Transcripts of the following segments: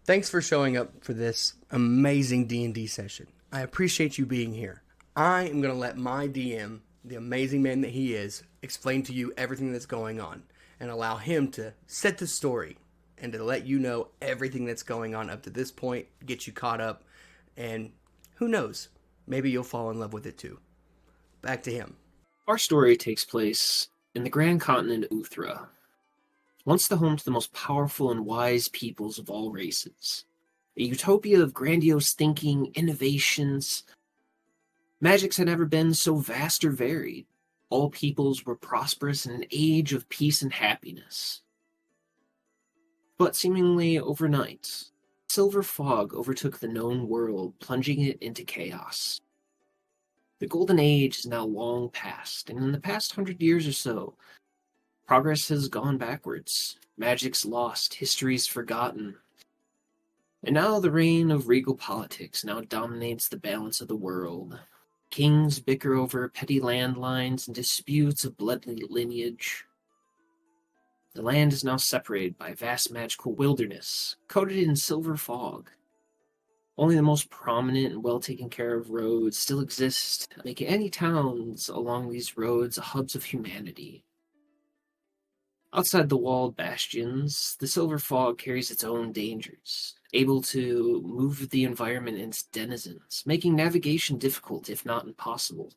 Thanks for showing up for this amazing D&D session. I appreciate you being here. I am going to let my DM, the amazing man that he is, explain to you everything that's going on and allow him to set the story and to let you know everything that's going on up to this point, get you caught up, and who knows, maybe you'll fall in love with it too. Back to him. Our story takes place in the grand continent Uthra, once the home to the most powerful and wise peoples of all races. A utopia of grandiose thinking, innovations. Magics had never been so vast or varied. All peoples were prosperous in an age of peace and happiness. But seemingly overnight, silver fog overtook the known world, plunging it into chaos. The Golden Age is now long past, and in the past 100 years or so, progress has gone backwards. Magic's lost, history's forgotten. And now the reign of regal politics now dominates the balance of the world. Kings bicker over petty landlines and disputes of bloodly lineage. The land is now separated by a vast magical wilderness, coated in silver fog. Only the most prominent and well taken care of roads still exist, making any towns along these roads hubs of humanity. Outside the walled bastions, the silver fog carries its own dangers, able to move the environment and its denizens, making navigation difficult if not impossible.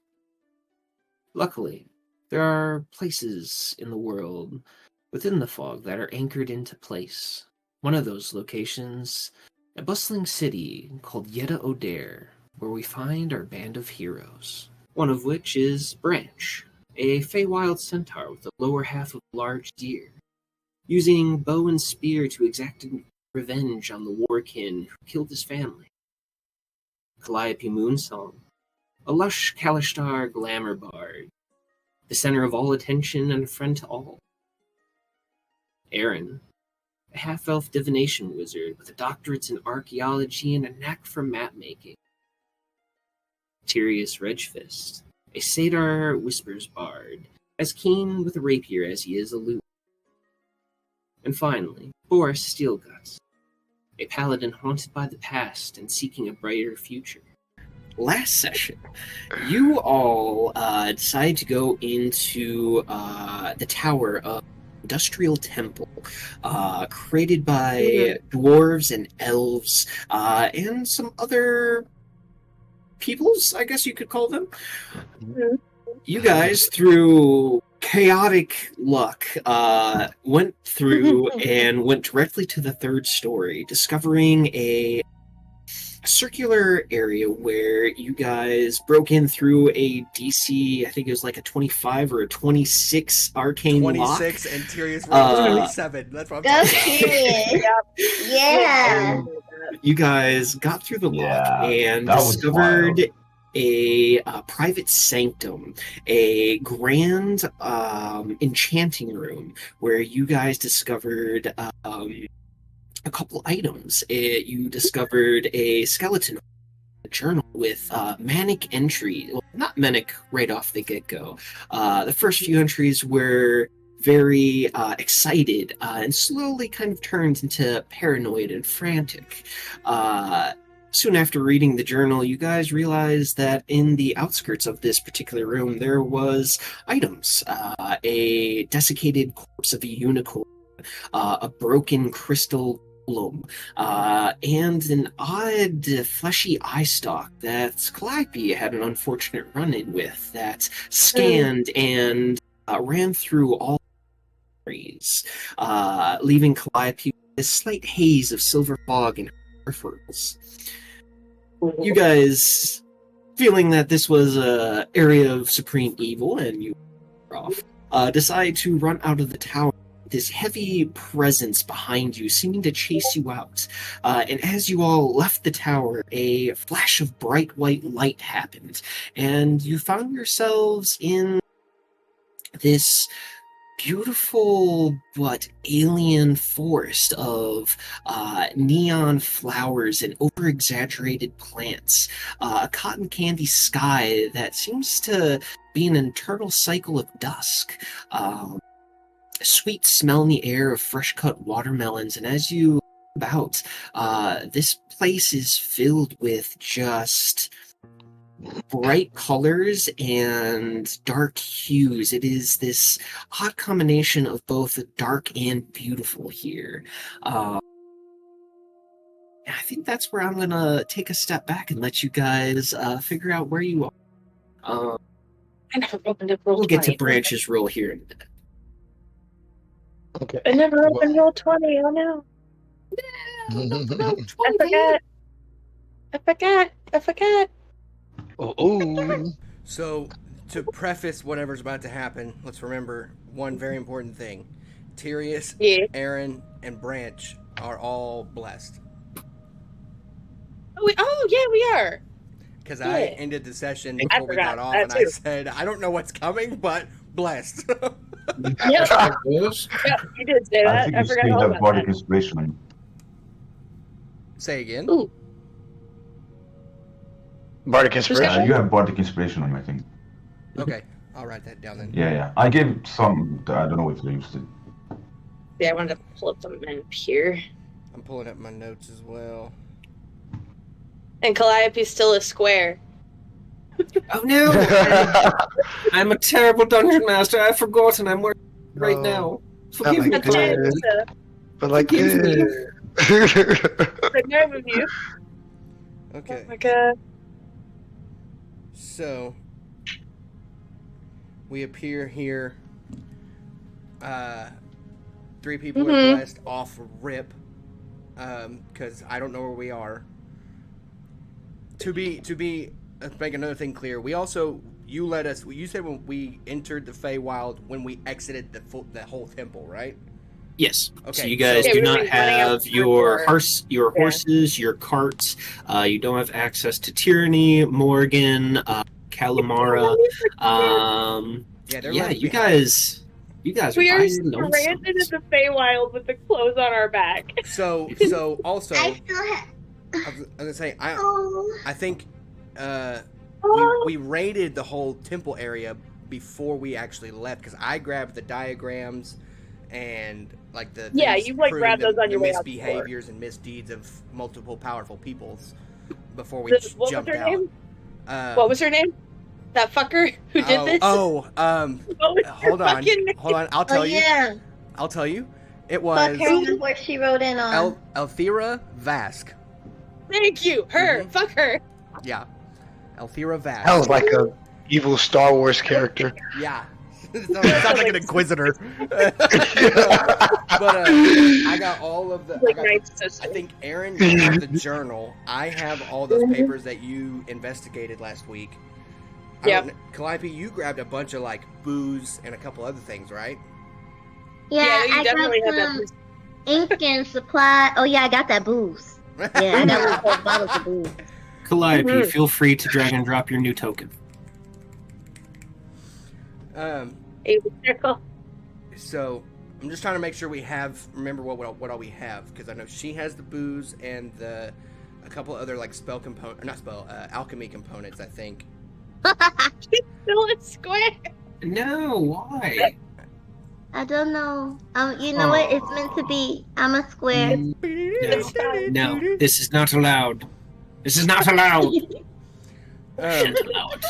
Luckily, there are places in the world within the fog that are anchored into place. One of those locations, a bustling city called Yeda Oder, where we find our band of heroes. One of which is Branch, a Feywild centaur with the lower half of a large deer, using bow and spear to exact revenge on the warkin who killed his family. Calliope Moonsong, a lush Kalishtar glamour bard, the center of all attention and a friend to all. Aaron, a half-elf divination wizard with a doctorate in archaeology and a knack for map-making. Tyrius Redgefist, a Satyr Whispers bard, as keen with a rapier as he is aloof. And finally, Boris Steelguts, a paladin haunted by the past and seeking a brighter future. Last session, you all decided to go into the tower of Industrial Temple, created by dwarves and elves, and some other peoples, I guess you could call them. You guys, through chaotic luck, went through and went directly to the third story, discovering a circular area where you guys broke in through a DC, I think it was like a 25 or a 26 arcane 26 lock. and Tyrius rolled 27. That's what I'm talking about. Yeah. You guys got through the lock and that was discovered wild. a private sanctum, a grand enchanting room where you guys discovered a couple items. You discovered a skeleton journal with manic entry. Well, not manic right off the get-go. The first few entries were very excited and slowly kind of turned into paranoid and frantic. Soon after reading the journal, you guys realized that in the outskirts of this particular room there was items. A desiccated corpse of a unicorn, a broken crystal and an odd fleshy eye stalk that Calliope had an unfortunate run-in with that scanned and ran through all areas, leaving Calliope with a slight haze of silver fog in her peripherals. You guys, feeling that this was an area of supreme evil and you were off, decide to run out of the tower. This heavy presence behind you seeming to chase you out. And as you all left the tower, a flash of bright white light happened, and you found yourselves in this beautiful but alien forest of neon flowers and over-exaggerated plants. A cotton candy sky that seems to be an eternal cycle of dusk. A sweet smell in the air of fresh-cut watermelons, and as you about. This place is filled with just bright colors and dark hues. It is this odd combination of both dark and beautiful here. I think that's where I'm gonna take a step back and let you guys figure out where you are. I never opened up roll We'll get to 20. Branch's roll here in a minute. Okay. I never opened roll 20. Oh no. I forgot. Oh. So, to preface whatever's about to happen, let's remember one very important thing. Tyrius, Yeah. Aaron, and Branch are all blessed. Oh yeah, we are. Because Yeah. I ended the session I before we forgot got off, that and I too. said, I don't know what's coming, but blessed. Yep. Yep, you did say I that. think I you forgot still all have about bardic that. inspiration on you. Say again? Ooh. Bardic inspiration. You have bardic inspiration on you, I think. Okay, I'll write that down then. Yeah. I gave some. I don't know if they used it. Yeah, I wanted to pull up the map here. I'm pulling up my notes as well. And Calliope's still a square. Oh no! I'm a terrible dungeon master. I've forgotten. I'm working right now. Forgive like me, this. Calliope. But like Forgive me. The nerve of you. Okay, Oh my god. so we appear here. 3 people are Mhm. blessed off rip. Because I don't know where we are. Let's make another thing clear. We also, you said when we entered the Feywild, when we exited the whole temple, right? Yes. Okay, So you guys so- do Yeah, we not were running out have the your door. horses, your carts. You don't have access to Tyranny, Morgan, Calamara. Yeah, they're Yeah, left you behind. guys are We are by stranded lonesome. in the Feywild with the clothes on our back. So also, I still have. I was gonna say, Oh. I think Oh. we raided the whole temple area before we actually left, because I grabbed the diagrams and like the Yeah, things you, like, proving grabbed those on the your way out the door. misbehaviors and misdeeds of multiple powerful peoples before we What was jumped her out. name? What was her name? That fucker who did this? What was her fucking name? hold on, I'll Oh tell you. yeah. I'll tell you. It Fuck was her is what she wrote in on. Elthira Vask. Thank you. Her. Mhm. Fuck her. Yeah. Elthira Vask. Sounds like a evil Star Wars character. Yeah. Sounds like an inquisitor. But I got all of the. Like I Night got, Sister. I think Aaron, you have the journal. I have all those papers that you investigated last week. Yep. Calliope, you grabbed a bunch of like booze and a couple other things, right? Yeah, you I definitely got have some that. ink and supply. Oh yeah, I got that booze. Yeah, I got one of those bottles of booze. Calliope, Mhm. feel free to drag and drop your new token. Circle. So I'm just trying to make sure we remember what all we have, because I know she has the booze and a couple other like alchemy components, I think. Still a square. No, why? I don't know. You know what? It's meant to be. I'm a square. No, this is not allowed. This is not allowed. Um, Shouldn't allow it.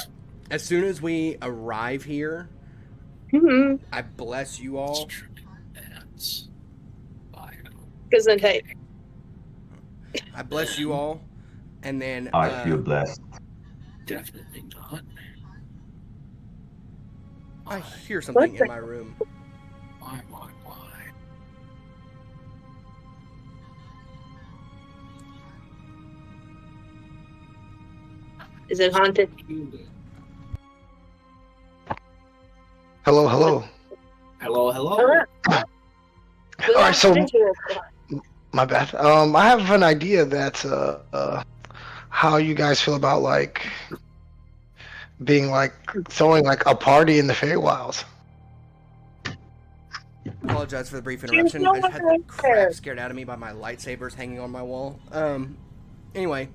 as soon as we arrive here, Mm-hmm. I bless you all. That's Because then, hey, I bless you all, and then I feel blessed. definitely not. I hear something in my room. Why? is it haunted? Hello, hello. Hello. Hello. All right, so my bad. I have an idea that how you guys feel about like being like throwing like a party in the Feywilds. Apologize for the brief interruption. I just had the crap scared out of me by my lightsabers hanging on my wall. Anyway,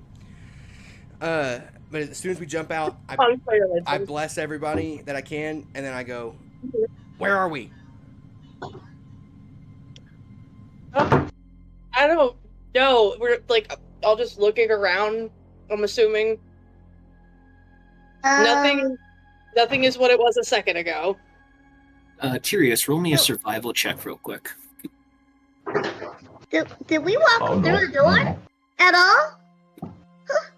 but as soon as we jump out, I bless everybody that I can, and then I go, "Where are we?" I don't No, we're like all just looking around. I'm assuming nothing is what it was a second ago. Tyrius, roll me a survival check real quick. Did we walk through the door at all? Huh.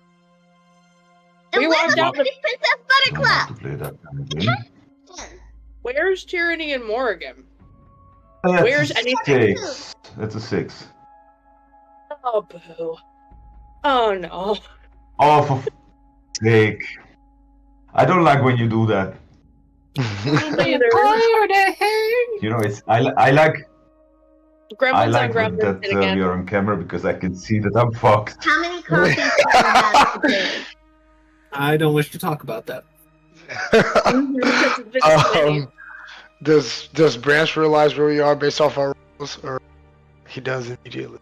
And We where's walked the out the- Princess I don't Buttercup? want to play that kind of game. Where's Tyranny and Morrigan? That's Where's a anything? 6. That's a 6. Oh, boo. Oh, no. Oh, for f***'s sake. I don't like when you do that. Neither. You know, it's I like Gremlins on that Gremlins we again. are on camera because I can see that I'm fucked. How many copies do you have today? I don't wish to talk about that. Does Branch realize where we are based off our rolls, or he does immediately?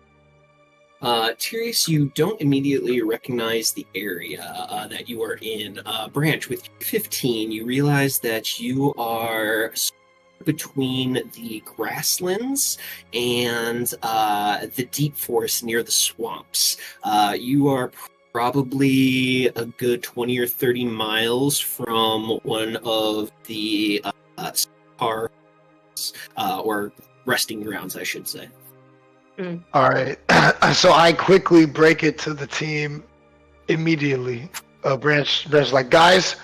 Tyrius, you don't immediately recognize the area that you are in. Branch, with 15, you realize that you are between the grasslands and the deep forest near the swamps. You are probably a good 20 or 30 miles from one of the cars, or resting grounds, I should say. All right. So I quickly break it to the team immediately. Branch, like, guys,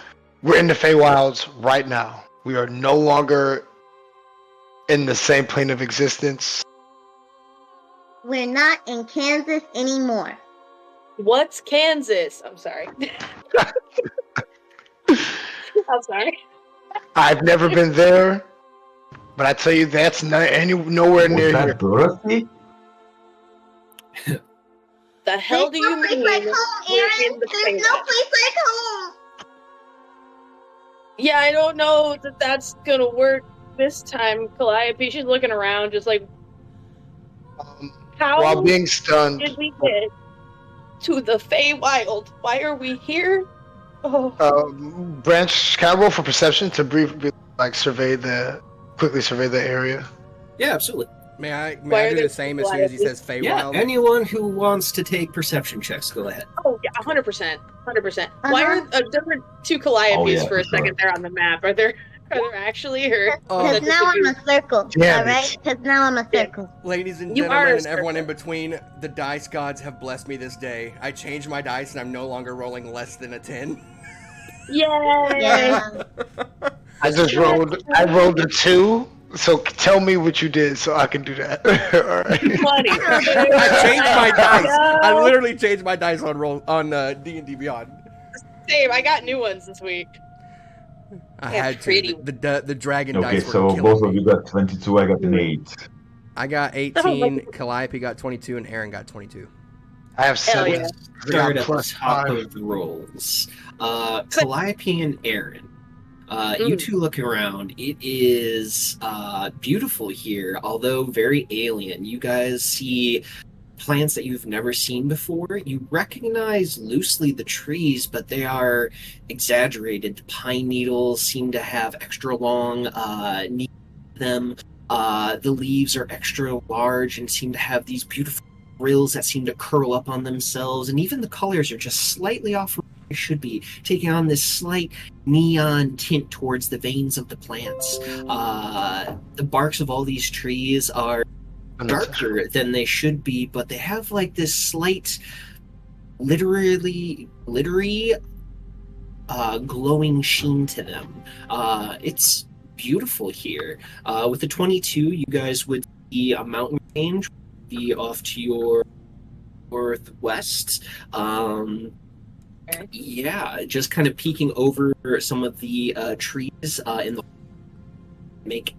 we're in the Feywilds right now. We are no longer in the same plane of existence. We're not in Kansas anymore. What's Kansas? I'm sorry. I'm sorry. I've never been there, but I tell you, that's nowhere Was near that here. Dorothy? The hell do you There's no mean? place like home, we're Aaron. in the There's no Feywild? place like home. Yeah, I don't know that that's gonna work this time, Calliope. She's looking around, just like, how While being stunned, did we get to the Feywild? Why are we here? Oh, Branch, can I roll for perception to briefly quickly survey the area? Yeah, absolutely. May I Why are do there the same as soon as he says Yeah, Feywild? anyone who wants to take perception checks, go ahead. oh yeah, 100%, 100%. Why are there were two Calliopes Oh, yeah, for a for sure. second there on the map? Are there actually, or Oh. Because now I'm a circle. Damn Alright? Because now I'm a circle. Ladies and You are gentlemen, a and everyone in circle. between, the dice gods have blessed me this day. I changed my dice and I'm no longer rolling less than a 10. Yay! Yeah. I rolled a 2, so tell me what you did so I can do that. Alright. 20. I changed my dice. I No. literally changed my dice on D&D Beyond. Same. I got new ones this week. I Yeah, had pretty. to. The dragon Okay, dice were so killing both me. of you got 22, I got an 8. I got 18, Calliope got 22, and Aaron got 22. I have Hell 7. yeah. Start at the plus top 5. of the rolls. Calliope and Aaron, you two look around. It is beautiful here, although very alien. You guys see plants that you've never seen before. You recognize loosely the trees, but they are exaggerated. The pine needles seem to have extra long needles in them. The leaves are extra large and seem to have these beautiful frills that seem to curl up on themselves, and even the colors are just slightly off from where they should be, taking on this slight neon tint towards the veins of the plants. The barks of all these trees are darker than they should be, but they have like this slight glittery glowing sheen to them. It's beautiful here. With the 22, you guys would see a mountain range be off to your northwest. Yeah, just kind of peeking over some of the trees in the make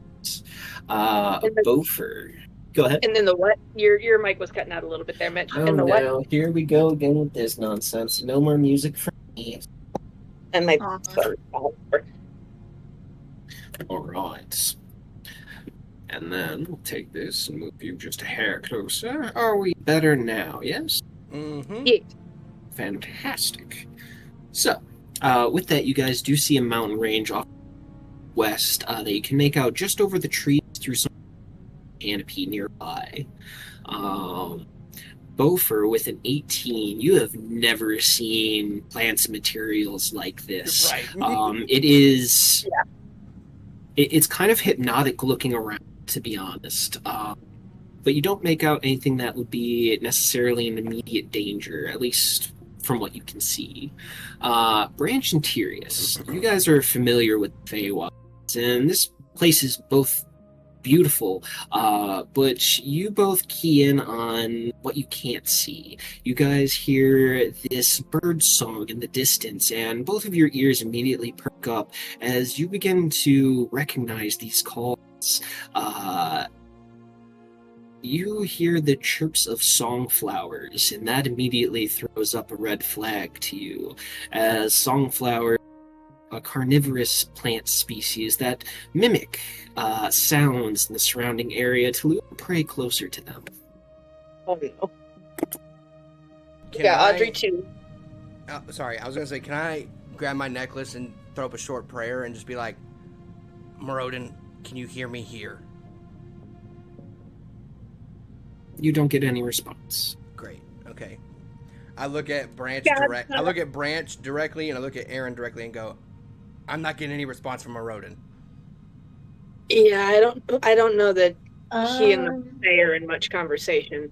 Beaufort. Go ahead. And then the what? Your mic was cutting out a little bit there, Mitch. Oh and the what? no, here we go again with this nonsense. No more music for me. And my Aw. All right. And then we'll take this and move you just a hair closer. Are we better now? Yes? Mm-hmm. Yeah. Fantastic. So, with that, you guys do see a mountain range off west that you can make out just over the trees through some canopy nearby. Bofer, with an 18, you have never seen plants and materials like this. Right. It is... It's kind of hypnotic looking around, to be honest. But you don't make out anything that would be necessarily an immediate danger, at least from what you can see. Branch and Tyrius, you guys are familiar with Feywilds, and this place is both beautiful, but you both key in on what you can't see. You guys hear this bird song in the distance, and both of your ears immediately perk up as you begin to recognize these calls. You hear the chirps of songflowers, and that immediately throws up a red flag to you, as songflower, a carnivorous plant species that mimic sounds in the surrounding area to lure prey closer to them. Oh no. Can Yeah, I- Audrey too. Sorry, I was gonna say, can I grab my necklace and throw up a short prayer and just be like, Morodin, can you hear me here? You don't get any response. Great. Okay. I look at Branch God. I look at Branch directly, and I look at Aaron directly, and go, I'm not getting any response from Morodin. Yeah, I don't know that he and the Um, Fae are in much conversation.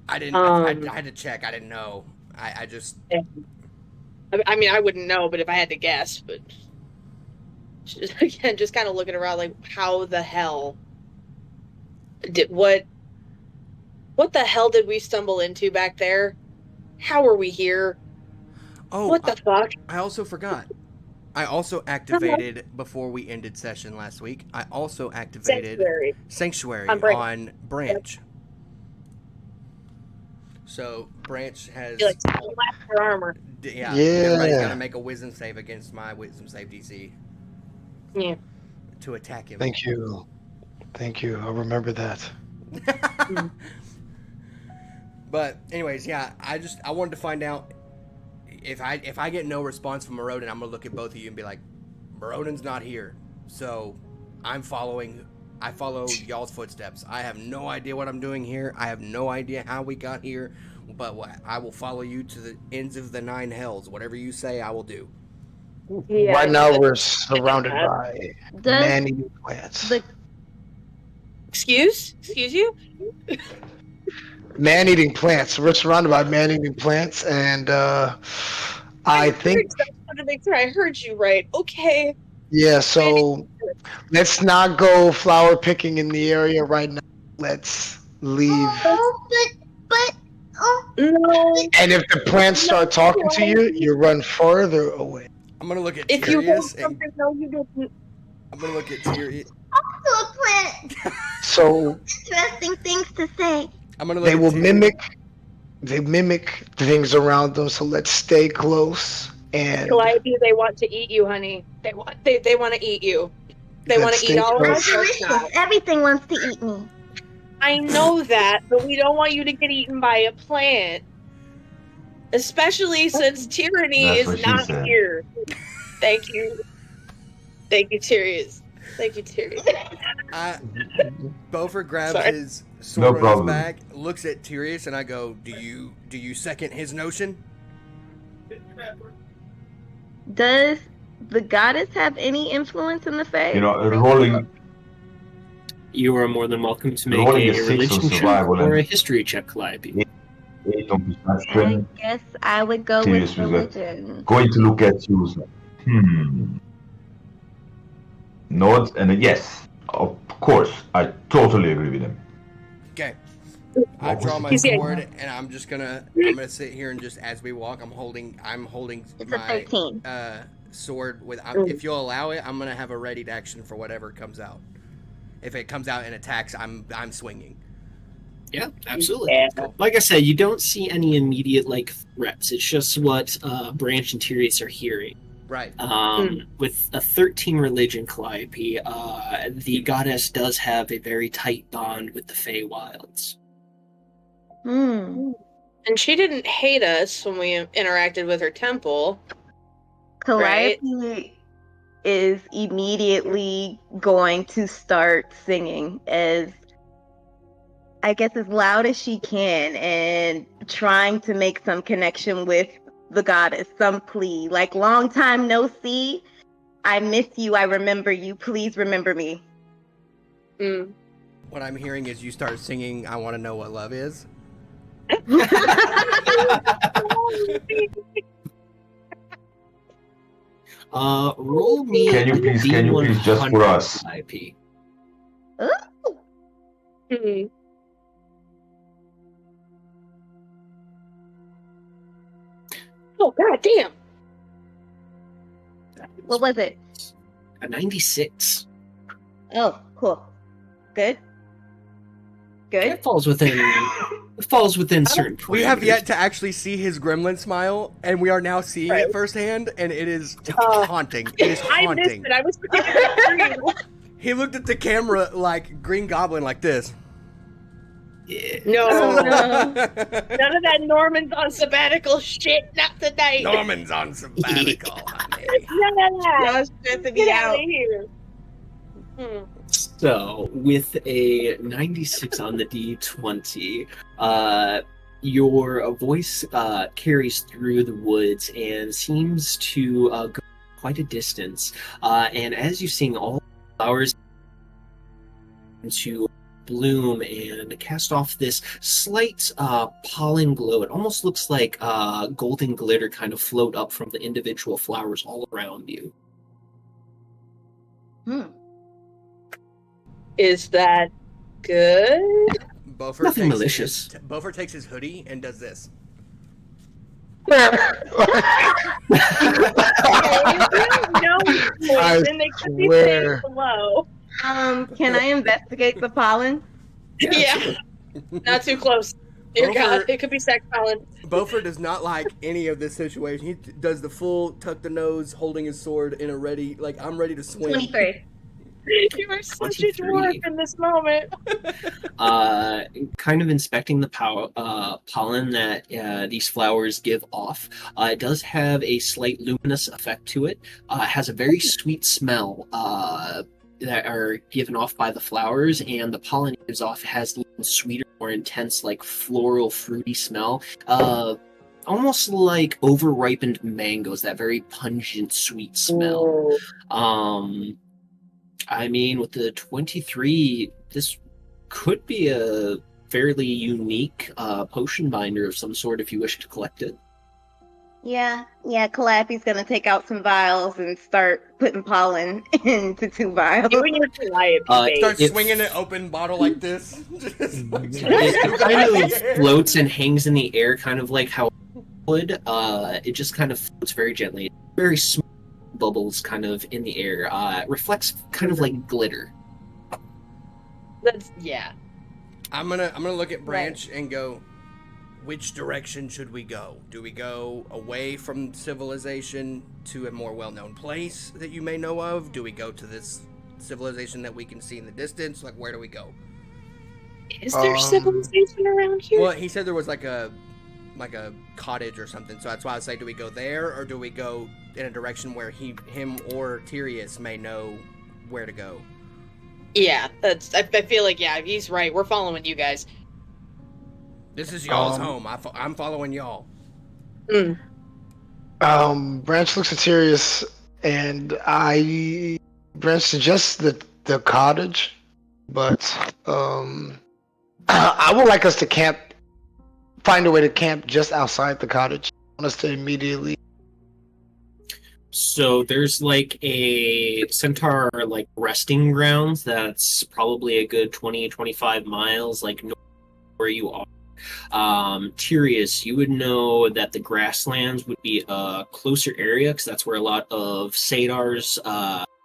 I didn't. I had to check. I didn't know. I just. I mean, I wouldn't know, but if I had to guess, but again, just kind of looking around, like, how the hell did what the hell did we stumble into back there? How are we here? Oh, What the fuck? I also forgot. I also activated before we ended session last week. I also activated Sanctuary On Branch. on Branch. So Branch has. You're like, slap her armor. Yeah. Yeah. Everybody's got to make a wisdom save against my wisdom save DC Yeah. to attack him. Thank you. I'll remember that. But anyways, yeah, I wanted to find out if I get no response from Morodin, I'm gonna look at both of you and be like, Morodin's not here, so I follow y'all's footsteps. I have no idea what I'm doing here. I have no idea how we got here, but I will follow you to the ends of the 9 hells. Whatever you say, I will do. Yeah, right now we're surrounded by does man-eating plants. the Excuse you? Man-eating plants. We're surrounded by man-eating plants, and I think, I want to make sure I heard you right. Okay. yeah. So let's not go flower picking in the area right now. Let's leave. No. And if the plants start talking to you, you run further away. I'm gonna look at If you want Tyrius. And something, no, you didn't. I'm gonna look at Tyrius. also plant So interesting things to say. I'm gonna look they at will Tyrius. mimic things around them. So let's stay close and Calliope, they want to eat you, honey. They want to eat you. They want Let's to eat stay all of I'm us. delicious. Everything wants to eat me. I know that, but we don't want you to get eaten by a plant. Especially since tyranny That's what is she not said. here. Thank you. Thank you, Tyrius. Thank you, Tyrius. Beaufort grabs Sorry. his No sword on his problem. back, looks at Tyrius, and I go, Do you second his notion? Does the goddess have any influence in the Fae? You know, rolling You are more than welcome to make Rolling a a 6 on religion check survival or a and- history check, Calliope. 8 on I perception. guess I would go Serious with with that. religion. Going to look at you. Nods and a yes. Of course, I totally agree with him. Okay. I draw my He's the- sword, and I'm gonna sit here and just as we walk, I'm holding It's a my 13. sword with. If you'll allow it, I'm gonna have a ready action for whatever comes out. If it comes out and attacks, I'm swinging. Yeah, absolutely. Yeah. Like I said, you don't see any immediate threats. It's just what Branch and Tyrius are hearing. Right. With a 13 religion, Calliope, the goddess does have a very tight bond with the Feywilds. Hmm. And she didn't hate us when we interacted with her temple. Calliope is immediately going to start singing as I guess, as loud as she can and trying to make some connection with the goddess, some plea. Like, long time no see. I miss you. I remember you. Please remember me. Mm. What I'm hearing is you start singing I Want to Know What Love Is. Roll me. Can you please just for us? IP. Mm. Oh, god damn. What was it? A 96. Oh, cool. Good. It falls within certain parameters. We have yet to actually see his gremlin smile, and we are now seeing it firsthand, and it is haunting. It is I missed haunting. it. I was pretending. He looked at the camera like Green Goblin, like this. Yeah. No. None of that Norman's on sabbatical shit. Not tonight. Norman's on sabbatical, honey. None of that. Y'all stressing me Get out out. of here. Hmm. So, with a 96 on the D20, your voice carries through the woods and seems to go quite a distance. And as you sing, all flowers into bloom and cast off this slight pollen glow. It almost looks like golden glitter kind of float up from the individual flowers all around you. Is that good? Beaufort Nothing takes malicious. Beaufort takes his hoodie and does this. Okay, no, poison. They could be swear. staying below. Can I investigate the pollen? Yeah. Not too close. Dear God, Beaufort- it could be sex pollen. Beaufort does not like any of this situation. He does the full tuck the nose, holding his sword in a ready, like, I'm ready to swing. 23. You are such a 23. dwarf in this moment. Kind of inspecting the pollen that these flowers give off. It does have a slight luminous effect to it. It has a very sweet smell that are given off by the flowers, and the pollen it gives off has a little sweeter, more intense, like floral, fruity smell. Almost like over-ripened mangoes, that very pungent, sweet smell. I mean, with the 23, this could be a fairly unique potion binder of some sort if you wish to collect it. Yeah, Calliope's gonna take out some vials and start putting pollen into 2 vials. You and your Calliope Start If- swinging an open bottle like this. It kind of floats and hangs in the air, kind of like how it would. It just kind of floats very gently. Very small bubbles kind of in the air. Reflects kind of like glitter. That's, yeah. I'm gonna look at Branch and go, which direction should we go? Do we go away from civilization to a more well-known place that you may know of? Do we go to this civilization that we can see in the distance? Like, where do we go? Is there civilization around here? Well, he said there was like a cottage or something, so that's why I say, do we go there or do we go in a direction where him or Tyrius may know where to go? Yeah, that's. I feel like, yeah, he's right. We're following you guys. This is y'all's home. I'm following y'all. Mm. Branch looks at Sirius, and Branch suggests the cottage, but I would like us to find a way to camp just outside the cottage. I want us to immediately. So there's like a centaur like resting grounds that's probably a good 20-25 miles like north where you are. Tyrius, you would know that the grasslands would be a closer area because that's where a lot of satyrs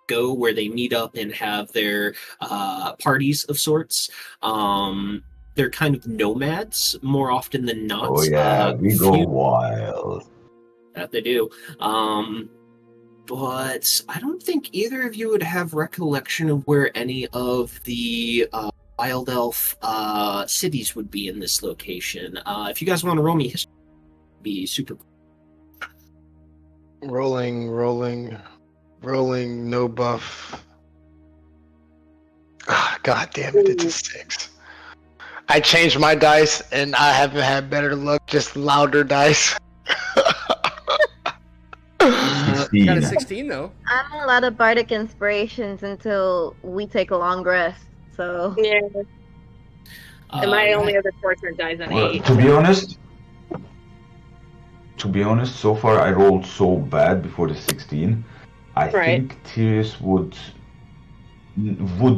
go, where they meet up and have their parties of sorts. They're kind of nomads more often than not. Oh yeah, we go wild. That they do. But I don't think either of you would have recollection of where any of the wild elf cities would be in this location. If you guys want to roll me history, it'd be super cool. Rolling, no buff. God damn it, it's a 6. I changed my dice, and I haven't had better luck. Just louder dice. Got 16. a 16 though. I'm a lot of bardic inspirations until we take a long rest. So Yeah. And my Uh, only other fortune dies on Well, 8. to be honest, so far I rolled so bad before the 16. I think Teary would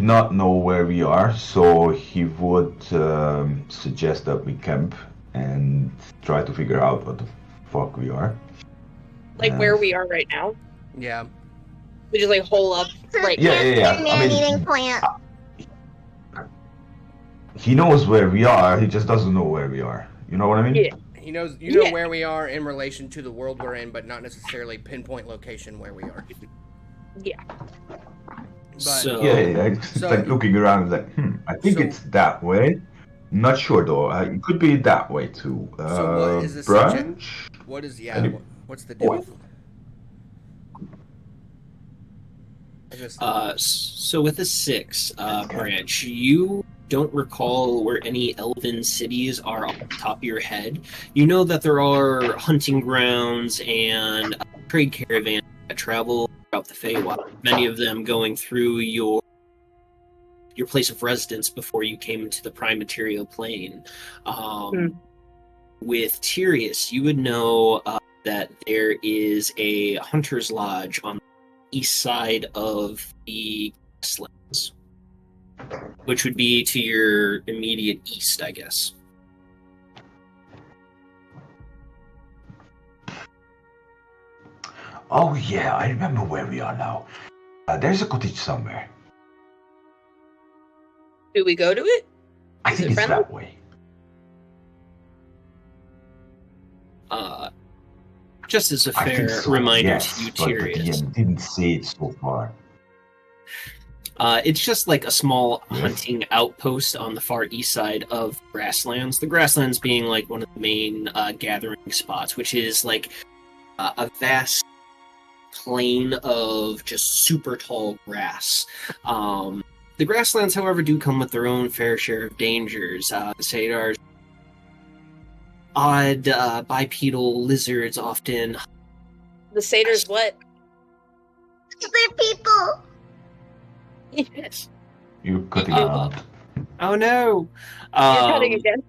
not know where we are, so he would suggest that we camp and try to figure out what the fuck we are. Like where we are right now. Yeah. We just like hole up right Yeah, yeah, yeah. I mean, plant. he knows where we are. He just doesn't know where we are. You know what I mean? Yeah. He knows, you know where we are in relation to the world we're in, but not necessarily pinpoint location where we are. Yeah. But So- Yeah. It's So- like looking around, like, I think So- it's that way. Not sure though. It could be that way too. So what is the branch? what is Any- what's the deal? What? with- I just, So with a 6 branch, you don't recall where any elven cities are off the top of your head. You know that there are hunting grounds and trade caravans that travel throughout the Feywild. Many of them going through your place of residence before you came into the prime material plane. With Tyrius, you would know that there is a hunter's lodge on the east side of the grasslands, which would be to your immediate east, I guess. Oh yeah, I remember where we are now. There's a cottage somewhere. Do we go to it? I Is think it it's friendly? that way. Just as a I think fair so, reminder yes, to you, but the Tyrius, DM didn't say it so far. it's just like a small Yes. hunting outpost on the far east side of grasslands. The grasslands being like one of the main gathering spots, which is like a vast plain of just super tall grass. The grasslands, however, do come with their own fair share of dangers. The satyrs, odd bipedal lizards often. The satyrs what? They're people. Yes. You're cutting Uh, out. Oh no! You're cutting again.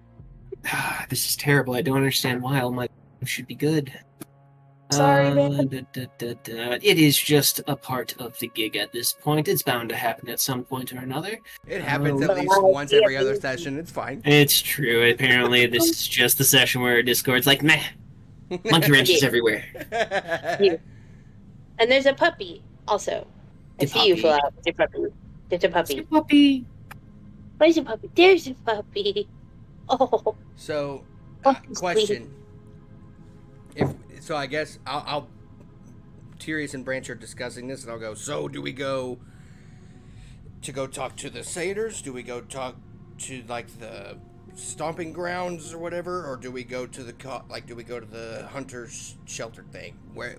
This is terrible. I don't understand why all my life should be good. Sorry, man. It is just a part of the gig at this point. It's bound to happen at some point or another. it happens Oh. at least once every other session. It's fine. It's true. Apparently, this is just the session where Discord's like, meh, monkey wrenches Yeah. everywhere. Yeah. And there's a puppy also. I The see you, puppy. Phil. There's a puppy. There's a puppy. Puppy. Where's a puppy? There's a puppy. Oh. So, Oh, question. I guess I'll Tyrius and Branch are discussing this, and I'll go. So, do we go to talk to the satyrs? Do we go talk to like the stomping grounds or whatever, or do we go to do we go to the hunter's shelter thing? Where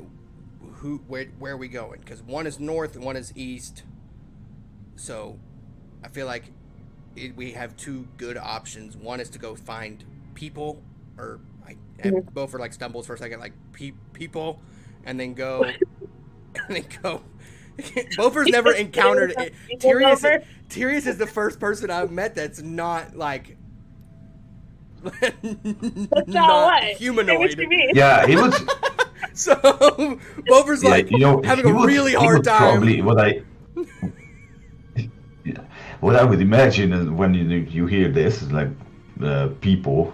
are we going? Because one is north and one is east. So, I feel like we have two good options. One is to go find people, or both are like stumbles for a second, like people, and then go, Bofer's never encountered it. Tyrius is the first person I've met that's not like not humanoid. Yeah, he was. So Bofer's like having a really hard time. Probably what I would imagine is when you hear this is like people,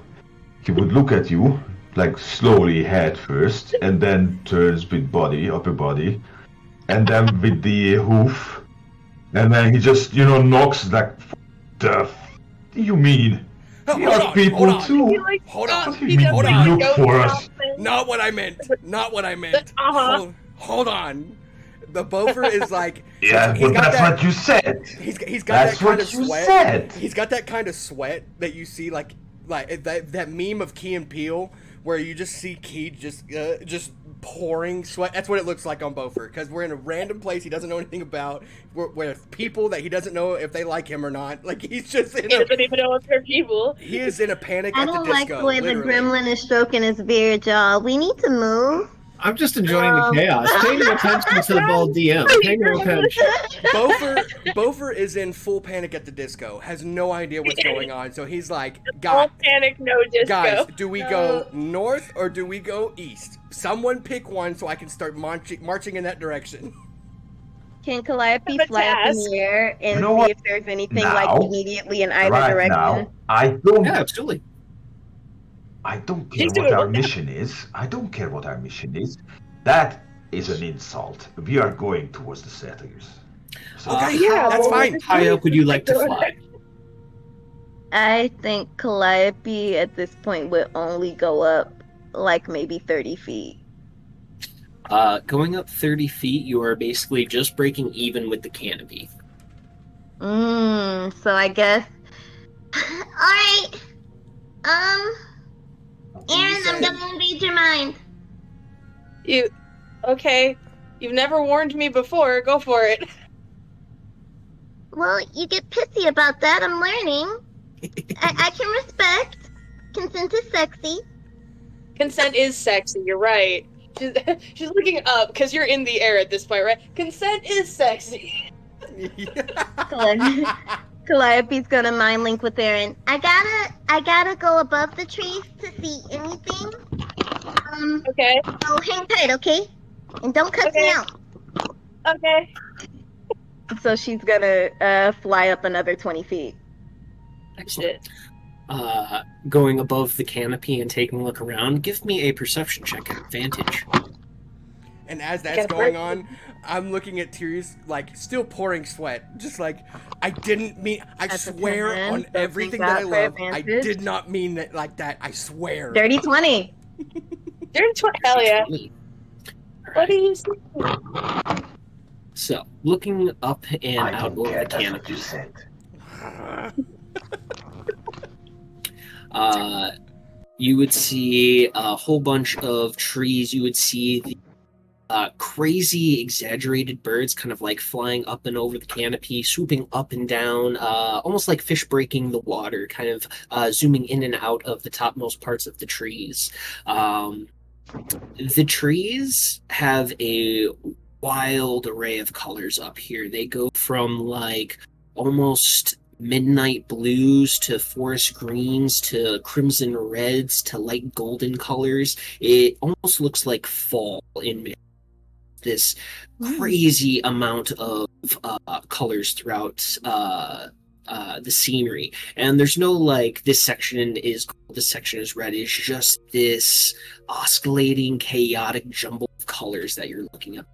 he would look at you like slowly head first, and then turns with upper body, and then with the hoof, and then he just knocks like, the f- you mean? We are people too. Hold on. What do you mean Hold you on. look for us? Not what I meant. Uh-huh. Hold on. The Bofer is like Yeah, he's but got that's that- what you said. He's got That's that kind what of you sweat. said. He's got that kind of sweat that you see like that meme of Key and Peele where you just see Key just pouring sweat. That's what it looks like on Beaufort, because we're in a random place he doesn't know anything about, with people that he doesn't know if they like him or not. Like, he's just He doesn't even know if they're people. He is in a panic I at the don't disco. like the way literally. the gremlin is stroking his beard, y'all. We need to move. I'm just enjoying the chaos. Pay no attention to the bald DM. Pay no attention. Beaufort is in full panic at the disco, has no idea what's going on, so he's like, All panic, no disco. guys, do we go north or do we go east? Someone pick one so I can start marching in that direction. Can Calliope fly up in the air and You know see what? if there's anything Now, like immediately in either Right direction? now, I don't. Yeah, absolutely. I don't care He's what doing our what? mission is. I don't care what our mission is. That is an insult. We are going towards the settlers. So Okay, yeah, that's well, fine. we're High up would you like to fly? I think Calliope at this point would only go up like maybe 30 feet. Going up 30 feet, you are basically just breaking even with the canopy. So I guess. Alright. Aaron, I'm gonna read your mind. Okay. You've never warned me before. Go for it. Well, you get pissy about that. I'm learning. I can respect. Consent is sexy. Consent is sexy. You're right. She's looking up because you're in the air at this point, right? Consent is sexy. Calliope's gonna mind link with Aaron. I gotta go above the trees to see anything. Okay. So hang tight, okay? And don't cut me out. Okay. So she's gonna fly up another 20 feet. Excellent. Going above the canopy and taking a look around, give me a perception check at advantage. And as that's going on, I'm looking at Tears, like, still pouring sweat. Just like, I didn't mean, I That's a swear 10, on so everything she's that I got love, for I advantage. did not mean that like that, I swear. Dirty 20. Hell yeah. What do you see? So, looking up and I out don't over care. the That's what you canopy, said. you would see a whole bunch of trees. You would see the crazy, exaggerated birds kind of like flying up and over the canopy, swooping up and down, almost like fish breaking the water, kind of zooming in and out of the topmost parts of the trees. The trees have a wild array of colors up here. They go from like almost midnight blues to forest greens to crimson reds to light golden colors. It almost looks like fall in this crazy amount of colors throughout the scenery. And there's no like this section is gold, this section is red. It's just this oscillating, chaotic jumble of colors that you're looking at.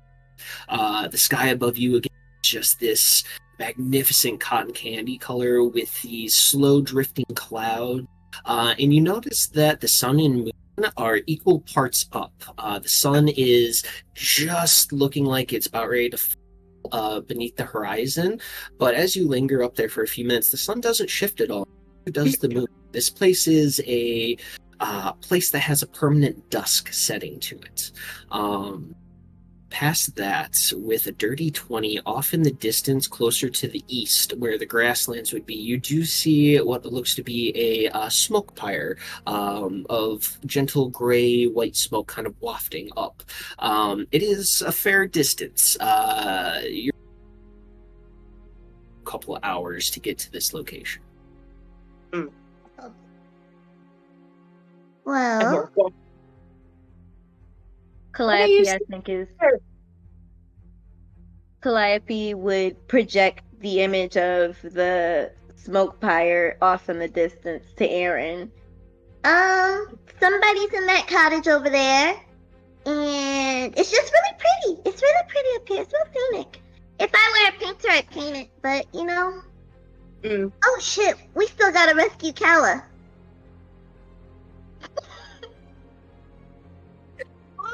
The sky above you again is just this magnificent cotton candy color with these slow drifting clouds. And you notice that the sun and moon are equal parts up. The sun is just looking like it's about ready to fall beneath the horizon, but as you linger up there for a few minutes, the sun doesn't shift at all. Neither does the moon. This place is a place that has a permanent dusk setting to it. Past that, with a dirty 20 off in the distance closer to the east where the grasslands would be, you do see what looks to be a smoke pyre of gentle gray white smoke kind of wafting up. It is a fair distance. You're a couple of hours to get to this location. Well, Calliope, I think, is Calliope would project the image of the smoke pyre off in the distance to Aaron. Somebody's in that cottage over there, and it's just really pretty. It's really pretty up here. It's real scenic. If I were a painter, I'd paint it, but you know. Oh shit, we still gotta rescue Kala.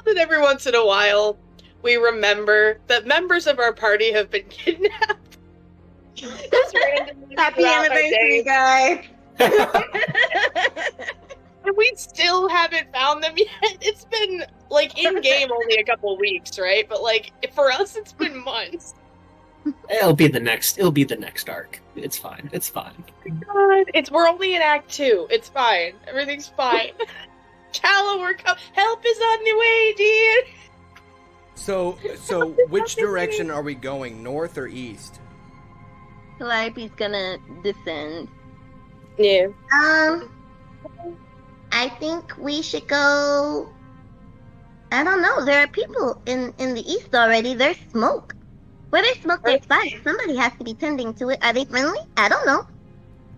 That every once in a while we remember that members of our party have been kidnapped. Just randomly Happy throughout my anniversary, day. guys. And we still haven't found them yet. It's been, like, in-game only a couple weeks, right? But, like, for us, it's been months. It'll be the next arc. It's fine. It's fine. God, we're only in Act 2. It's fine. Everything's fine. Calla, help is on the way, dear. So which direction are we going? North or east? Calliope's gonna descend. Yeah. I think we should go. I don't know. There are people in the east already. There's smoke. Where there's smoke, there's fire. Somebody has to be tending to it. Are they friendly? I don't know.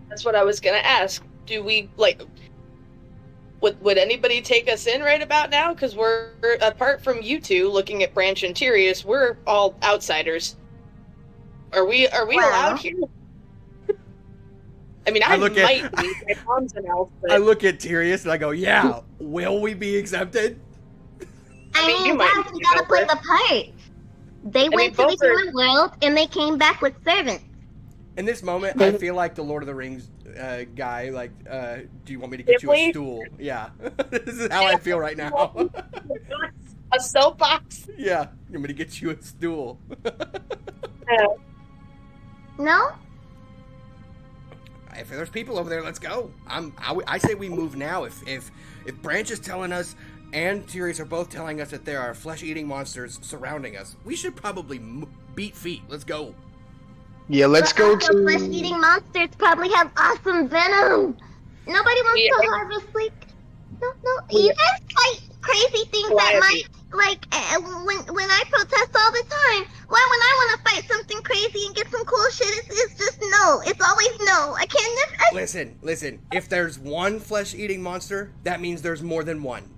That's what I was gonna ask. Do we, like... Would anybody take us in right about now? Because we're, apart from you two looking at Branch and Tyrius, we're all outsiders. Are we allowed here? I mean, I might be. My mom's an elf, but... I look at Tyrius and I go, yeah, will we be accepted? I mean, guys, we gotta play the part. They went to the human world and they came back with servants. In this moment, I feel like the Lord of the Rings guy, like, do you want me to get you a stool? Yeah. This is how I feel right now. A soapbox? Yeah. You want me to get you a stool? No? If there's people over there, let's go. I say we move now. If Branch is telling us and Teary are both telling us that there are flesh-eating monsters surrounding us, we should probably beat feet. Let's go. Yeah, let's go to... flesh-eating monsters probably have awesome venom. Nobody wants to harvest, like... No. You guys fight crazy things that might... Like, when I protest all the time, why when I want to fight something crazy and get some cool shit, it's just no. It's always no. I can't... Listen. If there's one flesh-eating monster, that means there's more than one.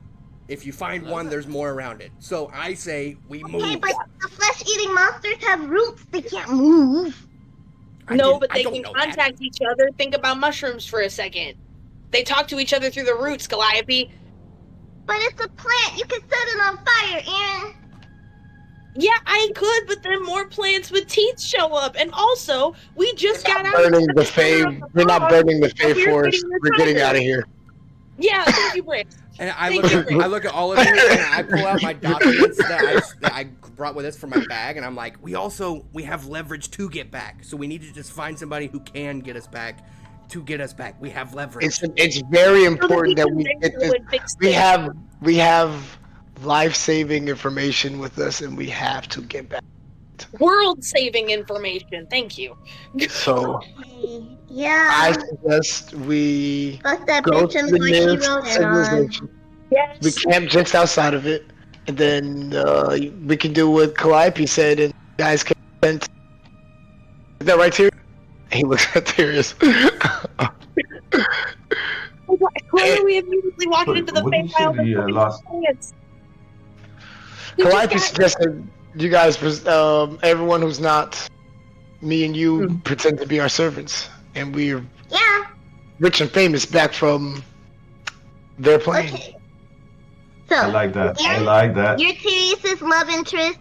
If you find one, there's more around it. So I say we move. Okay, but the flesh-eating monsters have roots. They can't move. But they can contact each other. Think about mushrooms for a second. They talk to each other through the roots, Calliope. But it's a plant. You can set it on fire, Aaron. Yeah, I could, but then more plants with teeth show up. And also, we just got out of the Fae. We're not burning the Fae forest. We're getting out of here. Yeah, thank you, Britt. And I look at all of you, and I pull out my documents that I brought with us from my bag, and I'm like, we have leverage to get back, so we need to just find somebody who can get us back. To get us back, we have leverage. It's very important that we get this. We have life-saving information with us, and we have to get back. World-saving information. Thank you. So, yeah, I suggest we go to the nearest civilization. Yes. We camp just outside of it, and then we can do what Calliope said, and you guys can. Is that right, Teary? He looks at Tears. Why are we immediately walking into the Feywild? Calliope suggested you guys, everyone who's not me and you, pretend to be our servants, and we're rich and famous back from their plane. Okay. So, I like that. You're Tyrius's love interest.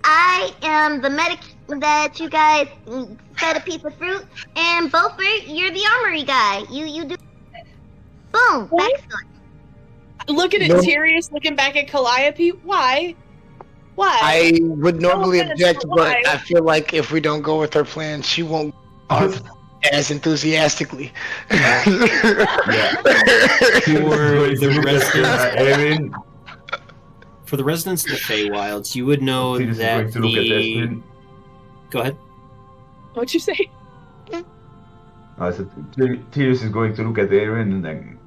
I am the medic that you guys fed a piece of fruit, and Beaufort, you're the armory guy. You do. Boom. Backstory. Look at it, Tyrius looking back at Calliope. Why? I would normally object, but I feel like if we don't go with her plan, she won't as enthusiastically. For the residents of the Feywilds, you would know that Go ahead. What'd you say? I said, Tears is going to look at Aaron and then,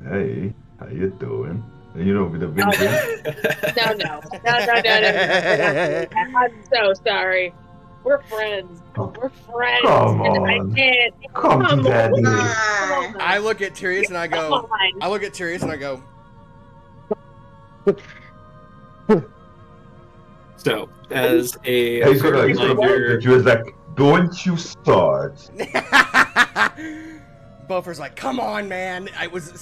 hey, how you doing? And with a wink. No. I'm so sorry. We're friends. We're friends. Come on. I can't. Come to daddy. I look at Tyrius and I go. So, as a reminder, you was like, don't you start. Beaufort's like, come on, man. It was a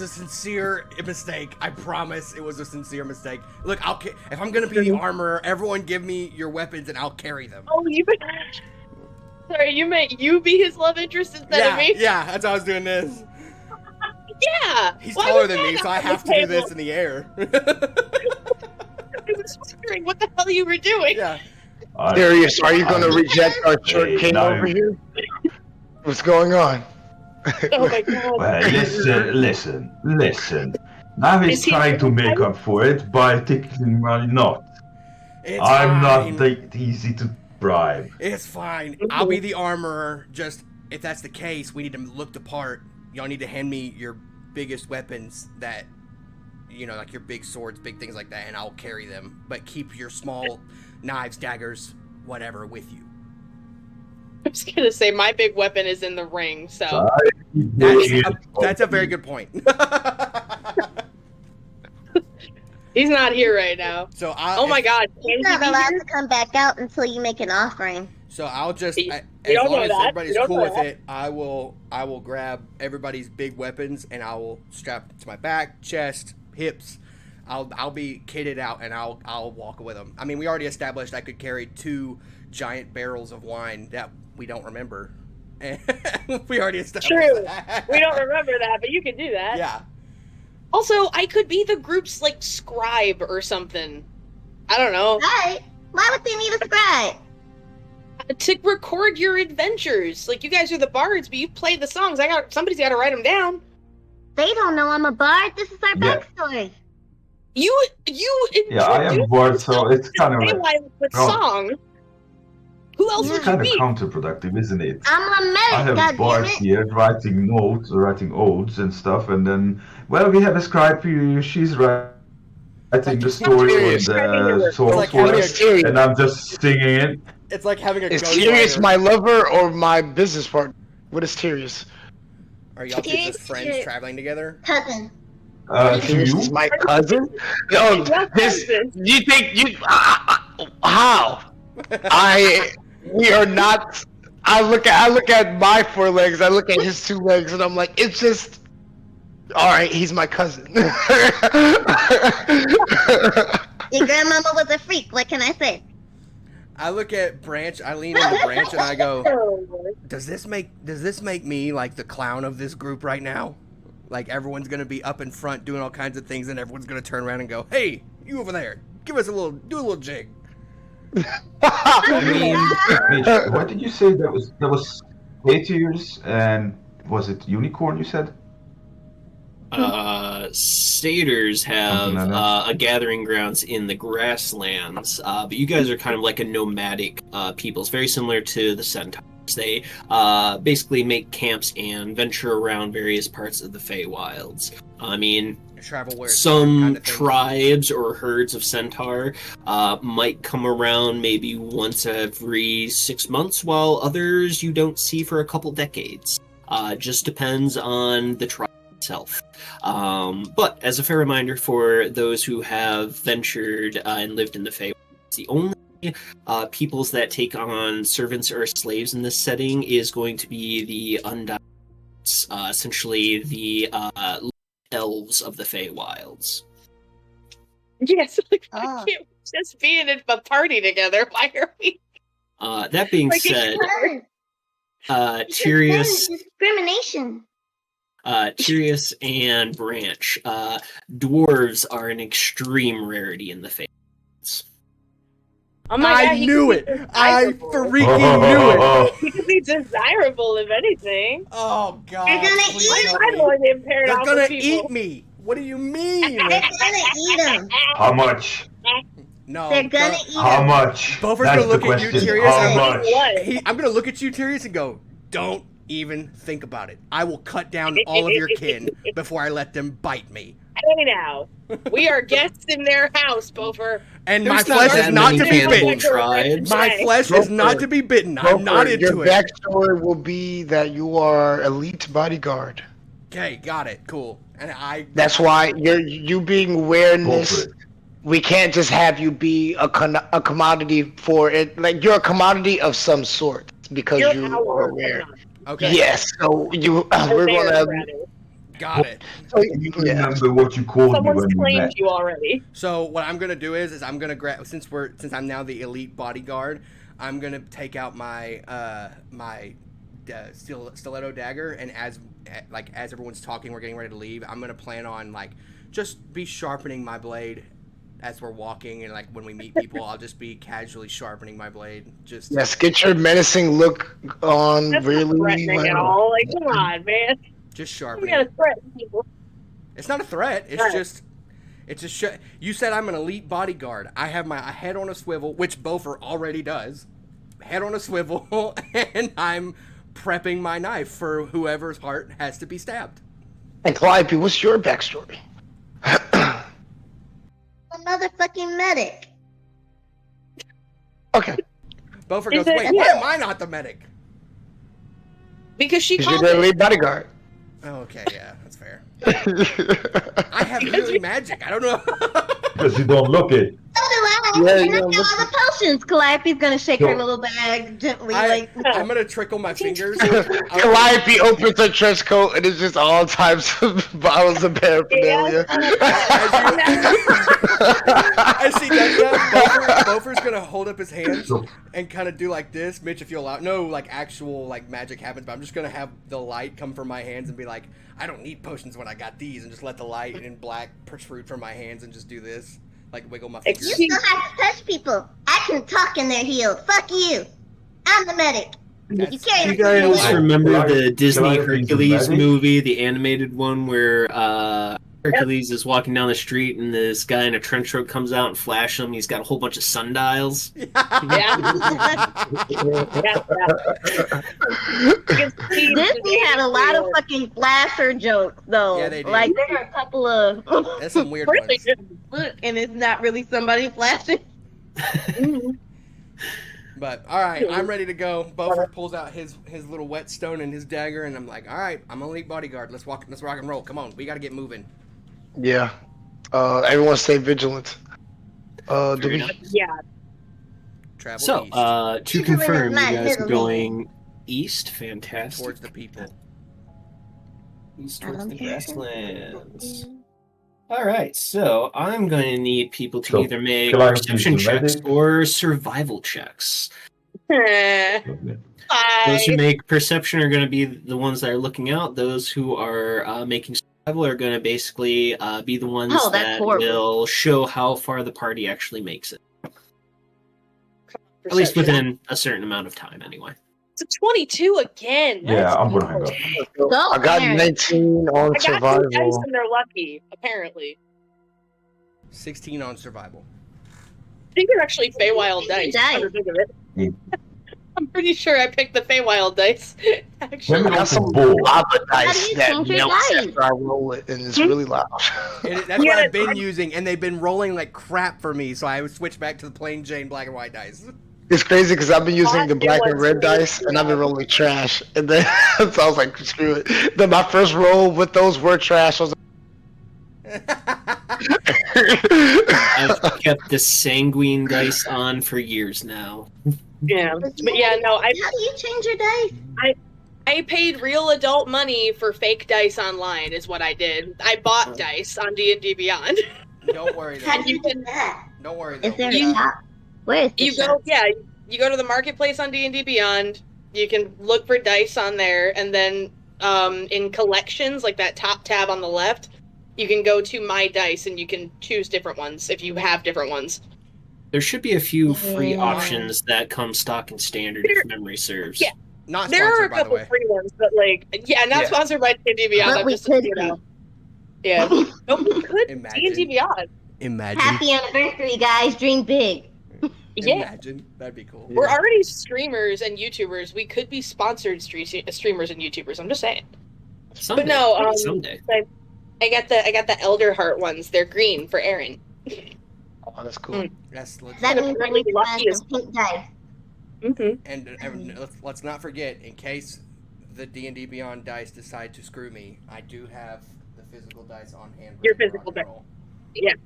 sincere mistake. I promise it was a sincere mistake. Look, if I'm gonna be the armorer, everyone give me your weapons and I'll carry them. Oh, sorry, you meant you be his love interest instead of me? Yeah, that's how I was doing this. Yeah. He's Why taller was than that me, so not I on the have to do this table? in the air. I was wondering what the hell you were doing. Yeah. Darius, are you going to reject our short Hey, king now over you- here? What's going on? Oh my god. Well, listen. Now he's Is he trying to really make right? up for it by taking my knot. It's I'm fine. not that easy to bribe. It's fine. I'll be the armorer. Just, if that's the case, we need to look the part. Y'all need to hand me your biggest weapons that, like your big swords, big things like that, and I'll carry them. But keep your small knives, daggers, whatever with you. I was gonna say my big weapon is in the ring, so That's a very good point. he's not here right now. So Oh my god, can He's he not be allowed here? to come back out until you make an offering. So I'll just, You as don't long know as that. everybody's You don't cool know with that. it, I will grab everybody's big weapons and I will strap it to my back, chest, hips. I'll be kitted out and I'll walk with them. I mean, we already established I could carry 2 giant barrels of wine that we don't remember. We already established True. that. We don't remember that, but you can do that. Yeah. Also, I could be the group's like scribe or something. I don't know. Right? Why would they need a scribe? To record your adventures. Like you guys are the bards, but you play the songs. Somebody's got to write them down. They don't know I'm a bard. This is our Yeah. backstory. You Yeah, I am bored, so it's kind of with Oh. song. Who else Yeah. would it's you kind of be? counterproductive, isn't it? I'm a I medic, have bars goddammit. here writing notes, writing odes and stuff, and then, well, we have a scribe here, she's writing the story on It's the source like for having us, a- and I'm just singing it. It's like having a Is ghost Tyrius writer. my lover or my business partner? What is Tyrius? Are y'all two Tyrius just friends is- traveling together? Cousin. To Tyrius you? is my cousin? No, this. You think you? How? We are not. I look at my 4 legs. I look at his 2 legs, and I'm like, it's just. All right, he's my cousin. Your grandmama was a freak. What can I say? I look at Branch, I lean into Branch and I go, Does this make me like the clown of this group right now? Like everyone's gonna be up in front doing all kinds of things, and everyone's gonna turn around and go, "Hey, you over there, do a little jig." I mean, Mitch, what did you say that was satyrs and was it unicorn you said? Satyrs have Something like that. a gathering grounds in the grasslands, but you guys are kind of like a nomadic peoples, very similar to the centaurs. They basically make camps and venture around various parts of the Feywilds. I mean, Travel where some kind of thing. tribes or herds of centaur might come around maybe once every 6 months, while others you don't see for a couple decades. Just depends on the tribe itself. But as a fair reminder for those who have ventured and lived in the Feywilds, the only peoples that take on servants or slaves in this setting is going to be the Undying, essentially the elves of the Feywilds. Yes, like, why Ah. can't we just be in a party together? Why are we? That being Like, said, It's Tyrius, discrimination. Tyrius and Branch, dwarves are an extreme rarity in the Feywilds. Oh my God, I he knew could it. be I desirable. freaking knew it. He could be desirable, if anything. Oh God! They're gonna please eat help I me. don't want to impaired They're off gonna of people. eat me. What do you mean? They're gonna eat them. How much? No. They're gonna don't- eat How them. much? Bofer's That's gonna the look at you, question. Tyrius, How and I'm much? What? I'm gonna look at you, Tyrius, and go, "Don't even think about it. I will cut down all of your kin before I let them bite me." Hey now, we are guests in their house, Bofer. And my There's not flesh that is not many to be cannibal bitten. tribes. My flesh is not to be bitten. I'm not Your into it. backstory will be that you are elite bodyguard. Okay, got it. Cool. And That's why you being Go awareness. for it. We can't just have you be a commodity for it. Like you're a commodity of some sort because You're you our are aware. Okay. Yes. So you we're gonna. Got it. So, You need to yeah. remember what you called me Someone's when we claimed met. you already. So what I'm gonna do is I'm gonna grab since I'm now the elite bodyguard, I'm gonna take out my my stiletto dagger, and as everyone's talking, we're getting ready to leave. I'm gonna plan on like just be sharpening my blade as we're walking, and like when we meet people, I'll just be casually sharpening my blade. Just Yes, get your menacing look on. That's Really, not threatening at all. Like, come on, man. just You sharpening. gotta threaten people. It's not a threat. It's Right. just. It's a You said I'm an elite bodyguard. I have my head on a swivel, which Beaufort already does. Head on a swivel, and I'm prepping my knife for whoever's heart has to be stabbed. And Calliope, what's your backstory? A motherfucking medic. Okay. Beaufort Is goes, it- wait, why am I not the medic? Because she Because you're called the it. lead bodyguard. Oh, okay, yeah, that's fair. I have healing magic. I don't know. Because you don't look it. So do I. Yeah, and I yeah, got all the potions. Calliope's gonna shake her little bag gently, I'm gonna trickle my fingers. Calliope opens her trench coat and it's just all types of bottles of paraphernalia. As she does that, Beaufort's gonna hold up his hands and kind of do like this. Mitch, if you allow, no, like actual like magic happens, but I'm just gonna have the light come from my hands and be like, I don't need potions when I got these, and just let the light and black protrude from my hands and just do this, like wiggle my fingers. You still have to touch people. I can talk in their heels. Fuck you. I'm the medic. You carry You the guys fucking remember Can I- the Disney can I read the Hercules magic? movie, the animated one where Hercules is walking down the street and this guy in a trench coat comes out and flashes him. He's got a whole bunch of sundials. Disney had a lot of fucking flasher jokes, though. Yeah, they did. Like, there are a couple of. That's some weird Really ones. good. Look, and it's not really somebody flashing. But all right, I'm ready to go. Beaufort pulls out his little whetstone and his dagger, and I'm like, all right, I'm an elite bodyguard. Let's rock and roll. Come on, we got to get moving. Yeah. Everyone stay vigilant. Do Fair we? enough. Yeah. Travel So, east to Switzerland confirm, is you not guys are Italy. going east. Fantastic. towards the people. East I towards don't the think grasslands. All right, so I'm going to need people to So, either make shall I perception use the checks medic? or survival checks. Bye. Those who make perception are going to be the ones that are looking out. Those who are making survival are going to basically be the ones Oh, that's that horrible. will show how far the party actually makes it. At least within a certain amount of time, anyway. It's a 22 again. Yeah, Let's I'm go. gonna hang up. Go, I got Aaron. 19 on I got 2 dice survival. and they're lucky, apparently. 16 on survival. I think they're actually Feywild dice. Dice. come to think of it. Mm. I'm pretty sure I picked the Feywild dice. Actually, I got some Bull. lava How dice do you that change your melts dice? after I roll it, and it's really loud. That's Yeah, what I've been using, and they've been rolling like crap for me, so I would switch back to the plain Jane black and white dice. It's crazy because I've been using the It black and was red dice, and I've been loud. rolling trash. And then so I was like, screw it. Then my first roll with those were trash. I was I've kept the sanguine dice on for years now. yeah. But yeah, no, How do you change your dice? I paid real adult money for fake dice online is what I did. I bought dice on D&D Beyond. Don't worry How though. do you do that? Don't worry though. Is there We a got- shop? Where is the You shop? go, yeah, you go to the marketplace on D&D Beyond. You can look for dice on there, and then in collections, like that top tab on the left, you can go to My Dice, and you can choose different ones if you have different ones. There should be a few free Yeah. options that come stock and standard if memory serves. Yeah. Not There are a sponsored, by the couple way. free ones, but like, yeah, not Yeah. sponsored by D&D Beyond. But I'm we just, could you be. know, yeah. Nope, we could Imagine. D&D Beyond. Imagine. Happy anniversary, guys. Dream big. Yeah. Imagine. That'd be cool. We're already streamers and YouTubers. We could be sponsored streamers and YouTubers. I'm just saying. Someday. But no, maybe someday. I got the Elder Heart ones. They're green for Aaron. oh, that's cool. Mm. That's legit. That That's means I really need to lucky find as some pink dice. Mm-hmm. And let's not forget, in case the D&D Beyond dice decide to screw me, I do have the physical dice on hand. Your ready to physical rock and dice. roll. Yep.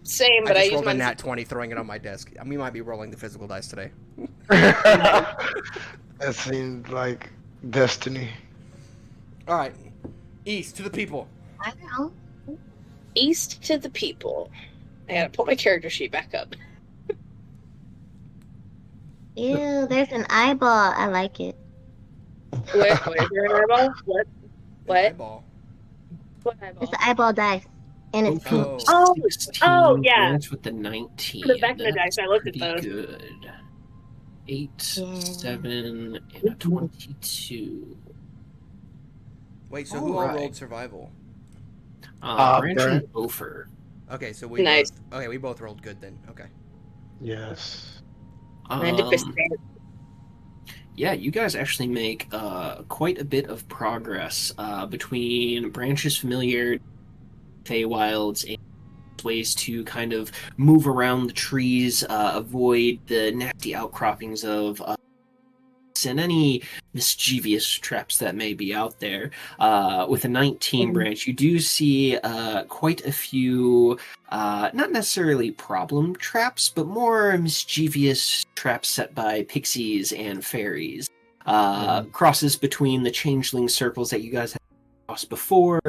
Same, but I I just use rolled a mine. nat 20, throwing it on my desk. We might be rolling the physical dice today. That seemed like destiny. All right, east to the people. I don't know. East to the people. I gotta pull my character sheet back up. Ew, there's an eyeball. I like it. What is your eyeball? What? What? Eyeball. What It's eyeball? an eyeball dice, and it's pink. Oh. Oh, 16. oh, yeah. Branch with the 19. The back of the That's dice, I looked at pretty those. good. 8, Yeah. 7, and a 22. Wait, so who all Alright. rolled survival? Branch Brent. and Gopher. Okay, so we Nice. we both rolled good then. Okay. Yes. 90%. Yeah, you guys actually make quite a bit of progress between Branch's familiarity, Feywilds, and ways to kind of move around the trees, avoid the nasty outcroppings of and any mischievous traps that may be out there. With a 19 branch, you do see quite a few, not necessarily problem traps, but more mischievous traps set by pixies and fairies. Crosses between the changeling circles that you guys have crossed before,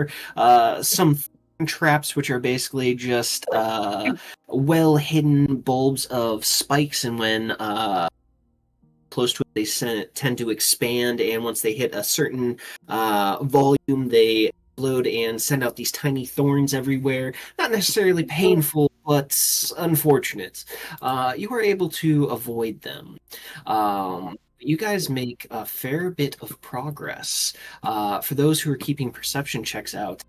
some traps which are basically just well hidden bulbs of spikes, and when close to it they tend to expand, and once they hit a certain volume they explode and send out these tiny thorns everywhere. Not necessarily painful, but unfortunate. You were able to avoid them. You guys make a fair bit of progress. For those who are keeping perception checks out,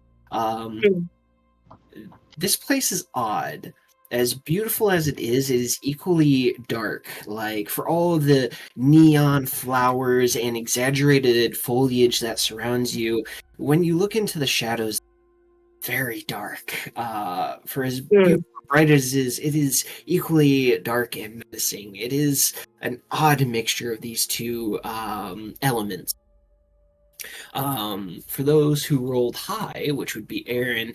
this place is odd. As beautiful as it is equally dark. Like, for all of the neon flowers and exaggerated foliage that surrounds you, when you look into the shadows, very dark. For as beautiful and bright as it is equally dark and menacing. It is an odd mixture of these two elements. For those who rolled high, which would be Aaron,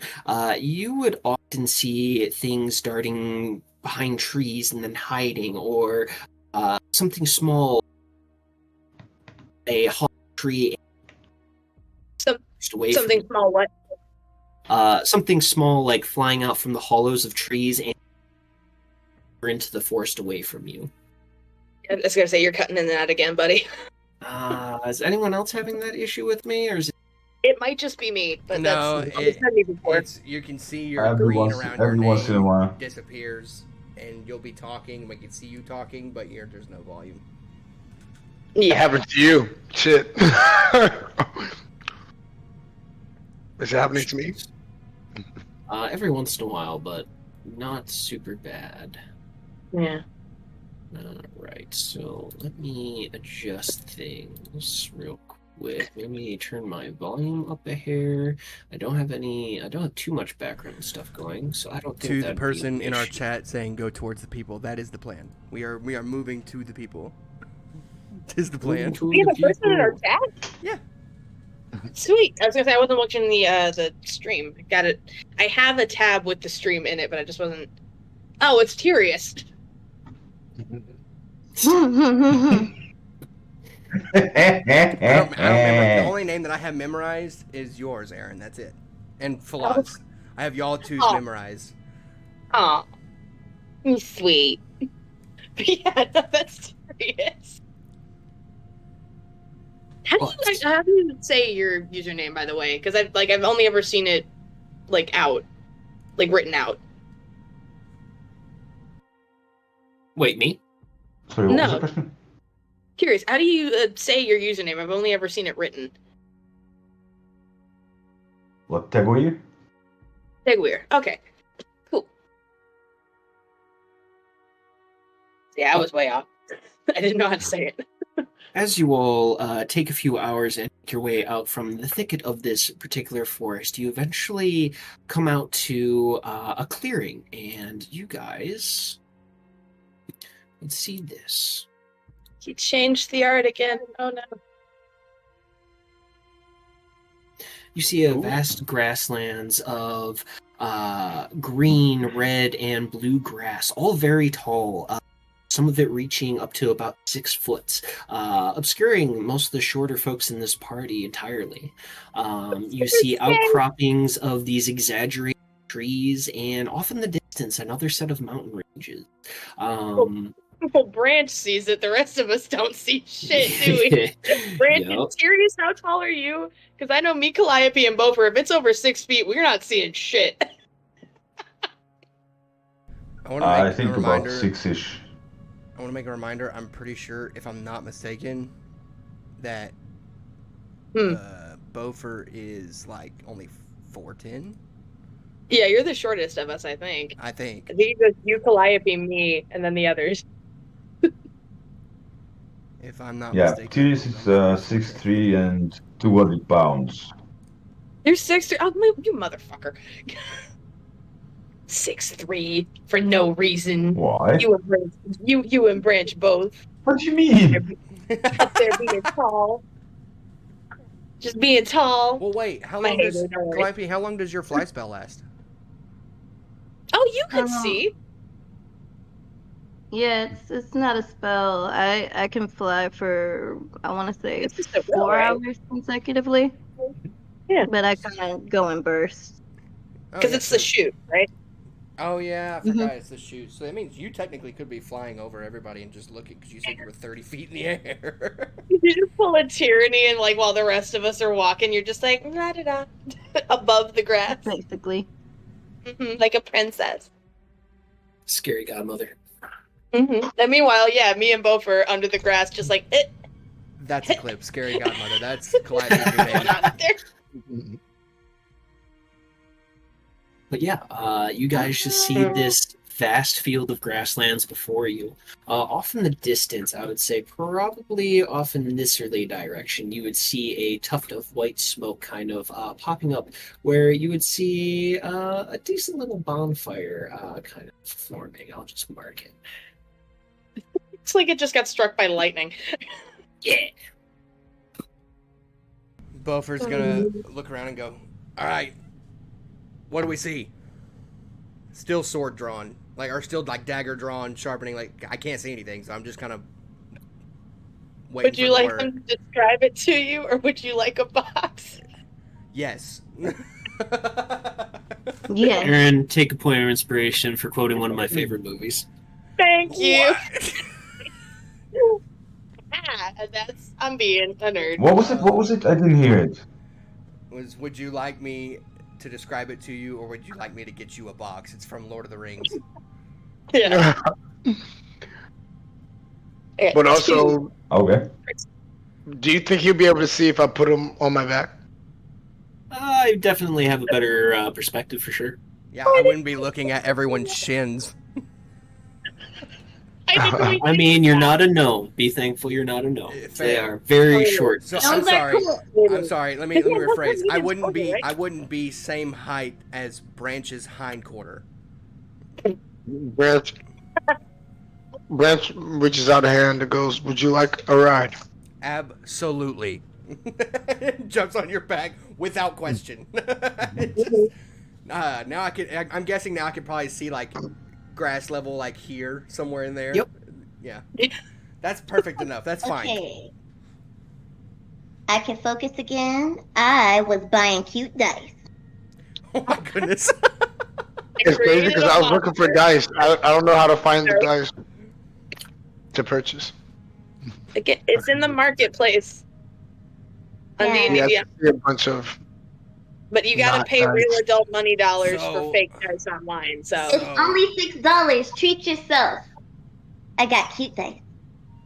you would often see things darting behind trees and then hiding, or something small, a hollow tree, away Something small, what? something small like flying out from the hollows of trees and into the forest away from you. I was gonna say, you're cutting in and out again, buddy. Is anyone else having that issue with me, or is it? It might just be me, but No, that's it's had me before. it's you can see your green around your every once in a name while. disappears, and you'll be talking. We can see you talking, but there's no volume. It Yeah. happened to you. Shit. Is it happening to me? Every once in a while, but not super bad. Yeah. Right, so let me adjust things real quick. Maybe turn my volume up a hair. I don't have too much background stuff going, so I don't think To the that'd be person an in our issue. chat saying go towards the people, that is the plan. We are moving to the people. Tis the plan. To We have a the person in our people. chat? Yeah. Sweet. I was gonna say I wasn't watching the stream. Got it. I have a tab with the stream in it, but I just wasn't. Oh, it's Curious. I don't remember. The only name that I have memorized is yours, Aaron. That's it. And Falaz. I have y'all two's Oh. memorized. Aw. Sweet. But yeah, no, that's Curious. How do you say your username, by the way? Because I've only ever seen it written out. Wait, me? Sorry, what was No. the question? Curious, how do you say your username? I've only ever seen it written. What tag were you? Tegweir. Okay. Cool. Yeah, I was way off. I didn't know how to say it. As you all take a few hours and make your way out from the thicket of this particular forest, you eventually come out to a clearing, and you guys... Let's see this. He changed the art again. Oh no. You see a vast grasslands of green, red, and blue grass, all very tall. Some of it reaching up to about 6 foot, obscuring most of the shorter folks in this party entirely. You see outcroppings of these exaggerated trees, and off in the distance, another set of mountain ranges. Well, Branch sees it. The rest of us don't see shit, do we? Branch Yep. and Sirius, how tall are you? Because I know me, Calliope, and Bofer, if it's over 6 feet, we're not seeing shit. I want to make I think a reminder. about 6-ish. I want to make a reminder. I'm pretty sure, if I'm not mistaken, that Bofer is like only 4'10". Yeah, you're the shortest of us, I think. I think. I think it's you, Calliope, me, and then the others. If I'm not Yeah, mistaken. Teary is 6'3" and 200 pounds. You're 6'3". Oh, you motherfucker. 6'3" for no reason. Why? You and Branch both. What do you mean? Up there being tall. Just being tall. Well, wait. How My long does haters are right. Calliope? How long does your fly spell last? Oh, you could see. Yeah, it's not a spell. I can fly for, I want to say, It's just a 4 will, right? hours consecutively. Yeah. But I kind of go in bursts. Because it's the shoot, right? Oh yeah, I forgot it's the shoot. So that means you technically could be flying over everybody and just looking, because you said you were 30 feet in the air. You just pull a tyranny, and like while the rest of us are walking, you're just like da da da above the grass, Basically. like a princess. Scary godmother. And meanwhile, yeah, me and Bof are under the grass, just like That's a clip. Scary godmother. That's Calliope's new name. not there. But yeah, you guys just see this vast field of grasslands before you. Off in the distance, I would say probably off in this early direction, you would see a tuft of white smoke kind of popping up, where you would see a decent little bonfire kind of forming. I'll just mark it. Looks like it just got struck by lightning. Yeah. Bofer's gonna look around and go, all right, what do we see? Still sword drawn, or still like dagger drawn, sharpening. Like I can't see anything, so I'm just kind of waiting. Would you for the like word. them to describe it to you, or would you like a box? Yes. Yeah. Aaron, take a point of inspiration for quoting one of my favorite movies. Thank you. What? I'm being a nerd. What was it? What was it? I didn't hear it. Would you like me to describe it to you, or would you like me to get you a box? It's from Lord of the Rings. Yeah. But also, Okay. do you think you'll be able to see if I put them on my back? I definitely have a better perspective for sure. Yeah, I wouldn't be looking at everyone's shins. I mean, you're not a gnome. Be thankful you're not a gnome. They are very short. So Gnomes are cool. I'm sorry. Let me rephrase. I wouldn't be same height as Branch's hindquarter. Branch reaches out a hand and goes, "Would you like a ride?" Absolutely. Jumps on your back without question. Now I'm guessing now I could probably see like grass level like here somewhere in there. Yep. Yeah. That's perfect enough. That's fine. Okay. I can focus again. I was buying cute dice. Oh my goodness. It's crazy because I was looking for dice. I don't know how to find the dice to purchase. It's in the marketplace. On Yeah. D&D, Yeah, yeah. I see a bunch of. But you gotta Not pay dice. real adult money dollars So- for fake dice online, so It's only $6. Treat yourself. I got cute dice.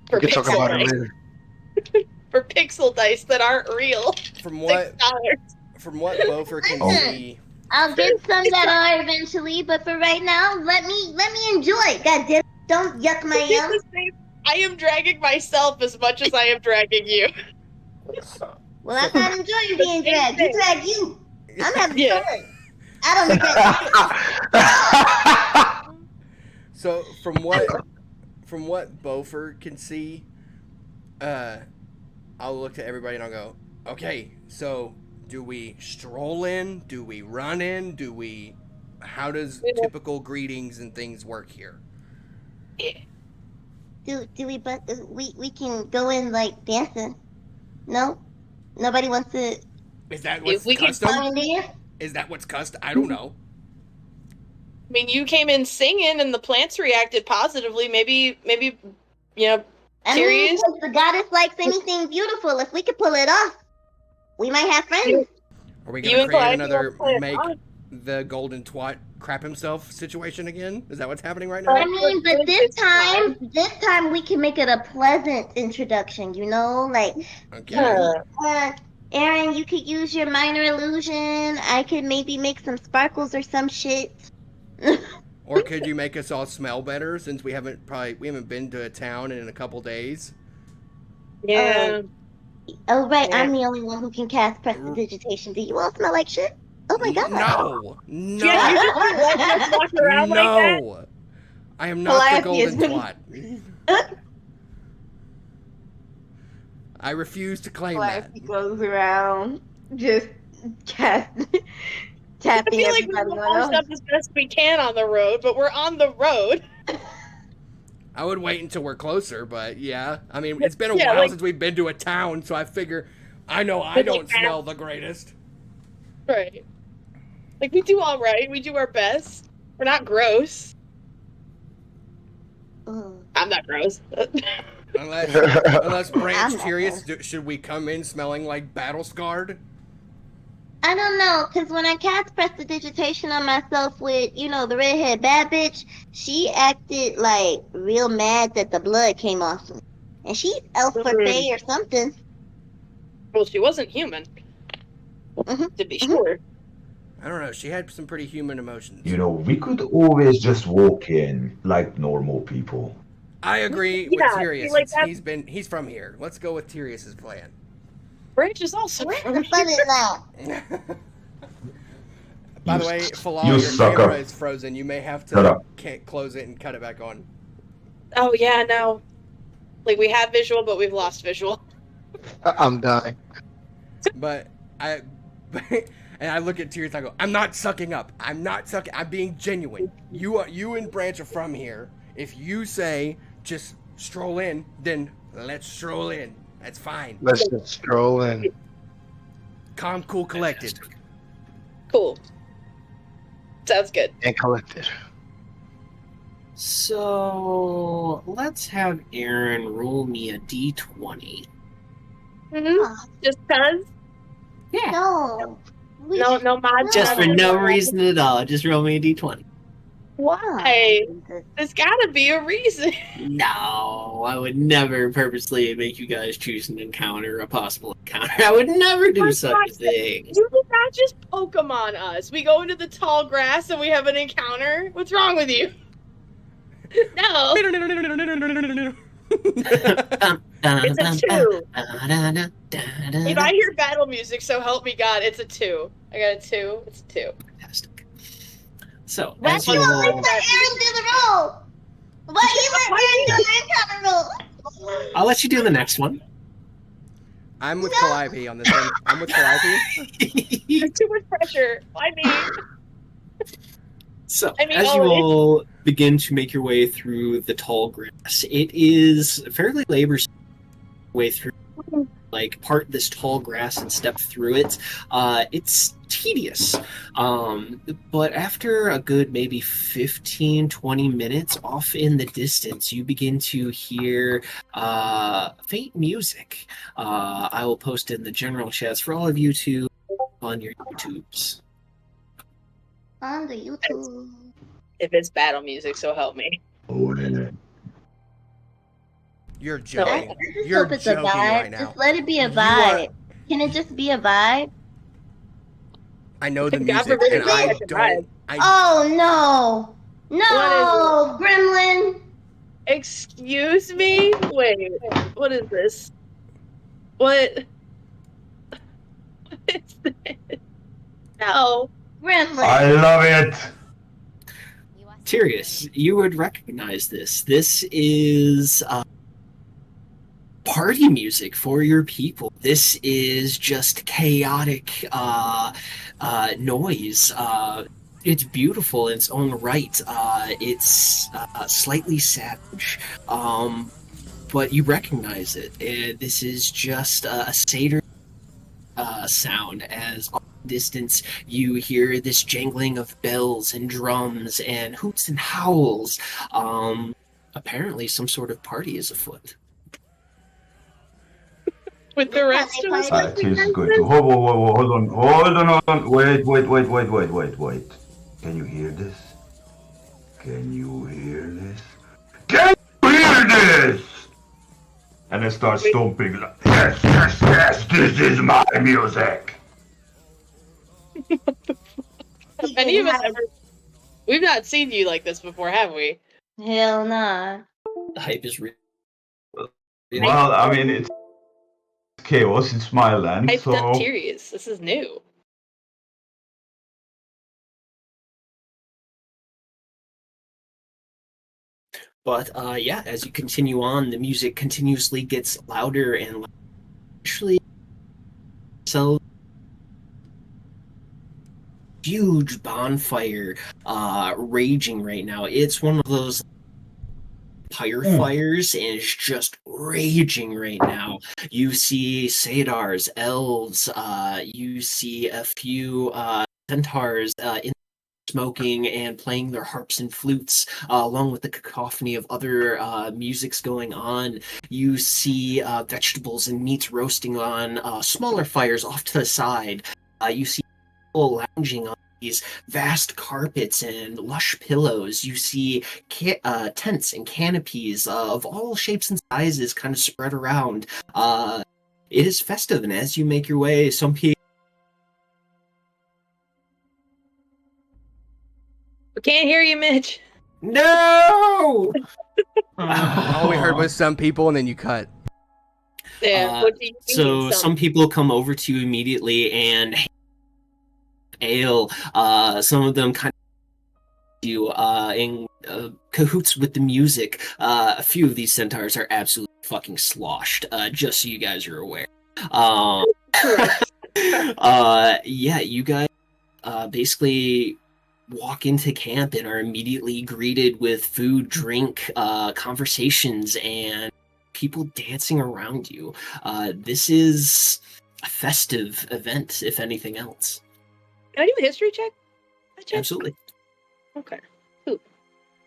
for We can talk pixel about it dice, later. for pixel dice that aren't real. From $6. what Bofer can see, I'll get some that are eventually, but for right now, let me enjoy. God damn it, don't yuck my yum. I am dragging myself as much as I am dragging you. Well, I'm not enjoying being dragged. You drag you. I'm having Yeah. fun. I don't regret it. so from what Bofer can see, I'll look to everybody and I'll go, okay, so do we stroll in? Do we run in? How does typical greetings and things work here? Do we? But we can go in like dancing. No, nobody wants to. Is that what's we can custom? Go in there. Is that what's custom? I don't know. I mean, you came in singing, and the plants reacted positively. Maybe, you know, I mean, if the goddess likes anything beautiful, if we could pull it off, we might have friends. Are we You gonna and create Clyde, another you wanna play make it the golden twat crap himself situation again? Is that what's happening right now? I mean, but this time we can make it a pleasant introduction, you know? Like, Okay. Aaron, you could use your minor illusion. I could maybe make some sparkles or some shit. Or could you make us all smell better since we haven't been to a town in a couple days? Yeah. Oh, right. Yeah. I'm the only one who can cast prestidigitation. Do you all smell like shit? Oh my god. No. Yeah, you just let us walk around like that. No. I am not the golden twat. I refuse to claim that. He goes around just tapping I feel like we everybody warmed up as best we can on the road, but we're on the road. I would wait until we're closer, but yeah. I mean, it's been a while since we've been to a town, so I figure I know I don't smell the greatest. Right. Like, we do all right. We do our best. We're not gross. I'm not gross. Unless Branch curious, should we come in smelling like battle scarred? I don't know, because when I cast prestidigitation on myself with, the redhead bad bitch, she acted, like, real mad that the blood came off me. And she's elf or fae or something. Well, she wasn't human. To be sure. I don't know. She had some pretty human emotions. We could always just walk in like normal people. I agree with Tyrius. Like he's from here. Let's go with Tyrius's plan. Branch is also from the fun is now. By the way, Falal, your camera is frozen. You may have to close it and cut it back on. Oh yeah, no. Like, we have visual, but we've lost visual. I'm dying. But and I look at Tears and I go, I'm not sucking up. I'm not sucking. I'm being genuine. You and Branch are from here. If you say just stroll in, then let's stroll in. That's fine. Let's just stroll in. Calm, cool, collected. Cool. Sounds good. And collected. So let's have Aaron roll me a d20. Just cause? Yeah. No. No mod. Just for no reason at all. Just roll me a d20. Why? There's gotta be a reason. No, I would never purposely make you guys choose an encounter, a possible encounter. I would never do such a thing. You did not just Pokemon us. We go into the tall grass and we have an encounter. What's wrong with you? No. It's a 2. If I hear battle music, so help me God, it's a 2. I got a 2. It's a 2. Fantastic. So, as you roll... Aaron do the roll! Why you let Aaron do the encounter roll? I'll let you do the next one. I'm with Calliope on this one. I'm with Calliope. There's too much pressure. Why me? So, as you all begin to make your way through the tall grass, it is fairly laborious way through, like, part this tall grass and step through it. It's tedious. But after a good maybe 15-20 minutes, off in the distance, you begin to hear faint music. I will post in the general chats for all of you to on your YouTubes. On the YouTube. If it's battle music, so help me. You're joking. I just You're hope it's a joking vibe. right now. Just let it be a vibe. Can it just be a vibe? I know the music, and I don't. Oh no! No, Gremlin. Excuse me. Wait. What is this? What is this? No. Gremlin. I love it. Tyrius, you would recognize this. This is party music for your people. This is just chaotic noise. It's beautiful in its own right. It's slightly savage, but you recognize it. This is just a satyr sound as distance, you hear this jangling of bells and drums and hoots and howls. Apparently some sort of party is afoot. With the rest of us. Tears is going to hold on. Wait. Can you hear this? Can you hear this? Can you hear this? And I start stomping like, yes, this is my music. Have any of us ever... We've not seen you like this before, have we? Hell nah. The hype is real. Well, I mean, it's chaos, it's my land, Hyped so... up Teary. This is new. But yeah, as you continue on, the music continuously gets louder and louder. Actually, so huge bonfire raging right now. It's one of those fires, and it's just raging right now. You see satyrs, elves, you see a few centaurs in smoking and playing their harps and flutes, along with the cacophony of other musics going on. You see vegetables and meats roasting on smaller fires off to the side. You see people lounging on these vast carpets and lush pillows. You see tents and canopies of all shapes and sizes kind of spread around. It is festive, and as you make your way, some people... We can't hear you, Mitch. No! All we heard was some people, and then you cut. Yeah, what do you mean, So some people come over to you immediately and ale. Some of them kind of you in cahoots with the music. A few of these centaurs are absolutely fucking sloshed. Just so you guys are aware. Yeah, you guys basically walk into camp and are immediately greeted with food, drink, conversations, and people dancing around you. This is a festive event, if anything else. Can I do a history check? Absolutely. Okay.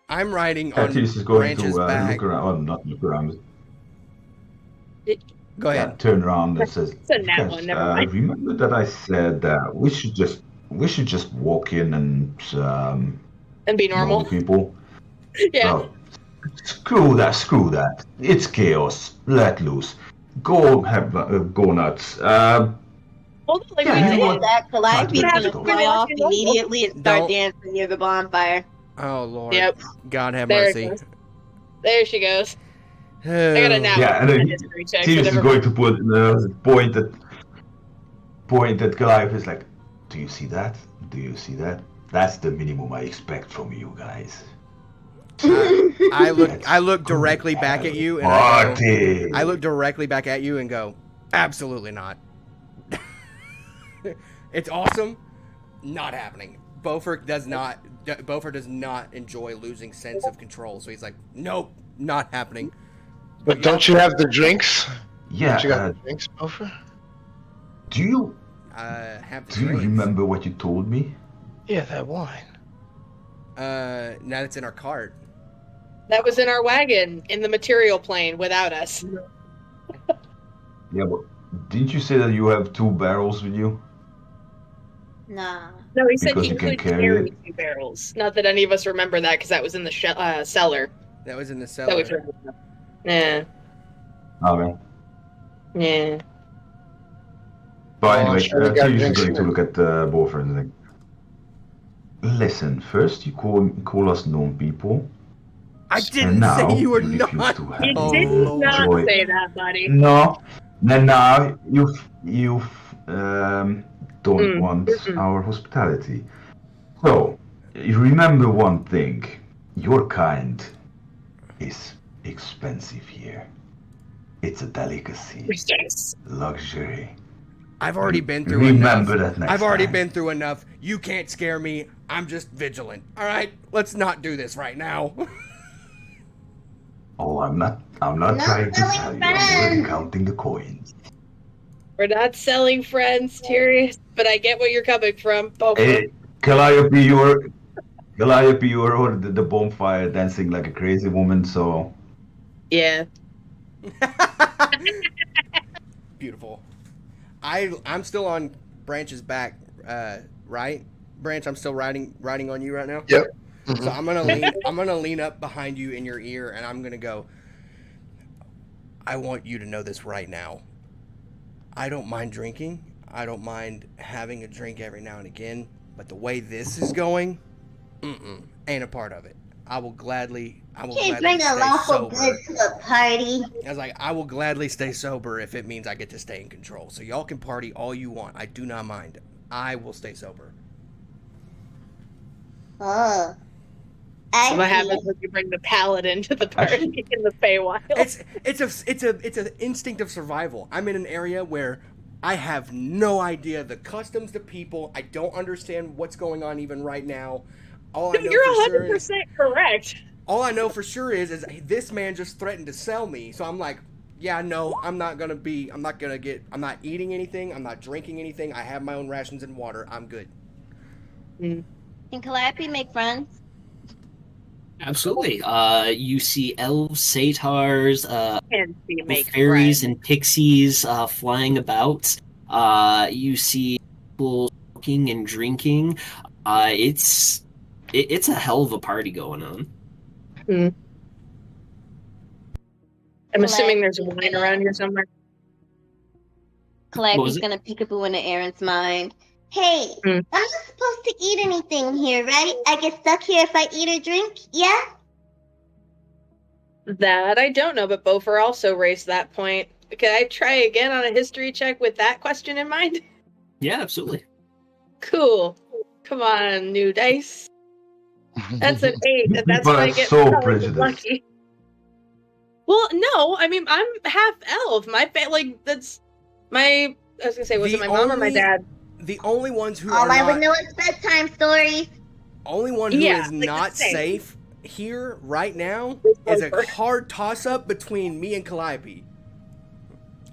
I'm riding on Tears is going Branch's to back. look around, not look around. Go ahead. Turn around and says, It's a nat one, never mind. remember that I said that we should just walk in and And be know normal. the people. Yeah. Well, screw that. It's chaos. Let loose. Go go nuts. Hold on, like Yeah, we you know did. what? That Calliope's Yeah, gonna don't- fly off immediately and start Don't- dancing near the bonfire. Oh, Lord. Yep. God have There it mercy. goes. There she goes. I got a nat Yeah, one and then on history check. So Tears is never going mind. to point at Goliath is like, do you see that? Do you see that? That's the minimum I expect from you guys. I look directly back at you, and Party. I look directly back at you and go, absolutely not. It's awesome. Not happening. Beaufort does not enjoy losing sense of control, so he's like, nope, not happening. But don't you have the drinks? Yeah. Don't you got the drinks, Bofa? Do you Have the do you drinks. remember what you told me? Yeah, that wine. Now it's in our cart. That was in our wagon in the material plane without us. Yeah, but didn't you say that you have 2 barrels with you? Nah. No, he said Because he you can could carry carry it. 2 barrels. Not that any of us remember that because that was in the cellar. That was in the That we cellar. forgot. Yeah. Okay. Yeah. But Oh, anyway, sure we got Tears is drinks going to in look at Beaufort and think, listen, first you call us known people. I and didn't now say you were refuse not. to have You Oh, did Lord. not Joy. say that, buddy. No, and now you don't want our hospitality. So, you remember one thing: your kind is expensive here. It's a delicacy, Yes. luxury. I've already been through Remember enough. that next I've already time. been through enough. You can't scare me. I'm just vigilant. All right, let's not do this right now. Oh, I'm not Not trying to really tell you. I'm fun. already counting the coins. We're not selling friends, Teary, but I get where you're coming from. Both of them. Calliope, you were over the bonfire dancing like a crazy woman, so... Yeah. Beautiful. I'm still on Branch's back, right? Branch, I'm still riding on you right now. Yep. So I'm gonna lean up behind you in your ear, and I'm gonna go. I want you to know this right now. I don't mind drinking. I don't mind having a drink every now and again. But the way this is going, ain't a part of it. I will gladly Can't bring a lawful sober. good to a party. I was like, I will gladly stay sober if it means I get to stay in control. So y'all can party all you want. I do not mind. I will stay sober. Oh. So what happens when you bring the paladin to the party in the Feywild? It's an instinct of survival. I'm in an area where I have no idea the customs, the people. I don't understand what's going on even right now. All I know You're for 100% correct. All I know for sure is this man just threatened to sell me. So I'm like, yeah, no, I'm not eating anything. I'm not drinking anything. I have my own rations and water. I'm good. Can Calliope make friends? Absolutely. You see elves, satyrs, fairies, friends. and pixies flying about. You see people smoking and drinking. It's a hell of a party going on. I'm assuming there's wine around here somewhere. Calliope's gonna peekaboo into Aaron's mind. Hey, I'm not supposed to eat anything here, right? I get stuck here if I eat or drink, yeah? That I don't know, but Beaufort also raised that point. Can I try again on a history check with that question in mind? Yeah, absolutely. Cool. Come on, new dice. That's an 8, and that's People why I are get so probably prejudiced. lucky. Well, no, I mean I'm half elf. That's my. I was gonna say, was it my mom or my dad? The only ones who All are I not, would know is bedtime stories. only one who Yeah, is like not the same. safe here right now is a hard toss-up between me and Calliope.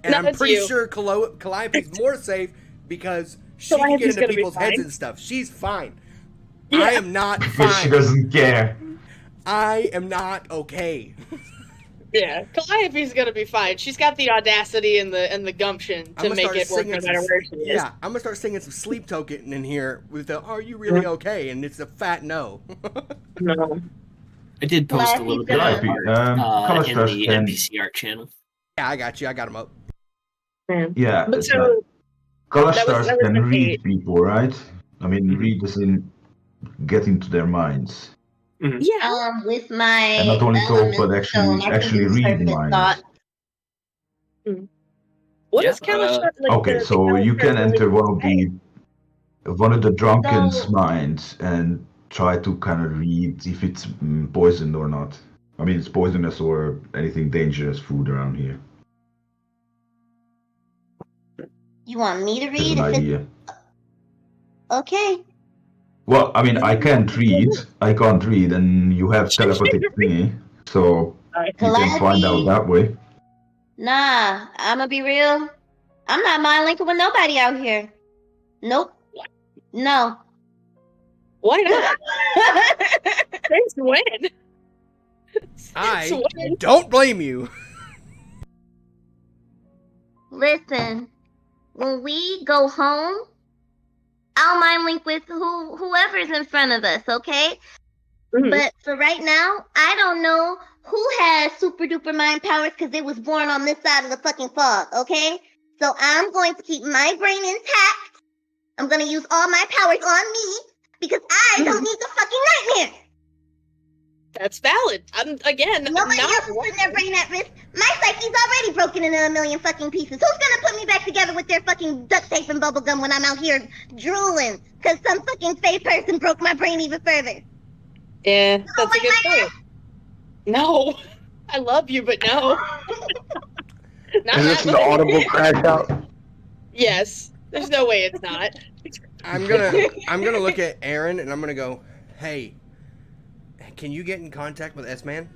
And No, I'm it's pretty you. sure Calliope's more safe because she can get Calliope's into gonna be people's heads fine. and stuff. She's fine. Yeah. I am not Because she fine. doesn't care. I am not okay. Yeah, Calliope's gonna be fine. She's got the audacity and the gumption to make it work no matter where she is. Yeah, I'm gonna start singing some Sleep Token in here with the "Are you really okay?" and it's a fat no. No. I did post a little bit of Calliope, art in Callister the can- NPC art channel. Yeah, I got you. I got him up. Yeah, But it's so like that was Callister can an read 8. people, right? I mean, read as in get into their minds. Yeah. With my And not only talk, but stone, I can actually use read perfect minds. thought. What Yeah, is Callista like? Okay, so you can enter one of the drunken's So- minds and try to kind of read if it's poisoned or not. I mean, it's poisonous or anything dangerous food around here. You want me to As read? an If idea. it's... Okay. Well, I mean, I can't read, and you have telepathic thingy, so you can find out that way. Nah, I'ma be real. I'm not mind linking with nobody out here. Nope. No. Why not? Since when? I don't blame you. Listen, when we go home, I'll mind link with whoever's in front of us, okay? But for right now, I don't know who has super duper mind powers because it was born on this side of the fucking fog, okay? So I'm going to keep my brain intact. I'm going to use all my powers on me because I don't need the fucking nightmare. That's valid. Nobody else is putting their brain at risk. My psyche's already broken into a million fucking pieces. Who's gonna put me back together with their fucking duct tape and bubble gum when I'm out here drooling? Because some fucking fake person broke my brain even further. Yeah, that's a good point. No. I love you, but no. Not Is this that the way. audible crash out? Yes. There's no way it's not. I'm gonna look at Aaron and I'm gonna go, hey, can you get in contact with S-Man?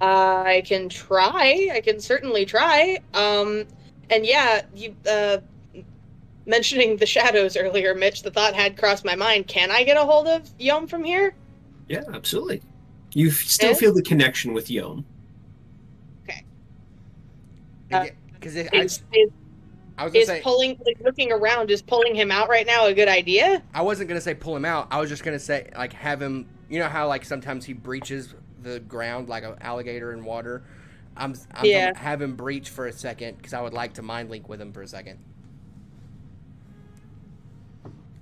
I can try. I can certainly try. And yeah, you mentioning the shadows earlier, Mitch, the thought had crossed my mind. Can I get a hold of Yom from here? Yeah, absolutely. You still feel the connection with Yom. Okay. Because I was gonna is say pulling, like, looking around, is pulling him out right now a good idea? I wasn't gonna say pull him out. I was just gonna say like have him. You know how like sometimes he breaches the ground like an alligator in water. I'm gonna have him breach for a second because I would like to mind link with him for a second.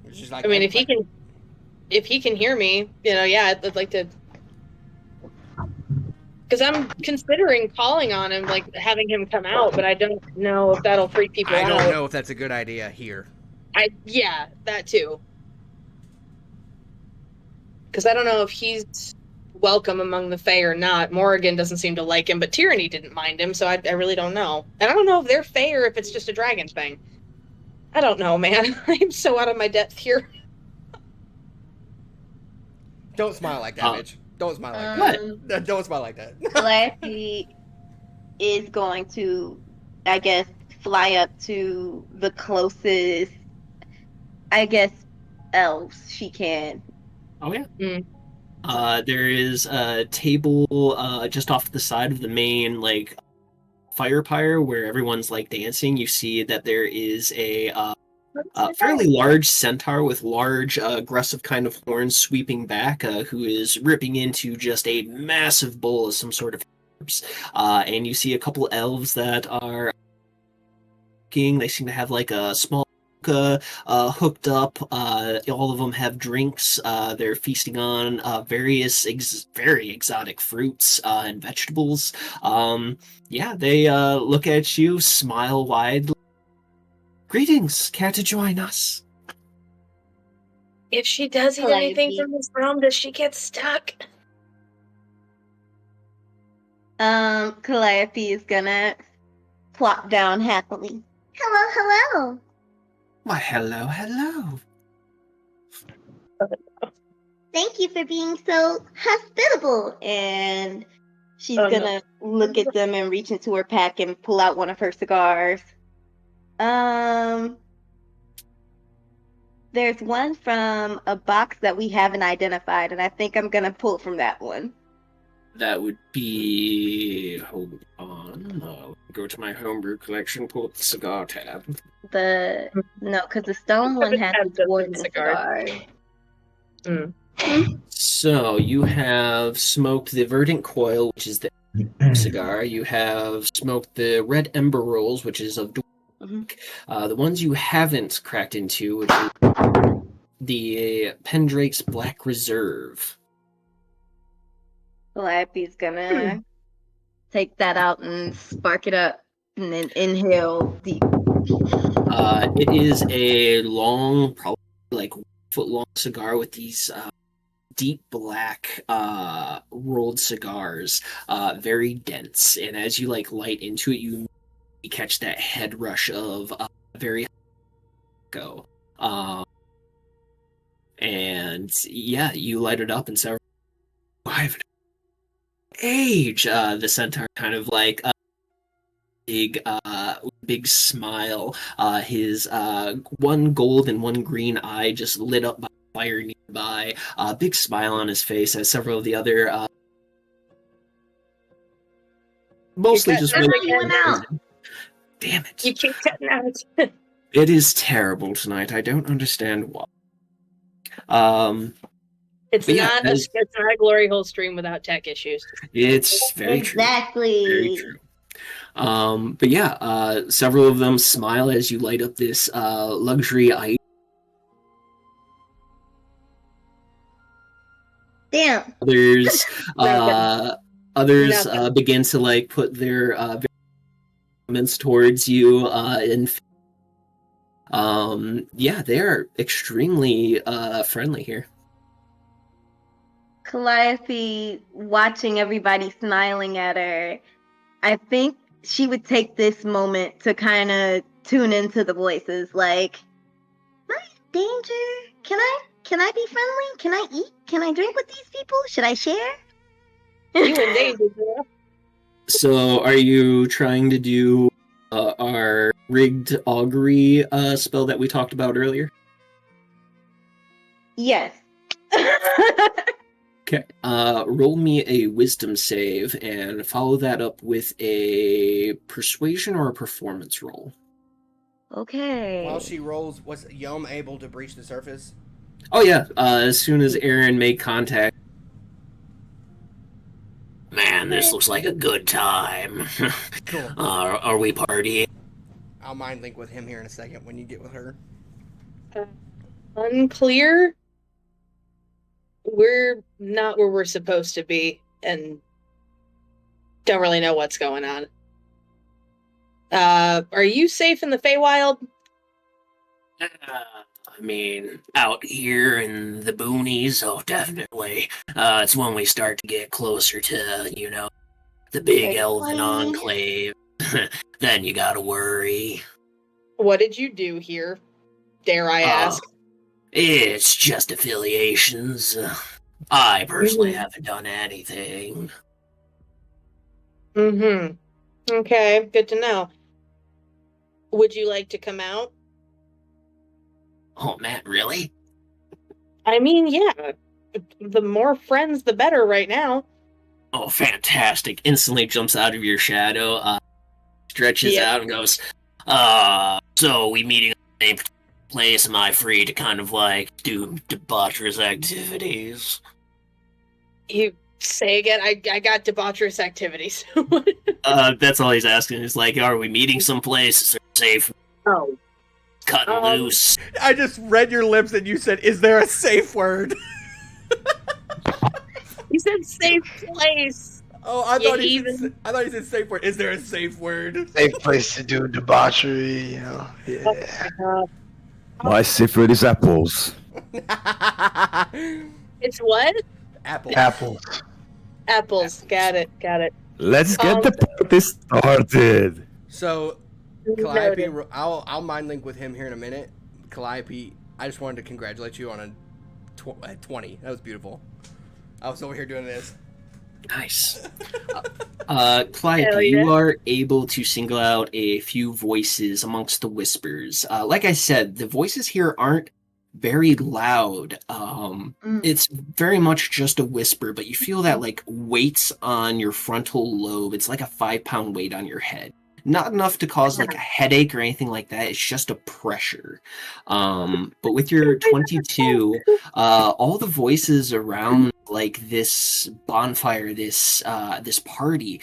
It's just like, I mean, if he can hear me, I'd like to. Because I'm considering calling on him, like having him come out, but I don't know if that'll freak people out. I don't know if that's a good idea here. That too. Because I don't know if he's welcome among the Fae or not. Morrigan doesn't seem to like him, but Tyranny didn't mind him, so I really don't know. And I don't know if they're Fae or if it's just a dragon thing. I don't know, man. I'm so out of my depth here. Don't smile like that, Mitch. Don't smile like that. Don't smile like that. Calliope is going to, I guess, fly up to the closest, I guess, elves she can. Oh, yeah. There is a table just off the side of the main, like, fire pyre where everyone's, like, dancing. You see that there is a fairly large centaur with large, aggressive kind of horns sweeping back, who is ripping into just a massive bowl of some sort of herbs. And you see a couple elves that are cooking. They seem to have like a small hooked up. All of them have drinks. They're feasting on various very exotic fruits and vegetables. They look at you, smile wide. Greetings, care to join us? If she does eat anything from this realm, does she get stuck? Calliope is gonna plop down happily. Hello, hello. Why, hello. Thank you for being so hospitable. And she's gonna look at them and reach into her pack and pull out one of her cigars. There's one from a box that we haven't identified, and I think I'm gonna pull from that one. That would be... Hold on. Go to my homebrew collection, pull up the cigar tab. No, because the stone one has the dwarven cigar. So, you have smoked the Verdant Coil, which is the cigar. You have smoked the Red Ember Rolls, which is of the ones you haven't cracked into, which is the Pendrake's Black Reserve. Calliope's gonna take that out and spark it up and then inhale deep. It is a long, probably like 1-foot-long cigar with these deep black rolled cigars, very dense. And as you like light into it, you catch that head rush of very go. And yeah, you light it up and say, I have an age. The centaur kind of like big smile. His one gold and one green eye just lit up by fire nearby. Big smile on his face as several of the other mostly just everyone out. Damn it. You keep cutting out. It is terrible tonight. I don't understand why. It's not a glory hole stream without tech issues. It's very true. Exactly. Very true. But yeah, several of them smile as you light up this luxury item. Damn. Others begin to like put their comments towards you and they're extremely friendly here. Calliope, watching everybody smiling at her, I think she would take this moment to kind of tune into the voices. Like, am I in danger? Can I be friendly? Can I eat? Can I drink with these people? Should I share? You in danger, girl. So, are you trying to do our rigged augury spell that we talked about earlier? Yes. Okay. Roll me a wisdom save and follow that up with a persuasion or a performance roll. Okay. While she rolls, was Yum able to breach the surface? Oh yeah, as soon as Aaron made contact. Man, this looks like a good time. Cool. Are we partying? I'll mind link with him here in a second when you get with her. Unclear. We're not where we're supposed to be, and don't really know what's going on. Are you safe in the Feywild? I mean, out here in the boonies, oh, definitely. It's when we start to get closer to, the big elven enclave. Then you gotta worry. What did you do here? Dare I ask? It's just affiliations. I personally haven't done anything. Mm-hmm. Okay, good to know. Would you like to come out? Oh, man, really? I mean, yeah. The more friends, the better right now. Oh, fantastic. Instantly jumps out of your shadow, stretches out and goes, so we meeting in the same place? Am I free to kind of, do debaucherous activities? You say again? I got debaucherous activities. That's all he's asking. Is are we meeting someplace? Is there safe? Oh. Cutting loose? I just read your lips and you said, "Is there a safe word?" You said safe place. Oh, I thought he said safe word. Is there a safe word? Safe place to do debauchery, Yeah. My safe word is apples. It's what? Apples. Apples. Got it. Let's get the party started. So, Calliope, I'll mind link with him here in a minute. Calliope, I just wanted to congratulate you on a 20. That was beautiful. I was over here doing this. Nice. Calliope, you are able to single out a few voices amongst the whispers. Like I said, the voices here aren't very loud. It's very much just a whisper, but you feel that weights on your frontal lobe. It's like a 5-pound weight on your head. Not enough to cause a headache or anything like that. It's just a pressure. But with your 22, all the voices around this bonfire, this party,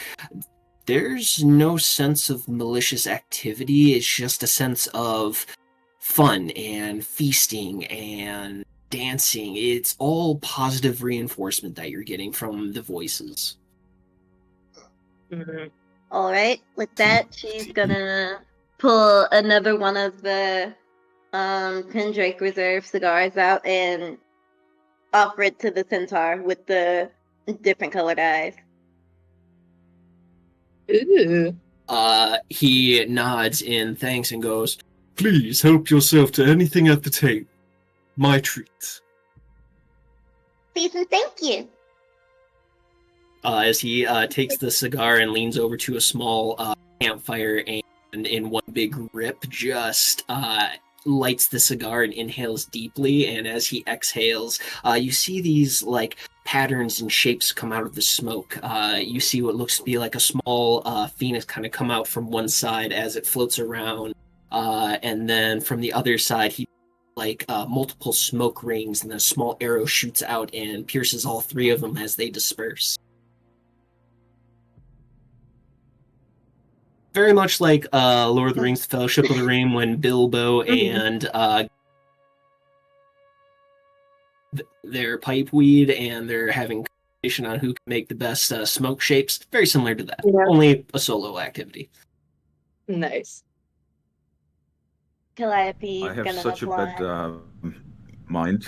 there's no sense of malicious activity. It's just a sense of fun and feasting and dancing. It's all positive reinforcement that you're getting from the voices. Mm-hmm. All right. With that, she's gonna pull another one of the Pendrake Reserve cigars out and offer it to the centaur with the different colored eyes. Ooh. He nods in thanks and goes, "Please help yourself to anything at the table. My treat." Please and thank you. As he takes the cigar and leans over to a small campfire and in one big rip just lights the cigar and inhales deeply, and as he exhales, you see these patterns and shapes come out of the smoke. You see what looks to be a small phoenix kind of come out from one side as it floats around, and then from the other side he multiple smoke rings, and a small arrow shoots out and pierces all three of them as they disperse. Very much like Lord of the Rings, Fellowship of the Ring, when Bilbo and their pipeweed and they're having a conversation on who can make the best smoke shapes. Very similar to that, only a solo activity. Nice. Calliope. I have such a bad mind.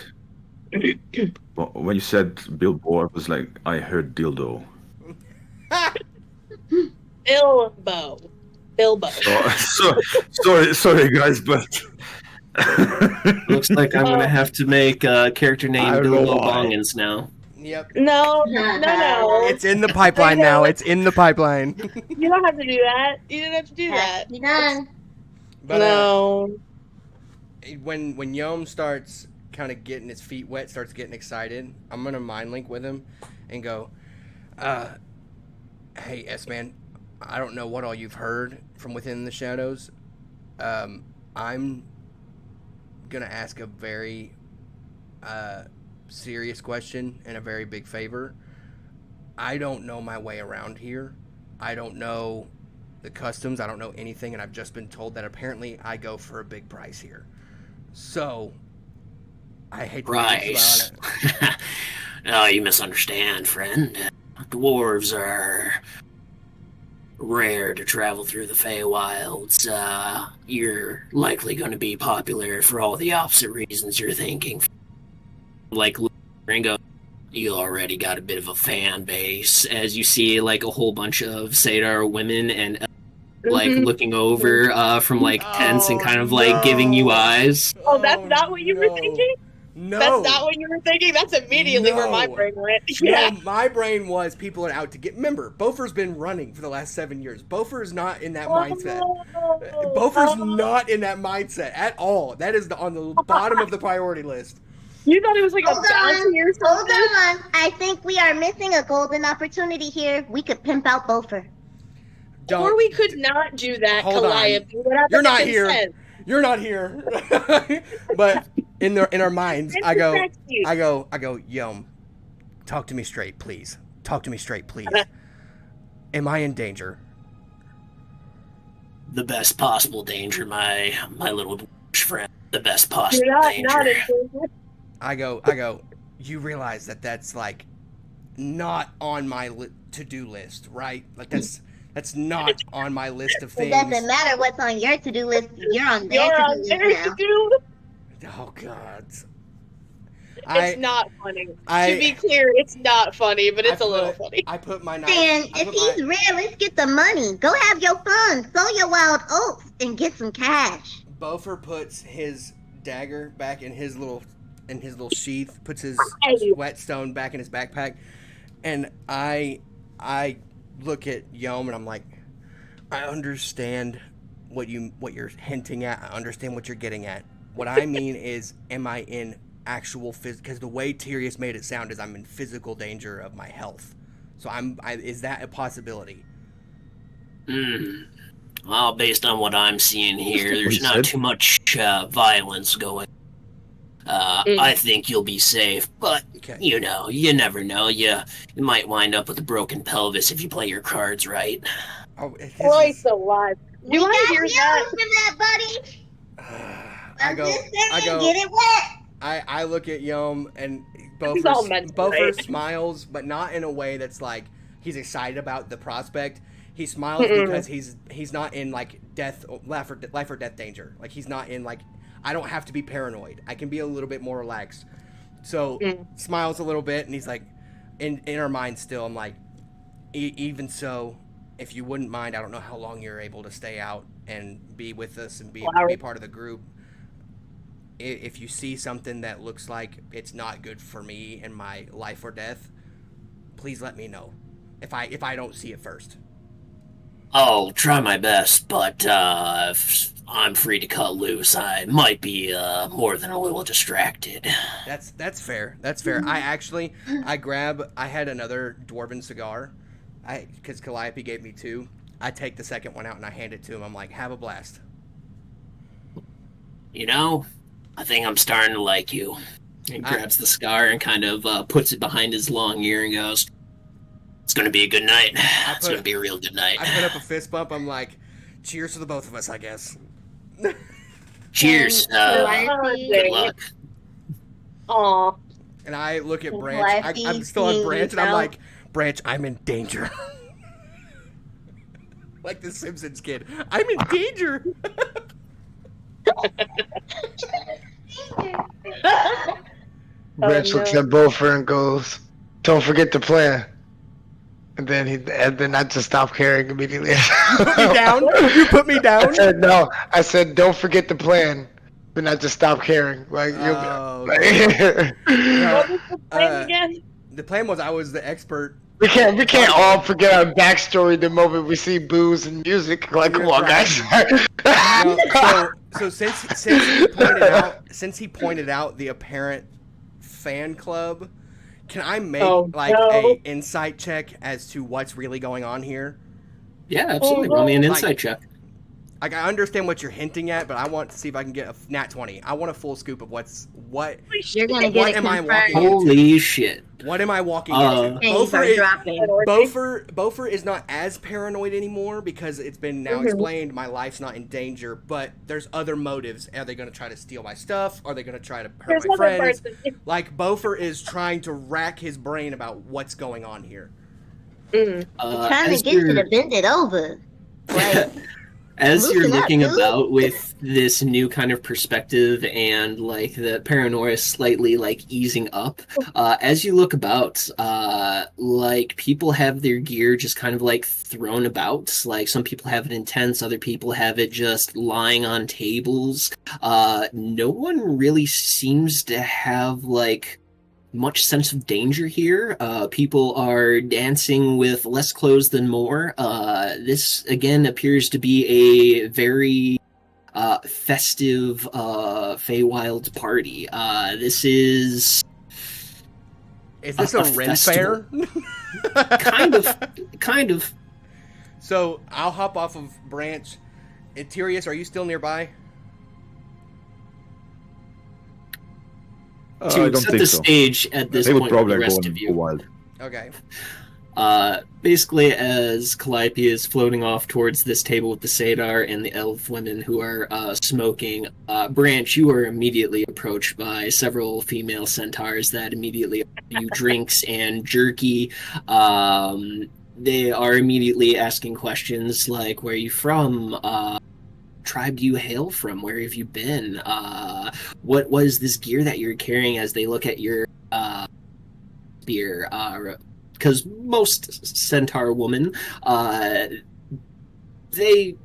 When you said Bilbo, I was I heard dildo. Bilbo. Sorry, guys, but Looks like I'm gonna have to make character name Bilbo Bongans now. Yep. No. It's in the pipeline now. It's in the pipeline. You don't have to do that. You didn't have to do that. Be done. But No. when Yom starts kind of getting his feet wet, starts getting excited, I'm gonna mind link with him and go, hey S-Man, I don't know what all you've heard from within the shadows. I'm gonna ask a very serious question and a very big favor. I don't know my way around here. I don't know the customs. I don't know anything, and I've just been told that apparently I go for a big price here. So I hate to Price. No, you misunderstand, friend. Dwarves are rare to travel through the Feywilds. You're likely going to be popular for all the opposite reasons you're thinking. Like Ringo, you already got a bit of a fan base, as you see like a whole bunch of Sadar women and like looking over from like tents and kind of like giving you eyes. Oh, that's not what you were thinking? No. That's not what you were thinking? That's immediately where my brain went. Yeah. No, my brain was people are out to get. Remember, Bofer's been running for the last 7 years. Bofer's not in that mindset. Bofer's not in that mindset at all. That is on the bottom of the priority list. You thought it was like a bounty or something? Hold on. I think we are missing a golden opportunity here. We could pimp out Bofer. Or we could not do that, Hold Calliope. on. You're not here. You're not here. But in our minds, I go, Yom, talk to me straight, please. Talk to me straight, please. Am I in danger? The best possible danger, my little friend. The best possible You're not danger. in danger. I go, you realize that that's like not on my to-do list, right? Like that's not on my list of things. It doesn't matter what's on your to-do list. You're on their to-do list now. Oh God. It's not funny. To be clear, it's not funny, but it's a little funny. I put my knife. Dan, if he's real, let's get the money. Go have your fun. Sow your wild oats and get some cash. Bofer puts his dagger back in his little sheath, puts his whetstone back in his backpack, and I look at Yom and I'm like, I understand what you're hinting at. I understand what you're getting at. What I mean is, am I in actual because the way Teary made it sound is I'm in physical danger of my health. So is that a possibility? Well, based on what I'm seeing here, there's not too much violence going. I think you'll be safe, but you know, you never know. You might wind up with a broken pelvis if you play your cards right. Christ alive! Do I hear that, buddy? I go. Get it wet. I look at Yom and Bofer smiles, but not in a way that's like he's excited about the prospect. He smiles because he's not in like life or death danger. Like he's not in like, I don't have to be paranoid. I can be a little bit more relaxed. So smiles a little bit, and he's like, in our minds still, I'm like, even so, if you wouldn't mind, I don't know how long you're able to stay out and be with us and be part of the group. If you see something that looks like it's not good for me and my life or death, please let me know. If I don't see it first. I'll try my best, but if I'm free to cut loose, I might be more than a little distracted. That's fair. That's fair. I had another dwarven cigar, because Calliope gave me 2. I take the second one out and I hand it to him. I'm like, have a blast. You know, I think I'm starting to like you. He grabs the cigar and kind of puts it behind his long ear and goes, it's going to be a good night. It's going to be a real good night. I put up a fist bump. I'm like, cheers to the both of us, I guess. Cheers. Good luck. Aw. And I look at Branch. I'm still on Branch, and I'm like, Branch, I'm in danger. Like the Simpsons kid. I'm in danger. Branch looks at Bofer and goes, don't forget the plan. And then I just stopped caring immediately. You put me down? You put me down? I said, no. I said, don't forget the plan. Then I just stopped caring. Like, What was the plan again? the plan was I was the expert. We can't all forget our backstory the moment we see booze and music. Like, come on, guys. So since he pointed out the apparent fan club, can I make a insight check as to what's really going on here? Yeah, absolutely. Roll me an insight check. Like, I understand what you're hinting at, but I want to see if I can get a nat 20. I want a full scoop of what You're gonna get am I walking Holy into? Shit. What am I walking into? Bofer is not as paranoid anymore because it's been now explained my life's not in danger, but there's other motives. Are they going to try to steal my stuff? Are they going to try to hurt my friends? Like, Bofer is trying to rack his brain about what's going on here. Trying to get you to bend it over. Like, as you're looking about with this new kind of perspective and like the paranoia slightly like easing up, as you look about, like people have their gear just kind of like thrown about. Like some people have it in tents, other people have it just lying on tables. No one really seems to have like much sense of danger here. People are dancing with less clothes than more. This, again, appears to be a very festive Feywild party. This is... Is this a Ren fair? Kind of. So, I'll hop off of Branch. Tyrius, are you still nearby? To set the stage at this point for the rest of you. Okay. Basically, as Calliope is floating off towards this table with the Sadar and the elf women who are smoking, Branch, you are immediately approached by several female centaurs that immediately offer you drinks and jerky. They are immediately asking questions like, where are you from? Tribe do you hail from? Where have you been? What was this gear that you're carrying? As they look at your spear, because most centaur women, they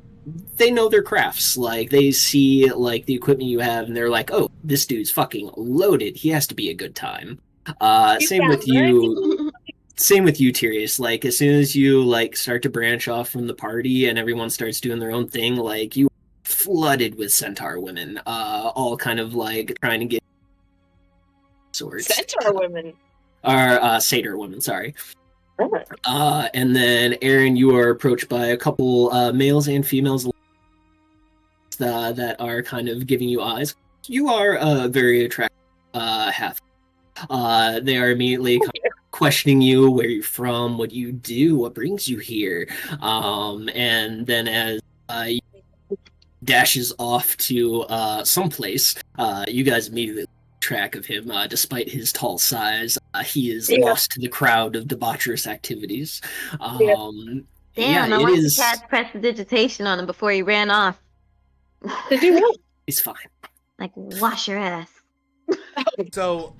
know their crafts. Like they see like the equipment you have, and they're like, "Oh, this dude's fucking loaded. He has to be a good time." Same with you. Same with you, Tyrius. Like as soon as you like start to branch off from the party and everyone starts doing their own thing, like you flooded with centaur women, all kind of like trying to get swords. Centaur women. Or satyr women, sorry. And then Aaron, you are approached by a couple males and females that are kind of giving you eyes. You are a very attractive half. They are immediately kind of questioning you, where you're from, what you do, what brings you here. And then as you dashes off to someplace, you guys immediately track of him. Despite his tall size, he is lost to the crowd of debaucherous activities. Damn, I want to cast prestidigitation on him before he ran off. Did you know? He's fine. Like, wash your ass. So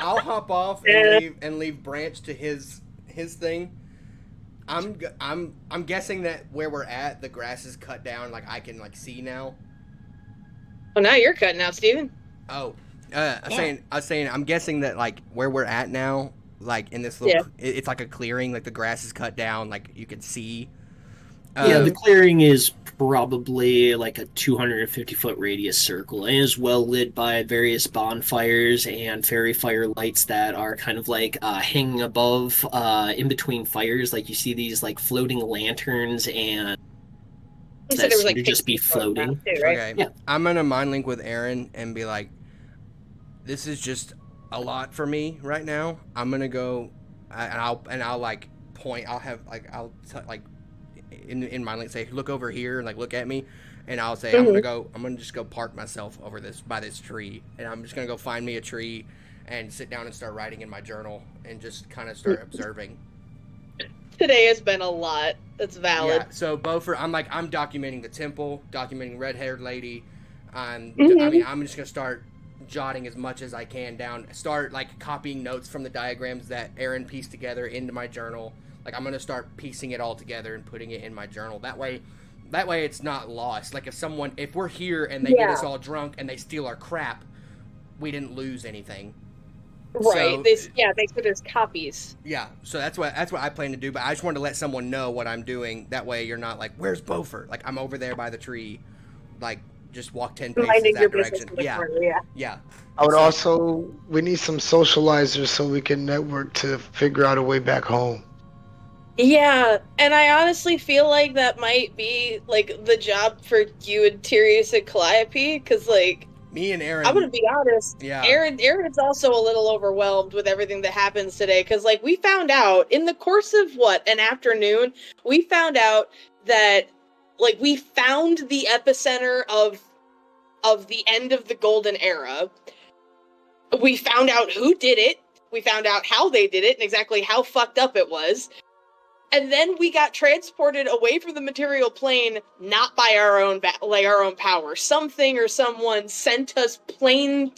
I'll hop off and leave Branch to his thing. I'm guessing that where we're at, the grass is cut down. Like I can like see now. Well, now you're cutting out, Steven. Oh, I was saying, I'm guessing that like where we're at now, like in this little, it's like a clearing. Like the grass is cut down. Like you can see. The clearing is probably like a 250-foot radius circle and is well lit by various bonfires and fairy fire lights that are kind of like hanging above in between fires. Like you see these like floating lanterns and that seem to just be floating. Too, right? Okay. Yeah. I'm gonna mind link with Aaron and be like, this is just a lot for me right now. I'm gonna go and I'll like point. I'll have like in mind link say, look over here and like look at me, and I'll say I'm gonna just go park myself over by this tree, and I'm just gonna go find me a tree and sit down and start writing in my journal and just kind of start observing. Today has been a lot. That's valid. Yeah, so Beaufort, I'm documenting the temple, documenting red-haired lady. I'm just gonna start jotting as much as I can down. Start like copying notes from the diagrams that Aaron pieced together into my journal. Like I'm gonna start piecing it all together and putting it in my journal. That way it's not lost. Like if we're here and they get us all drunk and they steal our crap, we didn't lose anything. Right. So, They said there's copies. yeah, so that's what I plan to do. But I just wanted to let someone know what I'm doing. That way, you're not like, "Where's Beaufort?" Like I'm over there by the tree, like just walk 10 paces Minding your that business direction. in the Yeah, corner, yeah. yeah. I would So- also, we need some socializers so we can network to figure out a way back home. Yeah, and I honestly feel like that might be like the job for you and Tyrius and Calliope, because like me and Aaron. I'm gonna be honest. Yeah. Aaron's also a little overwhelmed with everything that happens today, because like we found out in the course of an afternoon, we found out that like we found the epicenter of the end of the golden era. We found out who did it. We found out how they did it and exactly how fucked up it was. And then we got transported away from the material plane, not by our own our own power. Something or someone sent us plane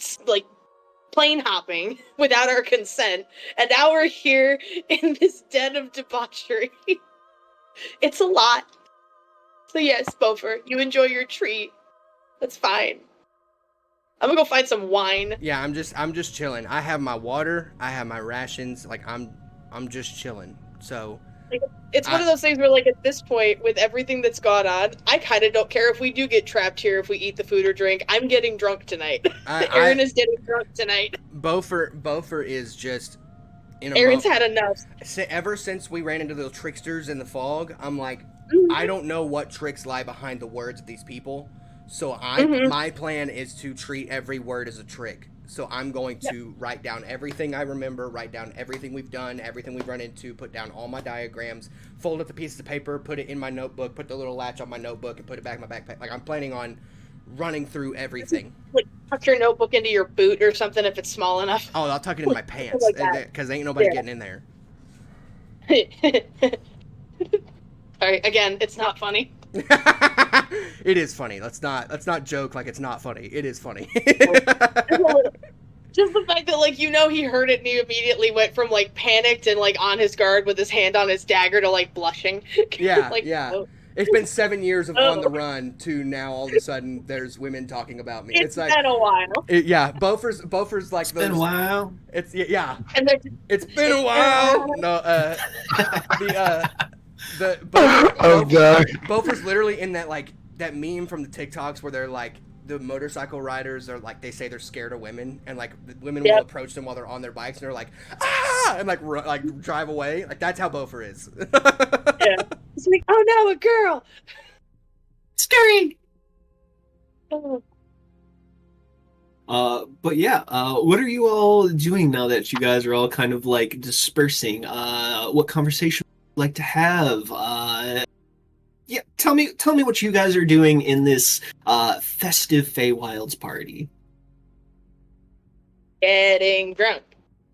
hopping without our consent, and now we're here in this den of debauchery. It's a lot. So yes, Beaufort, you enjoy your treat. That's fine. I'm gonna go find some wine. Yeah, I'm just chilling. I have my water. I have my rations. Like I'm just chilling. So It's one of those things where, like, at this point, with everything that's gone on, I kind of don't care if we do get trapped here, if we eat the food or drink. I'm getting drunk tonight. Aaron is getting drunk tonight. Beaufort is just in a Aaron's had enough. Ever since we ran into those tricksters in the fog, I'm like, I don't know what tricks lie behind the words of these people. So my plan is to treat every word as a trick. So I'm going to write down everything I remember, write down everything we've done, everything we've run into, put down all my diagrams, fold up the pieces of paper, put it in my notebook, put the little latch on my notebook, and put it back in my backpack. Like, I'm planning on running through everything. Like, tuck your notebook into your boot or something if it's small enough. Oh, I'll tuck it in my pants, because ain't nobody getting in there. Sorry, again, it's not funny. It is funny. Let's not joke like it's not funny. It is funny. Just the fact that, like, you know, he heard it and he immediately went from, like, panicked and, like, on his guard with his hand on his dagger to, like, blushing. Yeah, like, yeah. oh. It's been 7 years of on the run to now all of a sudden there's women talking about me. It's like been a while. Beaufort's like it's been a while. It's yeah. And it's been a while. No, Beaufort's literally in that, like, that meme from the TikToks where they're like, the motorcycle riders are like, they say they're scared of women, and like the women will approach them while they're on their bikes and they're like, ah, and like drive away. Like, that's how Beaufort is. Yeah. It's like, oh no, a girl. Scary. Oh. But yeah, what are you all doing now that you guys are all kind of like dispersing? What conversation would you like to have? Yeah, tell me what you guys are doing in this festive Feywilds party. Getting drunk.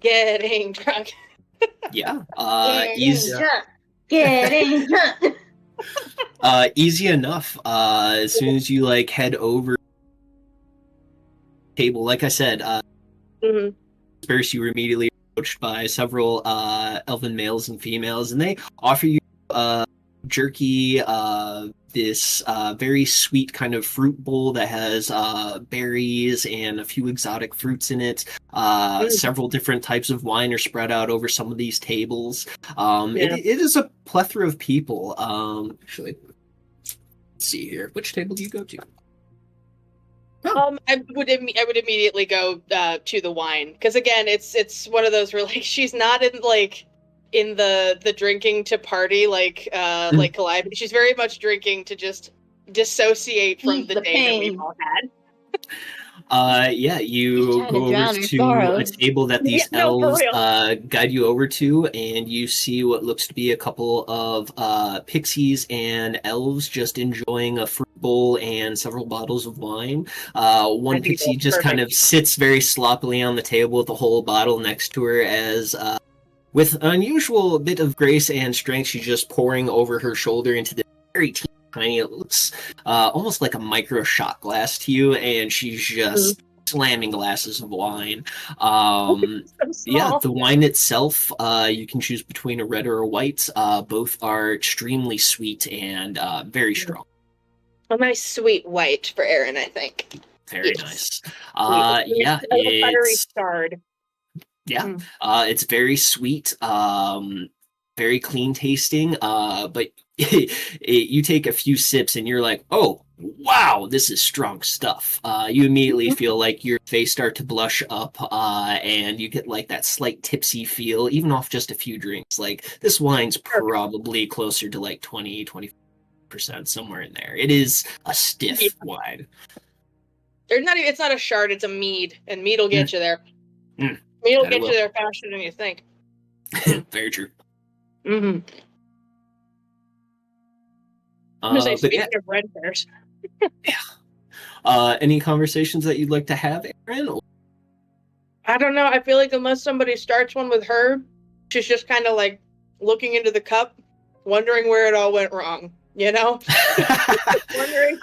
Yeah, Getting drunk. easy enough. As soon as you like head over table, like I said, first you were immediately approached by several elven males and females, and they offer you jerky, this very sweet kind of fruit bowl that has berries and a few exotic fruits in it. Several different types of wine are spread out over some of these tables. It is a plethora of people. Actually, let's see here. Which table do you go to? I would immediately go to the wine, because again, it's one of those where, like, she's not in the drinking to party like Calliope. She's very much drinking to just dissociate from the day that we've all had. You go over to a table that these elves guide you over to, and you see what looks to be a couple of pixies and elves just enjoying a fruit bowl and several bottles of wine. One pixie just kind of sits very sloppily on the table with a whole bottle next to her as with an unusual bit of grace and strength, she's just pouring over her shoulder into the very tiny, it looks almost like a micro shot glass to you, and she's just slamming glasses of wine. Yeah, the wine itself, you can choose between a red or a white. Both are extremely sweet and very strong. A nice sweet white for Aaron, I think. Very nice. Yeah, Yeah, a buttery it's starred. Yeah, it's very sweet, very clean tasting, but you take a few sips and you're like, oh, wow, this is strong stuff. You immediately feel like your face start to blush up, and you get like that slight tipsy feel, even off just a few drinks. Like this wine's probably closer to like 20-25%, somewhere in there. It is a stiff wine. It's not a shard, it's a mead, and mead will get you there. Mead will get you there faster than you think. Very true. Mm-hmm. I'm gonna say, speaking of red bears. Any conversations that you'd like to have, Aaron? I don't know. I feel like unless somebody starts one with her, she's just kind of like looking into the cup, wondering where it all went wrong. You know, wondering.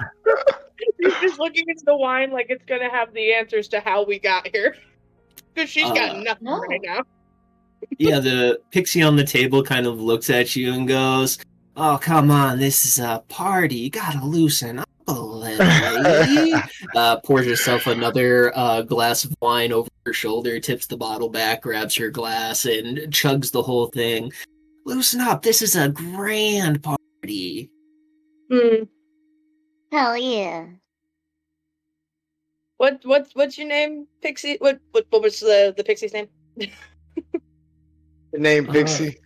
She's just looking into the wine like it's gonna have the answers to how we got here, because she's got nothing right now. Yeah, the pixie on the table kind of looks at you and goes, "Oh, come on, this is a party. You gotta loosen up a little, lady." Pours herself another glass of wine over her shoulder, tips the bottle back, grabs her glass, and chugs the whole thing. Loosen up. This is a grand party. Hell yeah. What's your name, Pixie? What was the Pixie's name? The name Pixie.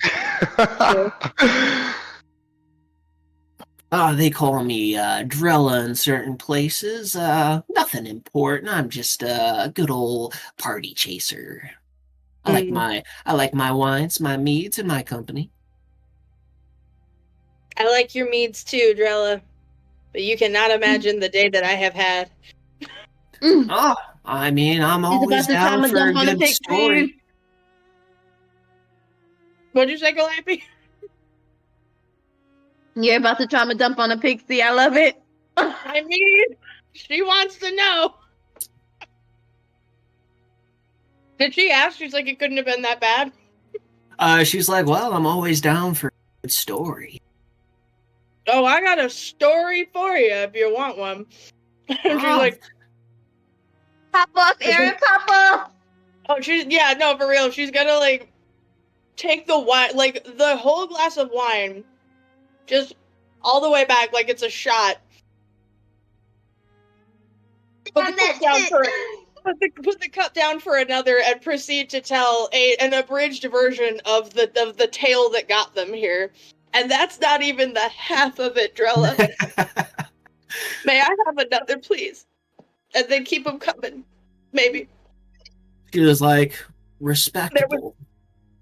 They call me Drella in certain places. Nothing important. I'm just a good old party chaser. I like my wines, my meads, and my company. I like your meads too, Drella. But you cannot imagine the day that I have had. Oh, I mean, I'm always down for a good story. What'd you say, Calliope? You're about to trauma dump on a pixie. I love it. I mean, she wants to know. Did she ask? She's like, it couldn't have been that bad. She's like, well, I'm always down for a good story. Oh, I got a story for you if you want one. She's like, pop off, Aaron, pop off. Oh, for real. She's gonna like take the wine, like the whole glass of wine, just all the way back, like it's a shot. Put the cup down for another, and proceed to tell an abridged version of the tale that got them here. And that's not even the half of it, Drella. May I have another, please? And then keep them coming. Maybe. She was like, respectable.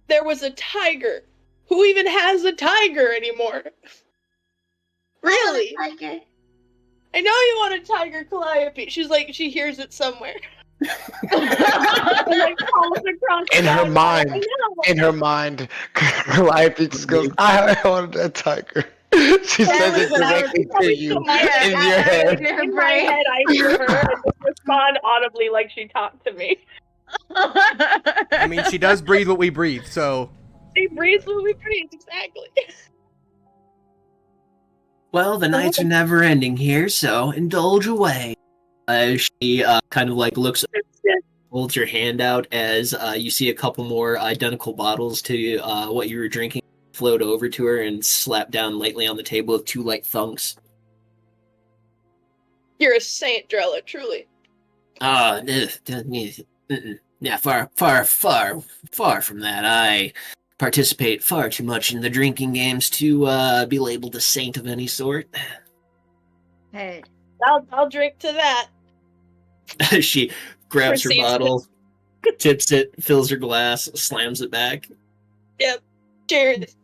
There was a tiger. Who even has a tiger anymore? Really? Tiger. I know you want a tiger, Calliope. She's like, she hears it somewhere. In her mind, Calliope just goes, I wanted a tiger. She says it directly to you in your head. In my head, I hear her and just respond audibly like she talked to me. I mean, she does breathe what we breathe, so... She breathes what we breathe, exactly. Well, the nights are never ending here, so indulge away. She kind of like looks, holds her hand out as you see a couple more identical bottles to what you were drinking float over to her and slap down lightly on the table with two light thunks. You're a saint, Drella, truly. Yeah, far from that. I participate far too much in the drinking games to be labeled a saint of any sort. Hey. I'll drink to that. She grabs her bottle, tips it, fills her glass, slams it back. Yep. Cheers.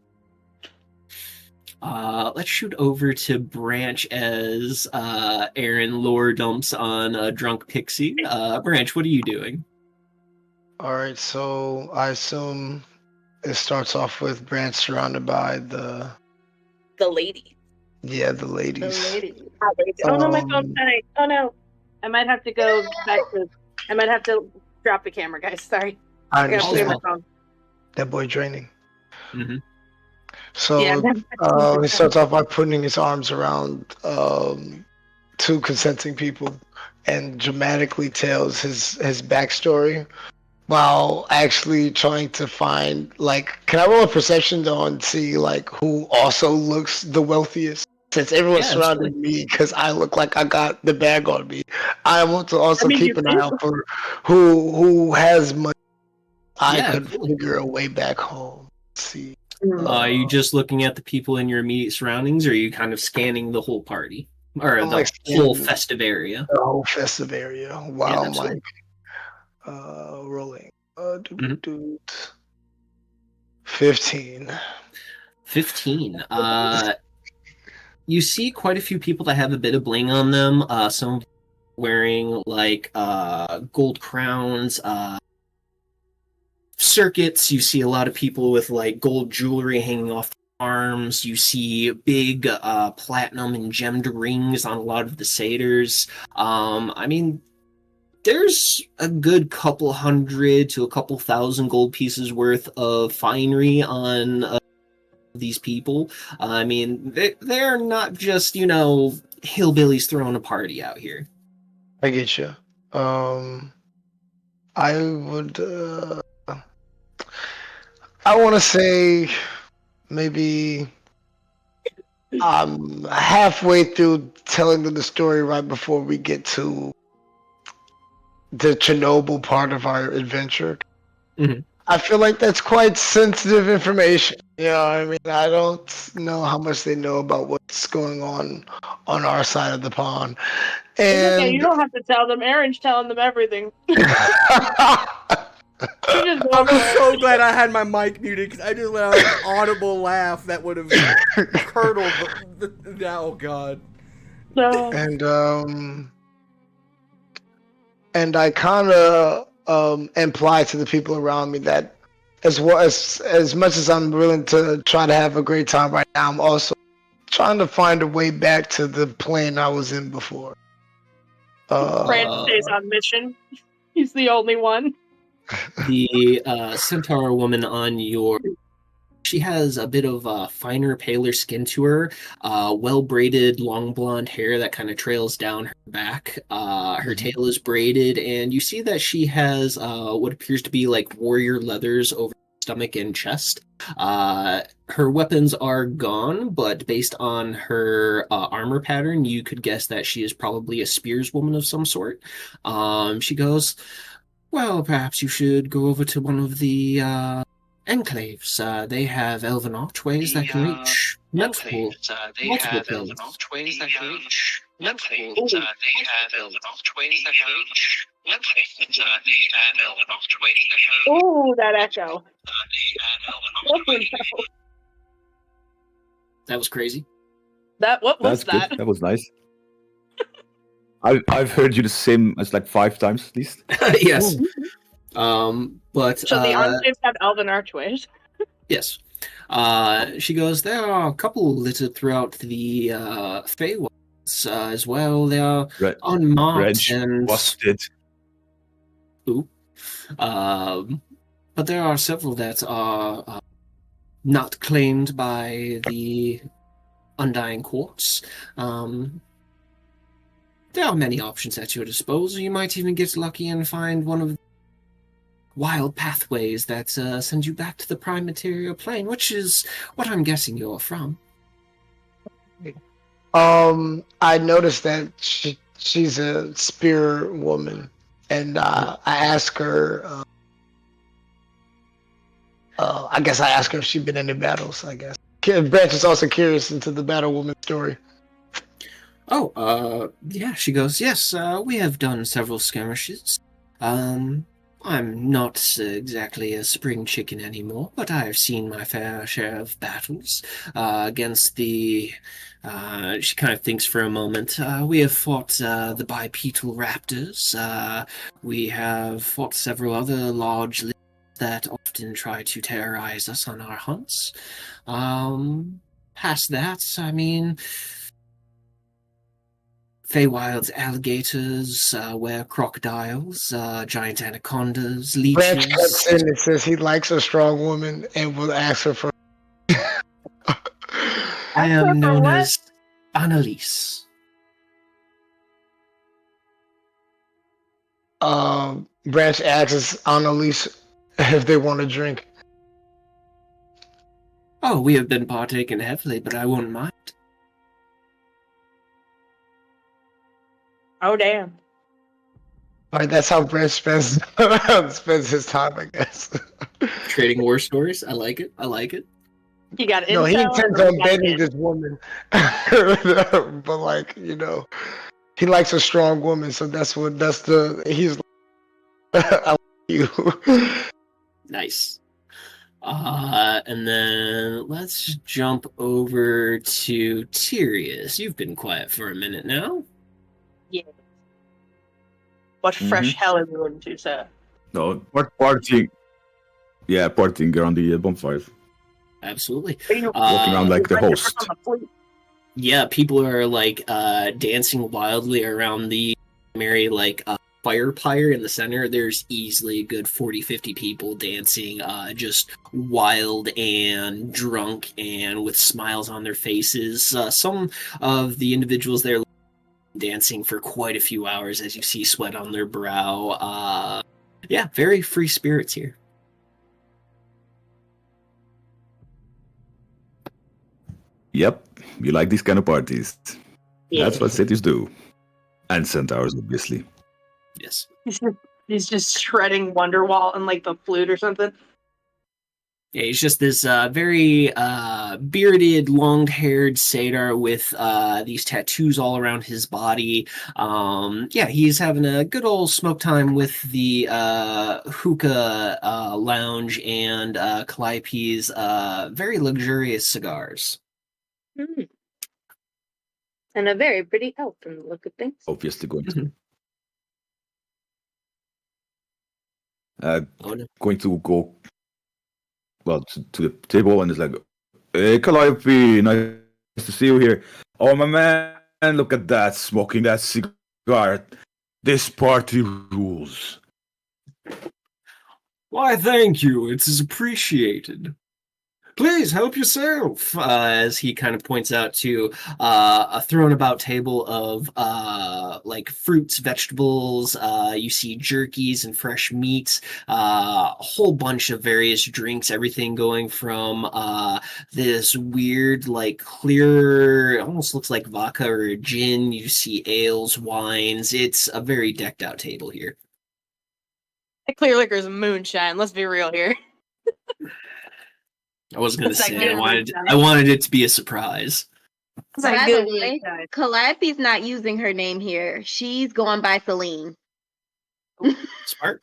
Let's shoot over to Branch as Aaron lore dumps on a drunk pixie. Branch, what are you doing? Alright, so I assume it starts off with Branch surrounded by the lady. Yeah, the ladies. Oh no, my phone's dying. Oh no. I might have to go back to... I might have to drop the camera, guys. Sorry. I understand. My phone. That boy draining. Mm-hmm. So he starts off by putting his arms around two consenting people and dramatically tells his backstory while actually trying to find, like, can I roll a perception though and see like who also looks the wealthiest? Since everyone's surrounding me because I look like I got the bag on me, I want to also keep an eye out for who has money. I could figure a way back home. Let's see. Are you just looking at the people in your immediate surroundings, or are you kind of scanning the whole party? Or the whole festive area? The whole festive area. Wow, yeah, rolling. 15. 15. You see quite a few people that have a bit of bling on them. Some wearing like gold crowns, circuits. You see a lot of people with like gold jewelry hanging off their arms. You see big platinum and gemmed rings on a lot of the satyrs. I mean, there's a good couple hundred to a couple thousand gold pieces worth of finery on these people. I mean, they're not just, hillbillies throwing a party out here. I get you. I would. I want to say maybe I'm halfway through telling them the story right before we get to the Chernobyl part of our adventure. Mm-hmm. I feel like that's quite sensitive information. You know what I mean? I don't know how much they know about what's going on our side of the pond. And okay, you don't have to tell them. Aaron's telling them everything. I'm so glad I had my mic muted because I just let out an audible laugh that would have curdled oh god. No. And I kind of imply to the people around me that as much as I'm willing to try to have a great time right now, I'm also trying to find a way back to the plane I was in before. Brand stays on mission. He's the only one. The centaur woman on she has a bit of finer, paler skin to her, well-braided, long blonde hair that kind of trails down her back. Her tail is braided, and you see that she has what appears to be like warrior leathers over her stomach and chest. Her weapons are gone, but based on her armor pattern, you could guess that she is probably a spearswoman of some sort. She goes, well, perhaps you should go over to one of the enclaves. They have elven archways that can reach multiple planes. Oh, that echo. That was crazy. What was that? Good. That was nice. I've heard you the same as like 5 times at least. Yes. But so the enclaves have elven archways. Yes. She goes, there are a couple littered throughout the Feywilds as well. They are unmarked and busted. Ooh. But there are several that are not claimed by the Undying Courts. There are many options at your disposal. You might even get lucky and find one of the wild pathways that send you back to the prime material plane, which is what I'm guessing you're from. I noticed that she's a spear woman, and I asked her. I guess I asked her if she'd been in any battles. I guess Branch is also curious into the battle woman story. Oh, yeah, she goes, yes, we have done several skirmishes. I'm not exactly a spring chicken anymore, but I have seen my fair share of battles against the... she kind of thinks for a moment. We have fought the bipedal raptors. We have fought several other large lizards that often try to terrorize us on our hunts. Past that, I mean... Feywild's alligators, were crocodiles, giant anacondas, leeches. Branch cuts in and says he likes a strong woman and will ask her for. I am known as Annalise. Branch asks Annalise if they want to drink. Oh, we have been partaking heavily, but I won't mind. Oh, damn. All right, that's how Branch spends his time, I guess. Trading war stories. I like it. I like it. You got No, he intel intends or on you got bending hit? this woman, but like he likes a strong woman, so he's. I like you. Nice. And then let's jump over to Tyrius. You've been quiet for a minute now. Yeah. What fresh hell are you into, sir? No, partying. Yeah, partying around the bonfire. Absolutely. Walking around like the host. Yeah, people are like dancing wildly around the merry fire pyre in the center. There's easily a good 40-50 people dancing, just wild and drunk and with smiles on their faces. Some of the individuals there dancing for quite a few hours as you see sweat on their brow. Yeah, very free spirits here. Yep, you like these kind of parties. Yeah. That's what cities do. And centaurs, obviously. Yes. He's just shredding Wonderwall and like the flute or something. Yeah, he's just this very bearded, long-haired satyr with these tattoos all around his body. Yeah, he's having a good old smoke time with the hookah lounge and Calliope's very luxurious cigars. Mm. And a very pretty elf from the look of things. Obviously going to... Mhm. Going to go to the table and it's like, hey, Calliope, nice to see you here. Oh, my man, look at that, smoking that cigar. This party rules. Why, thank you. It is appreciated. Please help yourself, as he kind of points out to a thrown-about table of fruits, vegetables. You see jerkies and fresh meats, a whole bunch of various drinks, everything going from this weird, clear, almost looks like vodka or gin. You see ales, wines. It's a very decked-out table here. That clear liquor is moonshine. Let's be real here. I was gonna It's like say good I wanted it to be a surprise. It's like By good the way, moonshine. Calliope's not using her name here. She's going by Celine. Smart.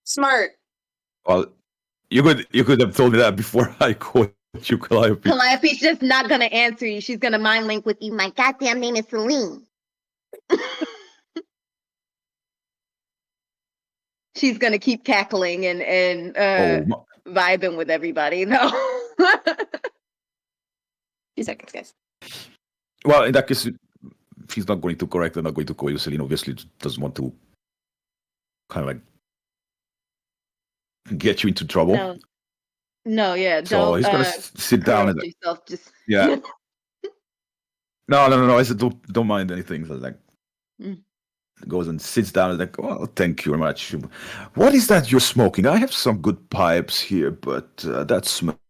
Smart. Well, you could have told me that before I called you Calliope. Calliope's just not gonna answer you. She's gonna mind link with you. My goddamn name is Celine. She's gonna keep cackling and vibing with everybody. No. 2 seconds, guys. Well, in that case, she's not going to correct her, not going to call you Celine. Obviously, doesn't want to kind of get you into trouble. No, yeah. So don't, he's gonna sit down and yourself. Just yeah. No. I said don't mind anything. So goes and sits down and well, thank you very much. What is that you're smoking? I have some good pipes here, but that smells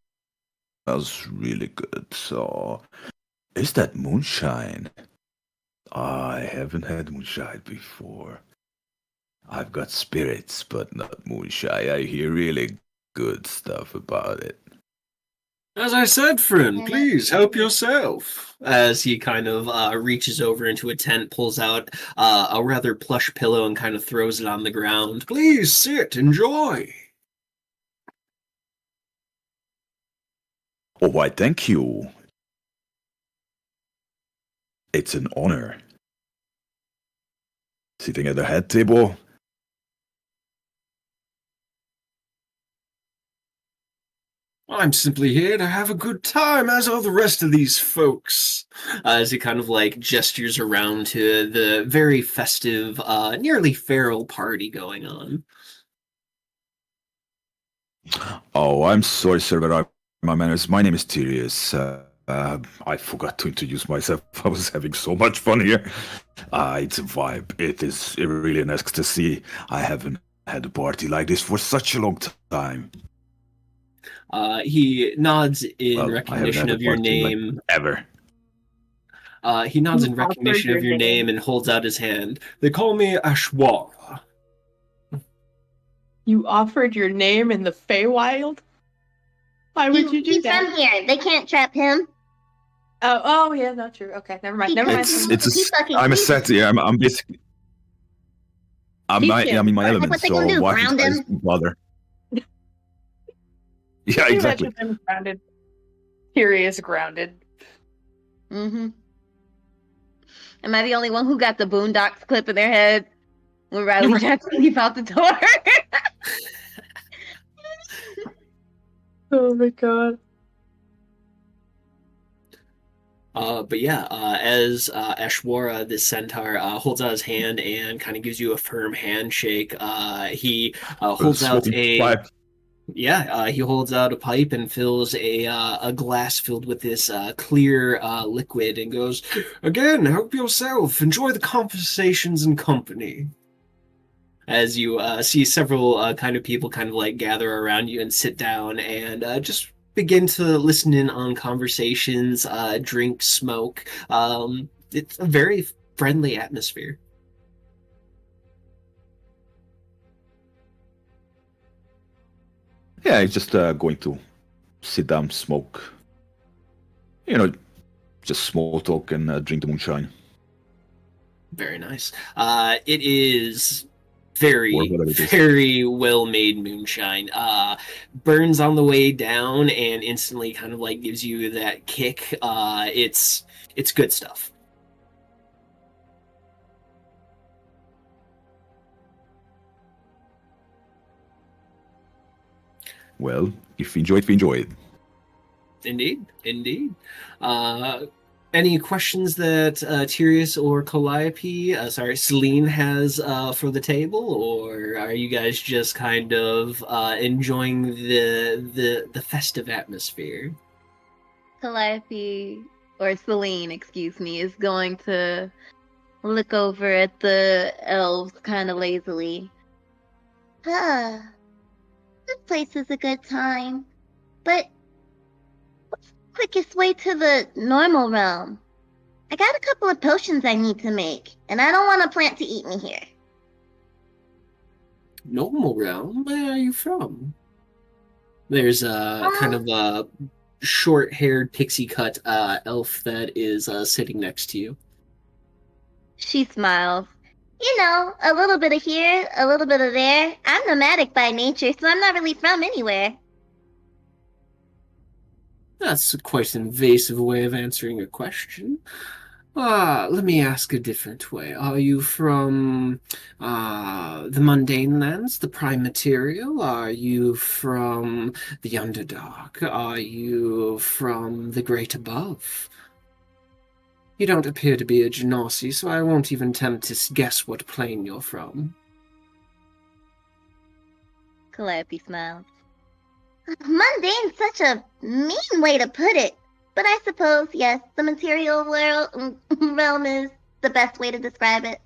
really good. So, is that moonshine? I haven't had moonshine before. I've got spirits, but not moonshine. I hear really good stuff about it. As I said, friend, please help yourself. As he kind of reaches over into a tent, pulls out a rather plush pillow and kind of throws it on the ground. Please sit, enjoy. Oh, why, thank you. It's an honor. Sitting at the head table. I'm simply here to have a good time, as are the rest of these folks. As he kind of gestures around to the very festive, nearly feral party going on. Oh, I'm sorry, sir, but my manners. My name is Tyrius. I forgot to introduce myself. I was having so much fun here. It's a vibe. It is really nice to see. I haven't had a party like this for such a long time. He nods in Well, recognition I of your haven't had a party name. like ever. He nods in You offered recognition of your your name name. and holds out his hand. They call me Ashwara. You offered your name in the Feywild? Why would you do He's that? from here. They can't trap him. Oh, yeah, not true. Okay, never mind. Never mind. I'm a satyr. I'm basically. I'm He my can't- my Like, element. what they So gonna do, why ground would I him? bother? Yeah, Can you exactly. imagine them grounded? Teary is grounded. Mm-hmm. Am I the only one who got the Boondocks clip in their head when Riley tried to leave out the door? Oh my god. But yeah, as Ashwara, this centaur, holds out his hand and kind of gives you a firm handshake, he holds out Smoking pipe. he holds out a pipe and fills a glass filled with this clear liquid and goes, "Again, help yourself. Enjoy the conversations and company." As you see several kind of people kind of like gather around you and sit down and just begin to listen in on conversations, drink, smoke. It's a very friendly atmosphere. Yeah, he's just going to sit down, smoke. You know, just small talk and drink the moonshine. Very nice. It is very, Or whatever it is. very well-made moonshine. Burns on the way down and instantly kind of like gives you that kick. It's good stuff. Well, if you enjoy it, we enjoy it. Indeed, indeed. Any questions that Tyrius or Calliope, Celine has for the table, or are you guys just kind of enjoying the festive atmosphere? Calliope, or Celine, excuse me, is going to look over at the elves kind of lazily. This place is a good time, but what's the quickest way to the normal realm? I got a couple of potions I need to make, and I don't want a plant to eat me here. Normal realm? Where are you from? There's a kind of a short-haired pixie-cut elf that is sitting next to you. She smiles. You know, a little bit of here, a little bit of there. I'm nomadic by nature, so I'm not really from anywhere. That's quite an invasive way of answering a question. Let me ask a different way. Are you from the mundane lands, the prime material? Are you from the Underdark? Are you from the great above? You don't appear to be a Genasi, so I won't even attempt to guess what plane you're from. Calliope smiles. Mundane's such a mean way to put it. But I suppose, yes, the material realm is the best way to describe it.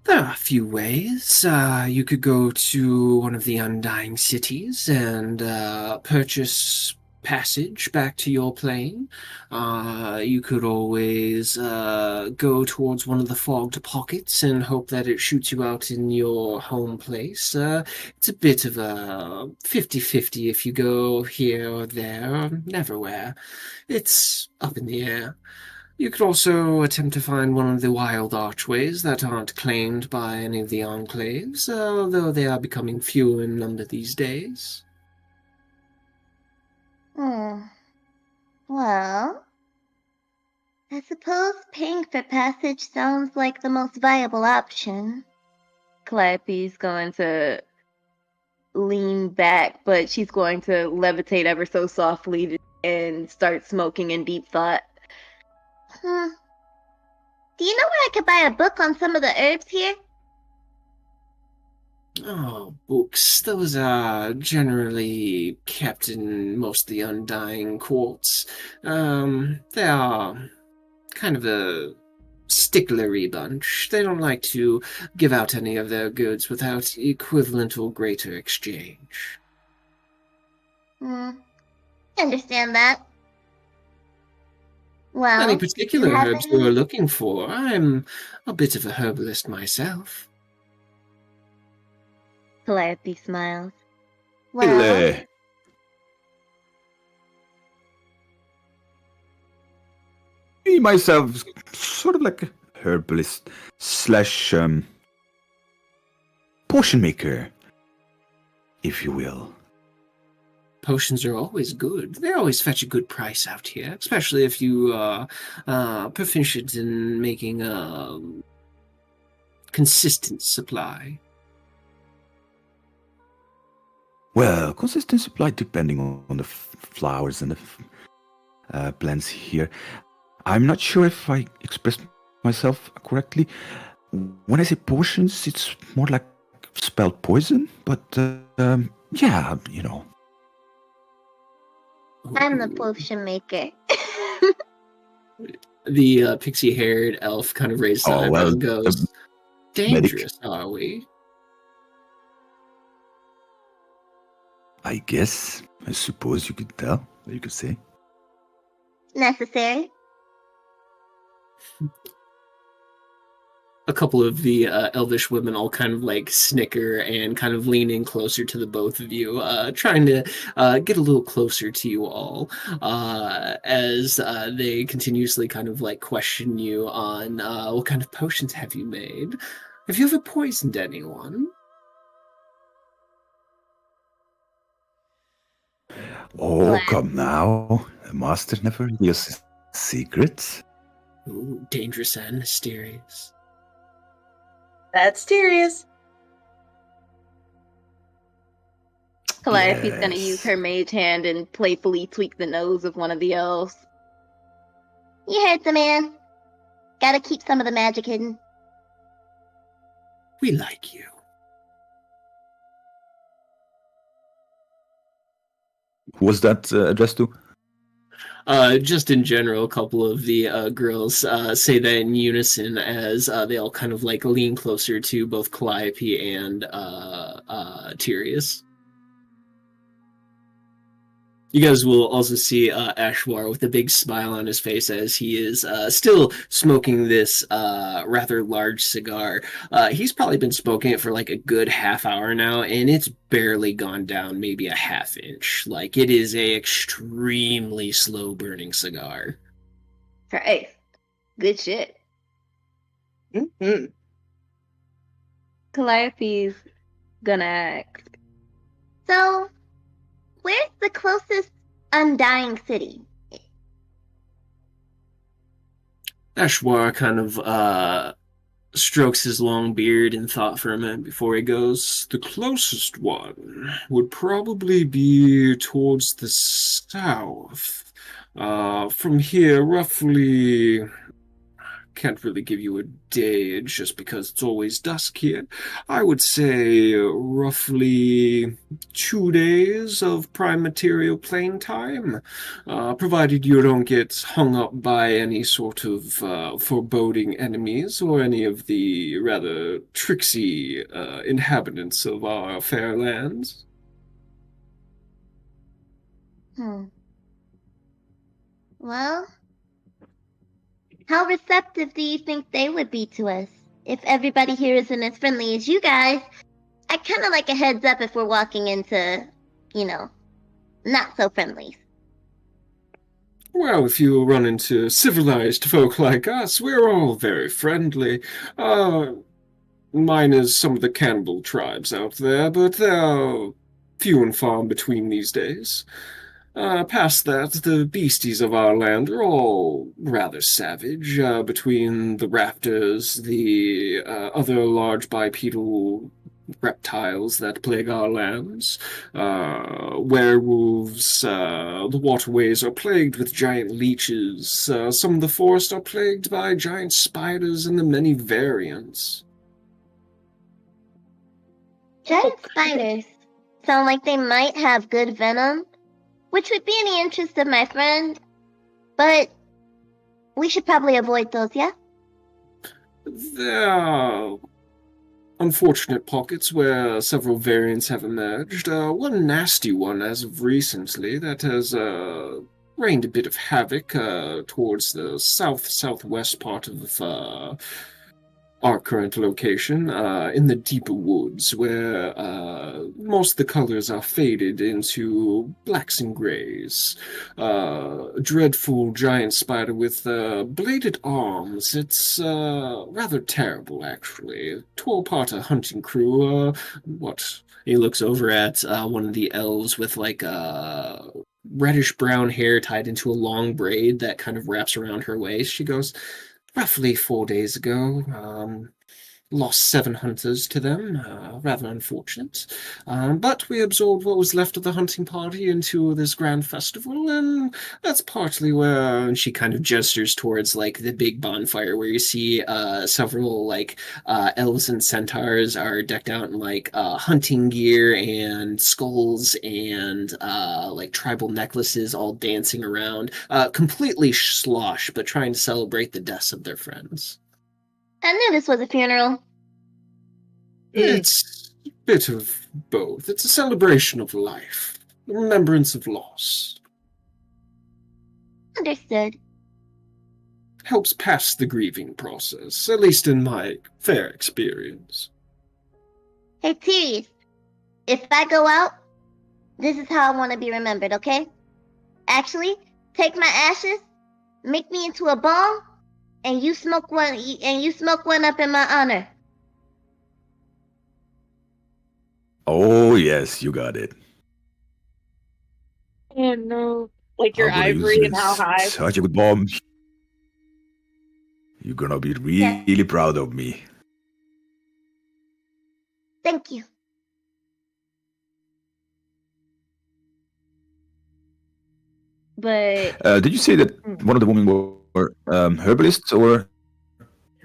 There are a few ways. You could go to one of the Undying Cities and purchase passage back to your plane. You could always go towards one of the fogged pockets and hope that it shoots you out in your home place. It's a bit of a 50-50 if you go here or there or neverwhere. It's up in the air. You could also attempt to find one of the wild archways that aren't claimed by any of the enclaves, although they are becoming fewer in number these days. Well, I suppose paying for passage sounds like the most viable option. Calliope's going to lean back, but she's going to levitate ever so softly and start smoking in deep thought. Do you know where I could buy a book on some of the herbs here? Oh, books. Those are generally kept in most of the Undying courts. They are kind of a sticklery bunch. They don't like to give out any of their goods without equivalent or greater exchange. Understand that. Well, Any particular you have herbs any- you are looking for? I'm a bit of a herbalist myself. Calliope smiles. Well, Ile. Me, myself, sort of like a herbalist slash potion maker, if you will. Potions are always good. They always fetch a good price out here, especially if you are proficient in making a consistent supply. Well, consistent supply depending on the flowers and the plants here. I'm not sure if I expressed myself correctly. When I say potions, it's more like spelled poison, but yeah, you know. I'm the potion maker. The pixie-haired elf kind of raises an eyebrow and goes, "Dangerous, are we?" I guess. I suppose you could tell. You could say. Necessary. A couple of the elvish women all kind of like snicker and kind of lean in closer to the both of you, trying to get a little closer to you all as they continuously kind of like question you on what kind of potions have you made? Have you ever poisoned anyone? Oh, come now. The master never reveals secrets. Ooh, dangerous and mysterious. That's serious. Calliope's gonna use her mage hand and playfully tweak the nose of one of the elves. You heard the man. Gotta keep some of the magic hidden. We like you. Who was that addressed to? Just in general, a couple of the girls say that in unison as they all kind of like lean closer to both Calliope and Tyrius. You guys will also see Ashwar with a big smile on his face as he is still smoking this rather large cigar. He's probably been smoking it for like a good half hour now, and it's barely gone down maybe a half inch. Like, it is a extremely slow-burning cigar. Right. Good shit. Mm-hmm. Calliope's gonna ask. So, where's the closest undying city? Ashwar kind of strokes his long beard in thought for a minute before he goes, "The closest one would probably be towards the south. From here, roughly... Can't really give you a day just because it's always dusk here. I would say roughly 2 days of prime material playing time, provided you don't get hung up by any sort of foreboding enemies or any of the rather tricksy inhabitants of our fair lands." Well, how receptive do you think they would be to us? If everybody here isn't as friendly as you guys, I'd kind of like a heads up if we're walking into, not so friendly. Well, if you run into civilized folk like us, we're all very friendly. Minus some of the cannibal tribes out there, but they're few and far between these days. Past that, the beasties of our land are all rather savage, between the raptors, the other large bipedal reptiles that plague our lands, werewolves, the waterways are plagued with giant leeches, some of the forest are plagued by giant spiders and the many variants. Giant spiders sound like they might have good venom, which would be in the interest of my friend, but we should probably avoid those, yeah? There are unfortunate pockets where several variants have emerged. One nasty one as of recently that has rained a bit of havoc towards the southwest part of our current location, in the deeper woods, where most of the colors are faded into blacks and grays. A dreadful giant spider with bladed arms. It's rather terrible, actually. Tore apart a hunting crew. What? He looks over at one of the elves with like reddish brown hair tied into a long braid that kind of wraps around her waist. She goes, roughly 4 days ago. Lost 7 hunters to them, rather unfortunate. But we absorbed what was left of the hunting party into this grand festival, and that's partly where... And she kind of gestures towards, like, the big bonfire where you see several, like, elves and centaurs are decked out in, like, hunting gear and skulls and, like, tribal necklaces all dancing around. Completely slosh, but trying to celebrate the deaths of their friends. I knew this was a funeral. It's a bit of both. It's a celebration of life, a remembrance of loss. Understood. Helps pass the grieving process, at least in my fair experience. Hey, Teary, if I go out, this is how I want to be remembered, okay? Actually, take my ashes, make me into a bomb, and you smoke one up in my honor. Oh yes, you got it. Oh no. Like your I'm gonna use ivory and this. how high. Such a good bomb. You're gonna be really proud of me. Thank you. But Did you say that one of the women were herbalists or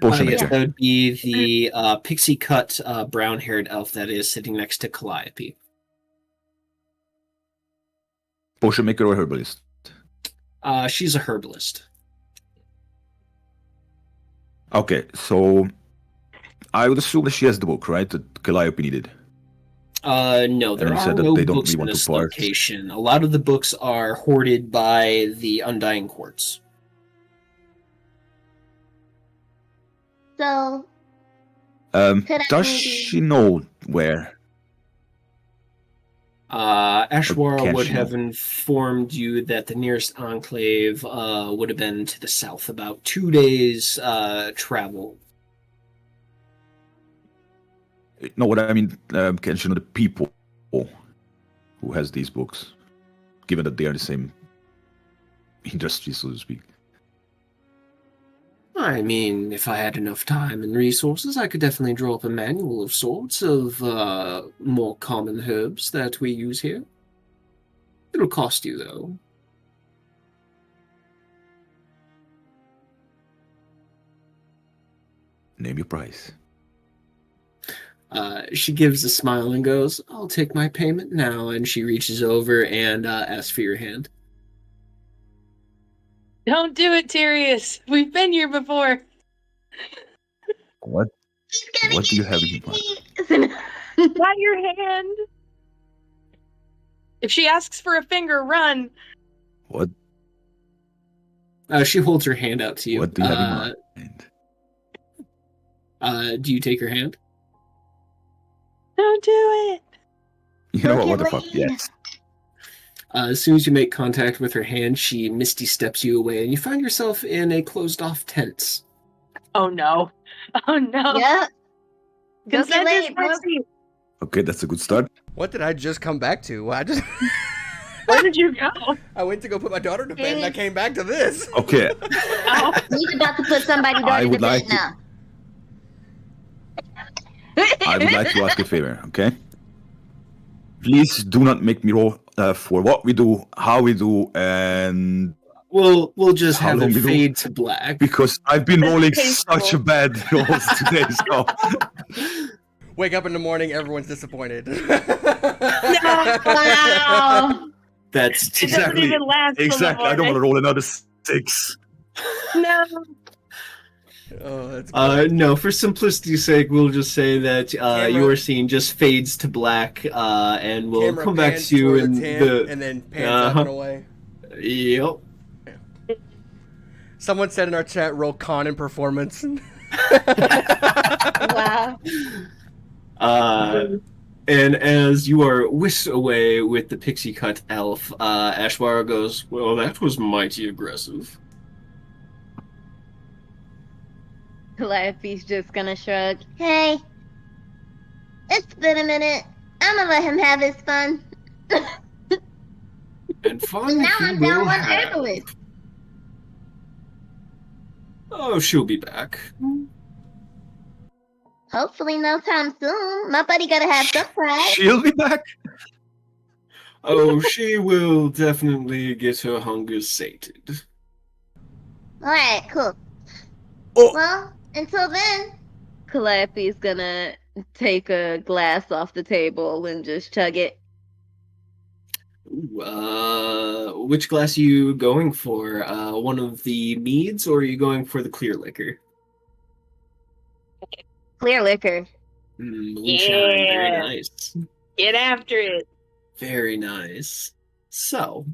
potion Yes, maker? that would be the pixie cut brown-haired elf that is sitting next to Calliope. Potion maker or herbalist? She's a herbalist. Okay, so I would assume that she has the book, right? That Calliope needed. No, there And you are said that no they don't books really in want to this part. location. A lot of the books are hoarded by the Undying Courts. so could I Does maybe... she know where? Ashwara can would she have know? informed you that the nearest enclave would have been to the south, about 2 days travel. No, what I mean, can she know the people who has these books, given that they are the same industry, so to speak? I mean, if I had enough time and resources, I could definitely draw up a manual of sorts of more common herbs that we use here. It'll cost you, though. Name your price. She gives a smile and goes, I'll take my payment now, and she reaches over and asks for your hand. Don't do it, Tyrius. We've been here before. What? What do you have in mind? Not your hand. If she asks for a finger, run. What? She holds her hand out to you. What do you have in mind? Do you take her hand? Don't do it. You know Look what? What the at fuck? Lane. Yes. As soon as you make contact with her hand, she misty steps you away, and you find yourself in a closed-off tent. Oh no. Oh no. Yep. Go get Consent is laid, bro. mercy. Okay, that's a good start. What did I just come back to? I just Where did you go? I went to go put my daughter to bed and I came back to this. Okay, He's about to put somebody I to would bed like to- now. I would like to ask a favor, okay? Please do not make me roll for what we do, how we do, and We'll just How have long it we do? fade to black. because I've been That's rolling painful. such a bad rolls today, so Wake up in the morning, everyone's disappointed. Wow. That's It doesn't Exactly. even last till the exactly. I don't want to morning. roll another 6. No. Oh, that's great. No, for simplicity's sake, we'll just say that your scene just fades to black, and we'll Camera come back pans to you toward in the tent and then pans up and away. Yep. Someone said in our chat, roll con and performance. Wow. And as you are whisked away with the pixie cut elf, Ashwara goes, "Well, that was mighty aggressive." Calliope's just gonna shrug. Hey, it's been a minute. I'm gonna let him have his fun. And fun Now he I'm will down one have. herbalist. Oh, she'll be back. Hopefully no time soon. My buddy gotta have some pride. She'll be back. Oh, she will definitely get her hunger sated. Alright, cool. Oh. Well, until then, Calliope's gonna take a glass off the table and just chug it. Ooh, which glass are you going for? One of the meads, or are you going for the clear liquor? Clear liquor. Moonshine, very Yeah. nice. Get after it. Very nice. So,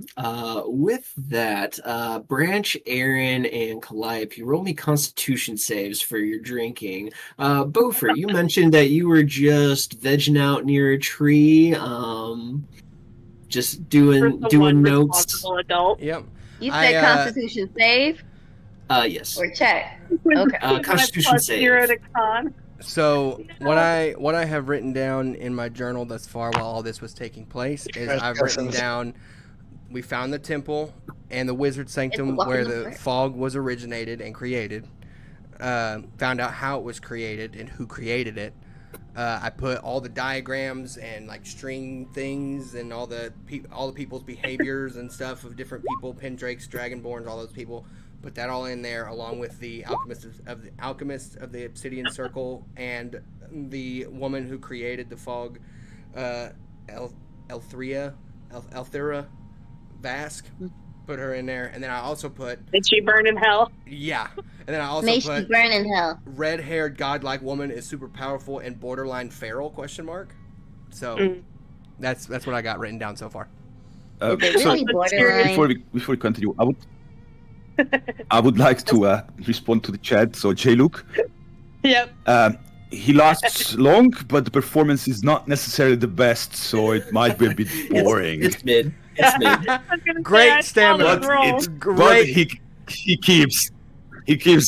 with that, Branch, Aaron, and Calliope, roll me Constitution saves for your drinking. Beaufort, you mentioned that you were just vegging out near a tree, just doing notes. Responsible adult. Yep. You said Constitution save Yes. or check? Okay. Constitution +0 save. to con. So what I have written down in my journal thus far while all this was taking place is I've written down we found the temple and the wizard sanctum where the fog was originated and created. Found out how it was created and who created it. I put all the diagrams and like string things and all the people's behaviors and stuff of different people, Pendrakes, Dragonborns, all those people. Put that all in there, along with the alchemist of the Obsidian Circle and the woman who created the fog, Elthira Vask. Put her in there, and then I also put. Did she burn in hell? Yeah, and then I also May she put. burn in hell. Red-haired godlike woman is super powerful and borderline feral? So that's what I got written down so far. So Really borderline. before we continue, I would like to respond to the chat. So J-Luke, Yep. he lasts long, but the performance is not necessarily the best, so it might be a bit boring. It's mid. It's mid. Great stamina. But he keeps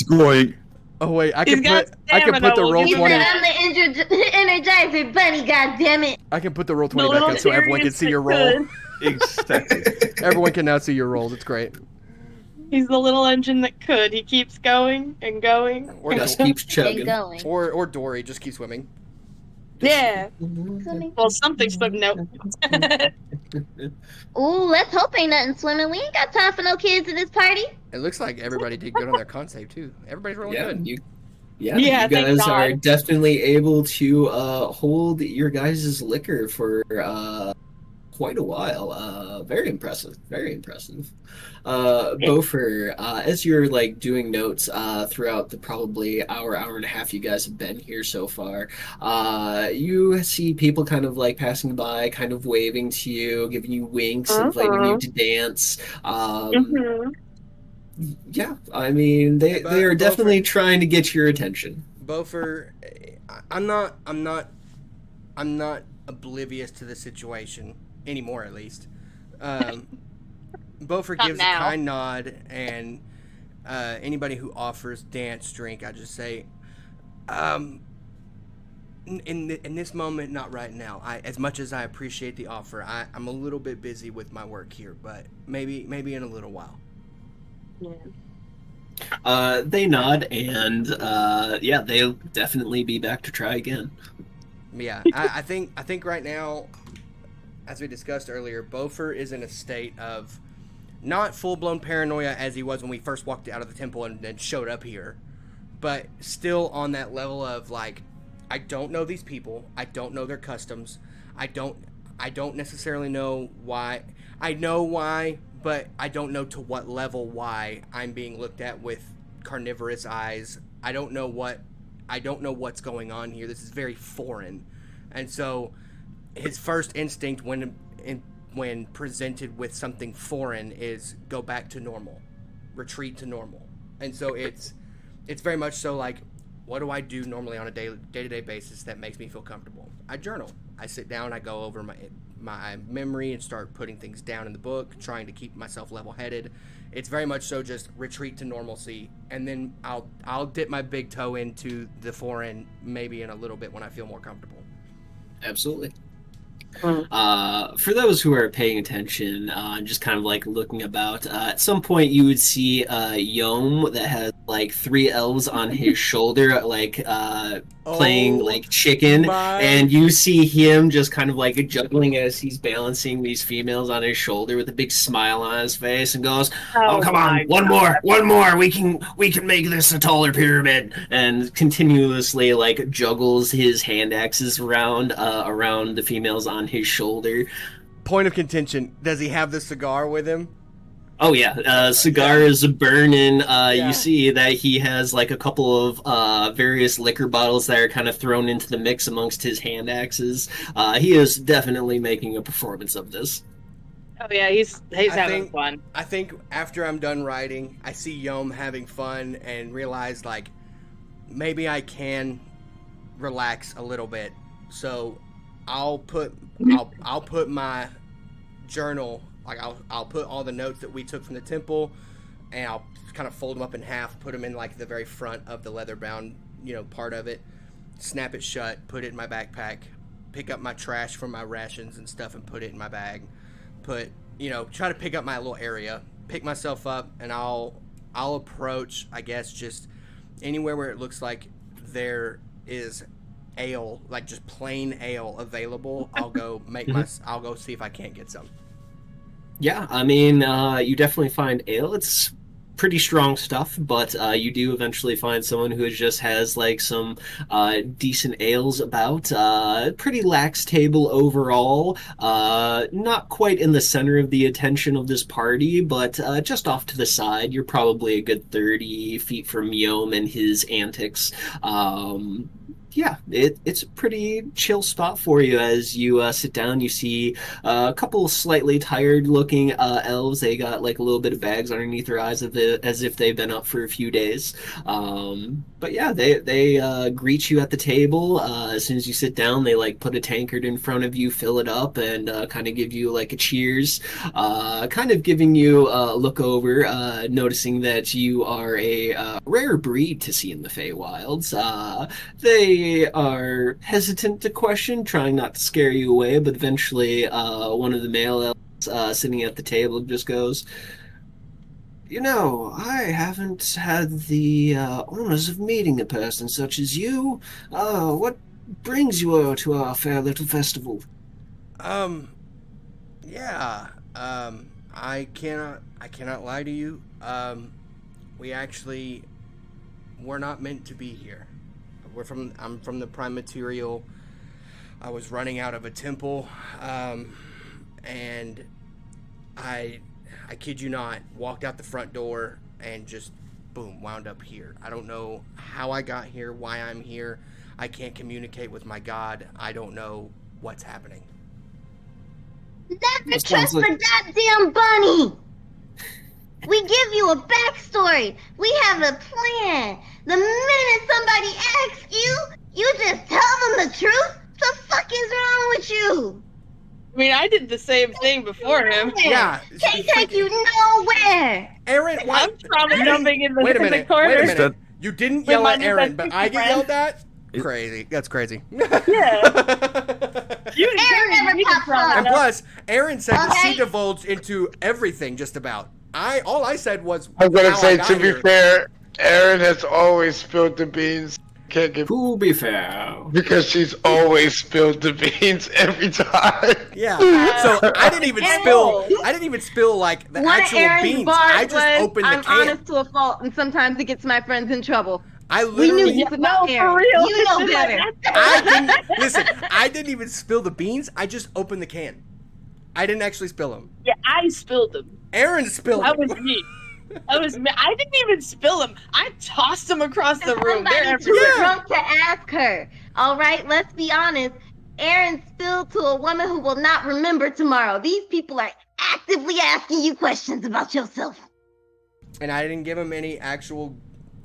going. Oh wait, I can He's got put the stamina, roll we'll He give 20. him said I'm the Energizer Bunny, goddammit. I can put the roll 20 The back little up so everyone can Tyrius see your that roll. could. Exactly. Everyone can now see your rolls. It's great. He's the little engine that could. He keeps going and going. Or Just keeps And chugging. going. or Dory, just keep swimming. Yeah. Swimming. Well, something's swimming. Nope. Ooh, let's hope ain't nothing swimming. We ain't got time for no kids in this party. It looks like everybody did good on their con save too. Everybody's rolling Yeah, good. you Yeah, thank guys are God. definitely able to hold your guys' liquor for quite a while. Very impressive. Very impressive. Beaufort, as you're like doing notes throughout the probably hour and a half you guys have been here so far, you see people kind of like passing by, kind of waving to you, giving you winks, inviting you to dance. Yeah, I mean they are definitely trying to get your attention. Beaufort, I'm not oblivious to the situation anymore, at least. Beaufort Not gives now. a kind nod, and anybody who offers dance, drink, I just say, in this moment, not right now. As much as I appreciate the offer, I'm a little bit busy with my work here, but maybe in a little while. They nod, and yeah, they'll definitely be back to try again. Yeah, I think right now, as we discussed earlier, Beaufort is in a state of not full-blown paranoia as he was when we first walked out of the temple and then showed up here, but still on that level of like, I don't know these people, I don't know their customs, I don't necessarily know why. I know why, but I don't know to what level why I'm being looked at with carnivorous eyes. I don't know what's going on here. This is very foreign. And so his first instinct when presented with something foreign is go back to normal, retreat to normal. And so it's very much so like, what do I do normally on a day-to-day basis that makes me feel comfortable? I journal. I sit down, I go over my memory and start putting things down in the book, trying to keep myself level-headed. It's very much so just retreat to normalcy, and then I'll dip my big toe into the foreign maybe in a little bit when I feel more comfortable. Absolutely. For those who are paying attention, just kind of like looking about, at some point you would see Yom that has like 3 elves on his shoulder, like playing like chicken, and you see him just kind of like juggling as he's balancing these females on his shoulder with a big smile on his face, and goes, "Oh, come on, one more, we can make this a taller pyramid," and continuously like juggles his hand axes around the females on his shoulder. Point of contention: does he have the cigar with him? Oh yeah, cigar is burning. You see that he has like a couple of various liquor bottles that are kind of thrown into the mix amongst his hand axes. He is definitely making a performance of this. Oh yeah, he's having fun. I think after I'm done writing, I see Yom having fun and realize like maybe I can relax a little bit. So I'll put my journal. Like I'll put all the notes that we took from the temple, and I'll kind of fold them up in half, put them in like the very front of the leather bound, part of it, snap it shut, put it in my backpack, pick up my trash from my rations and stuff and put it in my bag, try to pick up my little area, pick myself up, and I'll approach, I guess, just anywhere where it looks like there is ale, like just plain ale available. I'll go I'll go see if I can't get some. Yeah, I mean, you definitely find ale. It's pretty strong stuff, but you do eventually find someone who just has like some decent ales about. Pretty lax table overall. Not quite in the center of the attention of this party, but just off to the side. You're probably a good 30 feet from Yom and his antics. Yeah, it's a pretty chill spot for you. As you sit down, you see a couple slightly tired-looking elves. They got like a little bit of bags underneath their eyes as if they've been up for a few days. But yeah, they greet you at the table. As soon as you sit down, they like put a tankard in front of you, fill it up, and kind of give you like a cheers. Kind of giving you a look over, noticing that you are a rare breed to see in the Feywilds. They are hesitant to question, trying not to scare you away, but eventually one of the male elves sitting at the table just goes, I haven't had the honors of meeting a person such as you. What brings you to our fair little festival? Yeah, I cannot lie to you. We're not meant to be here. I'm from the Prime Material. I was running out of a temple, and I kid you not, walked out the front door and just boom, wound up here. I don't know how I got here, why I'm here. I can't communicate with my God. I don't know what's happening. Never trust the goddamn bunny! We give you a backstory. We have a plan. The minute somebody asks you, you just tell them the truth. The fuck is wrong with you? I mean, I did the same thing before him. Yeah. They take you nowhere. Aaron, why? I'm trauma dumping in the Wait a corner. minute. You didn't yell at Aaron, but I get yelled at? Crazy. That's crazy. Yeah. Aaron never pops up. And plus, Aaron said she divulged into everything just about. All I said was. I'm gonna say, to be fair, Aaron has always spilled the beans. Can't give. To be fair, because she's always spilled the beans every time. Yeah. So I didn't even spill like the actual Aaron's beans. Bars I just opened the I'm can. honest to a fault, and sometimes it gets my friends in trouble. I literally. We knew this about Aaron. You know better. I didn't even spill the beans. I just opened the can. I didn't actually spill them. Yeah, I spilled them. Aaron spilled them. That was me. I didn't even spill them. I tossed them across the room. They're Somebody everywhere. too drunk to ask her. All right, let's be honest. Aaron spilled to a woman who will not remember tomorrow. These people are actively asking you questions about yourself. And I didn't give him any actual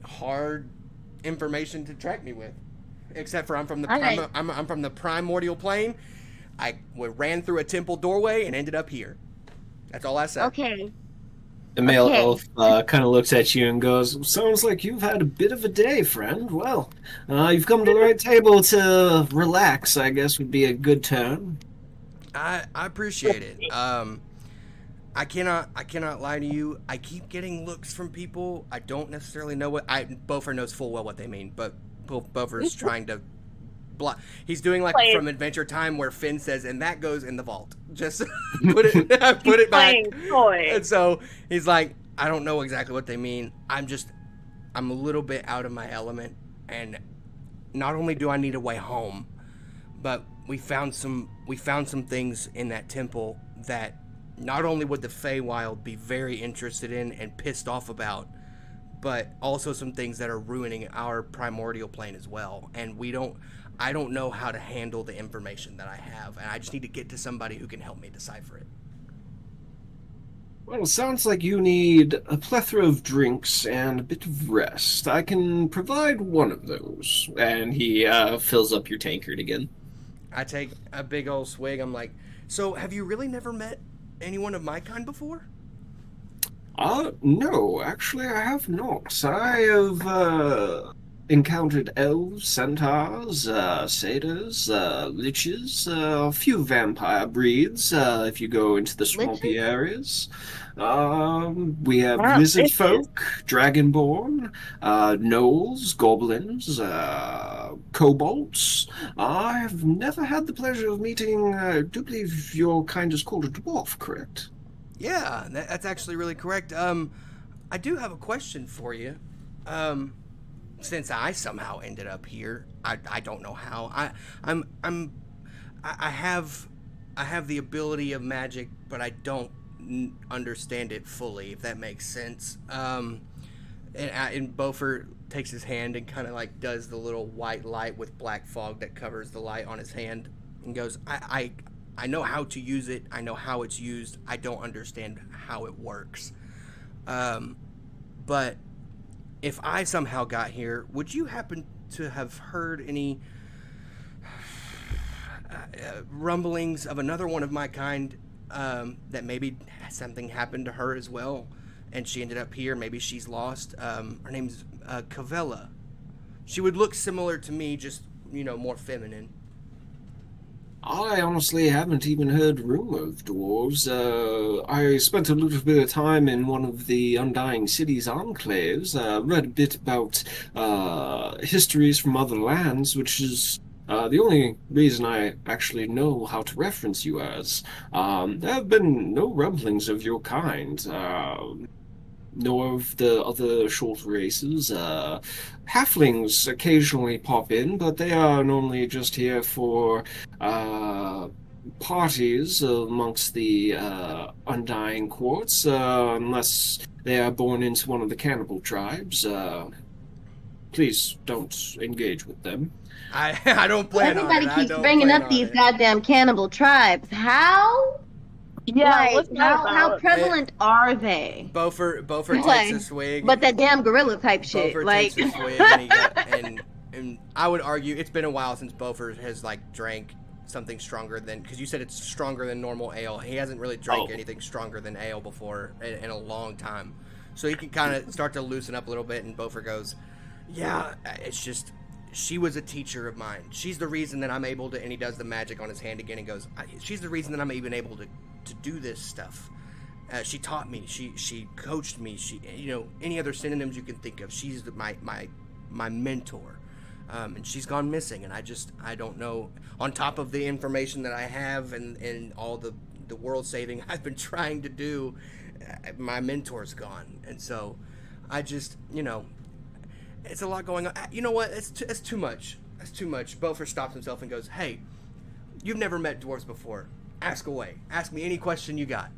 hard information to track me with, except for I'm from the primordial plane. I ran through a temple doorway and ended up here. That's all I said. Okay. The male elf kind of looks at you and goes, "Sounds like you've had a bit of a day, friend. Well, you've come to the right table to relax, I guess would be a good term." I appreciate it. I cannot lie to you. I keep getting looks from people. I don't necessarily know what. Bofer knows full well what they mean, but Bofer's trying to block. He's doing like from Adventure Time where Finn says, "And that goes in the vault." Just put it back. And so he's like, I don't know exactly what they mean. I'm a little bit out of my element, and not only do I need a way home, but we found some things in that temple that not only would the Feywild be very interested in and pissed off about, but also some things that are ruining our primordial plane as well. And I don't know how to handle the information that I have, and I just need to get to somebody who can help me decipher it. Well, it sounds like you need a plethora of drinks and a bit of rest. I can provide one of those. And he fills up your tankard again. I take a big old swig. I'm like, so have you really never met anyone of my kind before? No, actually I have not. I have, encountered elves, centaurs, satyrs, liches, a few vampire breeds, if you go into the swampy areas. We have lizard folk, dragonborn, gnolls, goblins, kobolds. I have never had the pleasure of meeting, I do believe your kind is called a dwarf, correct? Yeah, that's actually really correct. I do have a question for you. Since I somehow ended up here, I don't know how. I have the ability of magic, but I don't understand it fully, if that makes sense. And Beaufort takes his hand and kind of like does the little white light with black fog that covers the light on his hand and goes, I know how to use it. I know how it's used. I don't understand how it works. But if I somehow got here, would you happen to have heard any rumblings of another one of my kind, that maybe something happened to her as well, and she ended up here? Maybe she's lost. Her name's Cavella. She would look similar to me, just, more feminine. I honestly haven't even heard rumor of dwarves. I spent a little bit of time in one of the Undying Cities enclaves, read a bit about histories from other lands, which is the only reason I actually know how to reference you as. There have been no rumblings of your kind, nor of the other short races. Halflings occasionally pop in, but they are normally just here for parties amongst the Undying Courts, unless they are born into one of the cannibal tribes. Please don't engage with them. I don't plan on it. Everybody keeps bringing up these goddamn cannibal tribes. How? Yeah, how prevalent are they? Beaufort takes a swig. But that damn gorilla type shit. Beaufort like takes a swig and I would argue it's been a while since Beaufort has drank something stronger than, because you said it's stronger than normal ale. He hasn't really drank anything stronger than ale before in a long time. So he can kind of start to loosen up a little bit, and Beaufort goes, yeah, it's just, she was a teacher of mine. She's the reason that I'm able to, and he does the magic on his hand again and goes, she's the reason that I'm even able to do this stuff. She taught me, she coached me, she, any other synonyms you can think of. She's my mentor. And she's gone missing, and I don't know, on top of the information that I have and all the world saving I've been trying to do, my mentor's gone. And so I just, it's a lot going on. You know what? It's too much. That's too much. Beaufort stops himself and goes, hey, you've never met dwarves before. Ask away. Ask me any question you got.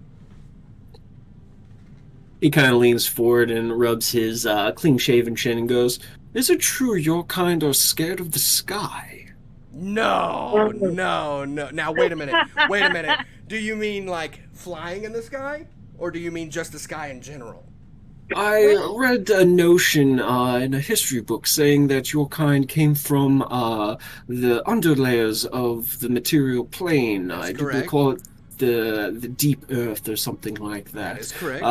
He kind of leans forward and rubs his clean-shaven chin and goes, "Is it true your kind are scared of the sky?" No. Now, wait a minute. Do you mean like flying in the sky? Or do you mean just the sky in general? I read a notion in a history book saying that your kind came from the underlayers of the material plane. That's I do correct. call it the deep earth or something like that. That is correct.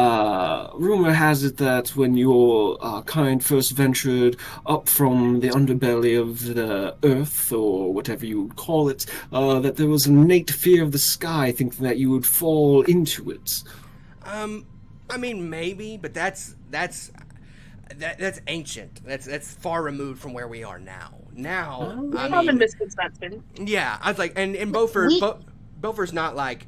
Rumor has it that when your kind first ventured up from the underbelly of the earth, or whatever you would call it, that there was an innate fear of the sky, thinking that you would fall into it. I mean, maybe, but that's ancient. That's far removed from where we are now. Now, I mean, misconception. yeah, I was like, and Beaufort, Beaufort's not like.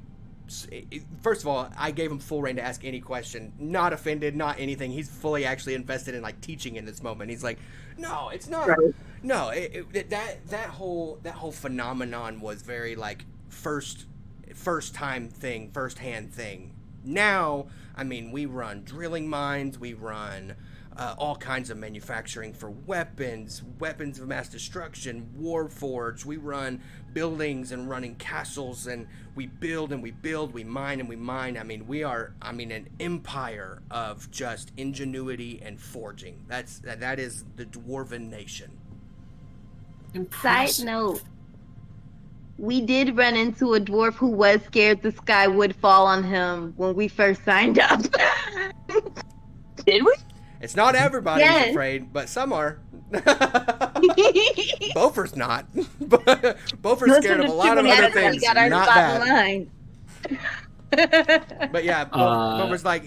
First of all, I gave him full reign to ask any question. Not offended, not anything. He's fully actually invested in like teaching in this moment. He's like, no, it's not. Right. No, that whole phenomenon was very like first time thing, first hand thing. Now, I mean, we run drilling mines, we run all kinds of manufacturing for weapons of mass destruction, warforge. We run buildings and running castles, and we build and we build, we mine and we mine. I mean, we are, an empire of just ingenuity and forging. That is the Dwarven nation. Side note, we did run into a dwarf who was scared the sky would fall on him when we first signed up. Did we? It's not everybody who's afraid, but some are. Beaufort's not. Beaufort's scared of a lot of other things. Got our not bad. But yeah, Beaufort's like,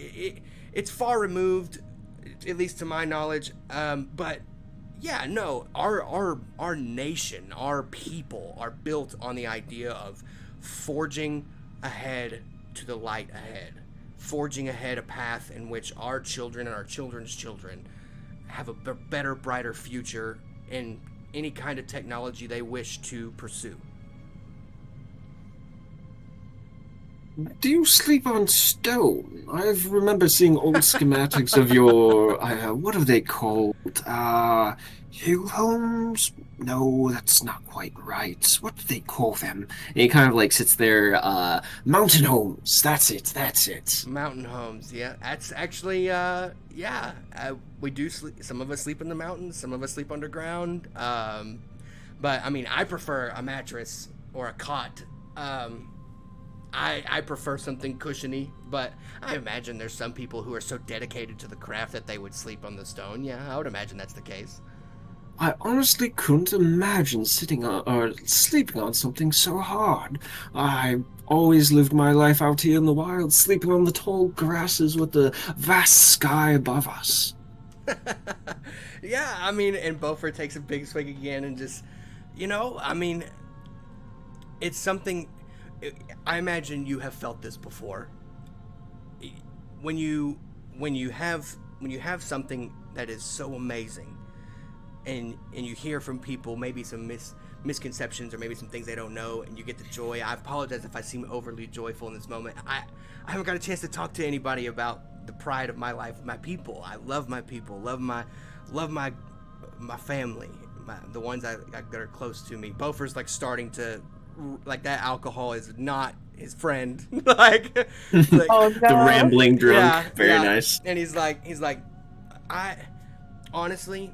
it's far removed, at least to my knowledge. But yeah, no, our nation, our people are built on the idea of forging ahead to the light ahead. Forging ahead a path in which our children and our children's children have a better, brighter future in any kind of technology they wish to pursue. Do you sleep on stone? I remember seeing old schematics of your, what are they called? Hill homes? No, that's not quite right. What do they call them? And he kind of like sits there, mountain homes. That's it. Mountain homes, yeah. That's actually, we do sleep. Some of us sleep in the mountains, some of us sleep underground. But I mean, I prefer a mattress or a cot. I prefer something cushiony, but I imagine there's some people who are so dedicated to the craft that they would sleep on the stone. Yeah, I would imagine that's the case. I honestly couldn't imagine sitting on or sleeping on something so hard. I always lived my life out here in the wild, sleeping on the tall grasses with the vast sky above us. Yeah, I mean, and Beaufort takes a big swig again and just, it's something. I imagine you have felt this before. When you have something that is so amazing, and you hear from people maybe some misconceptions or maybe some things they don't know, and you get the joy. I apologize if I seem overly joyful in this moment. I haven't got a chance to talk to anybody about the pride of my life, my people. I love my people, love my family, the ones that are close to me. Beaufort's like starting to, like, that alcohol is not his friend. like oh, no. The rambling drunk. Yeah, Very nice. And he's like, I honestly,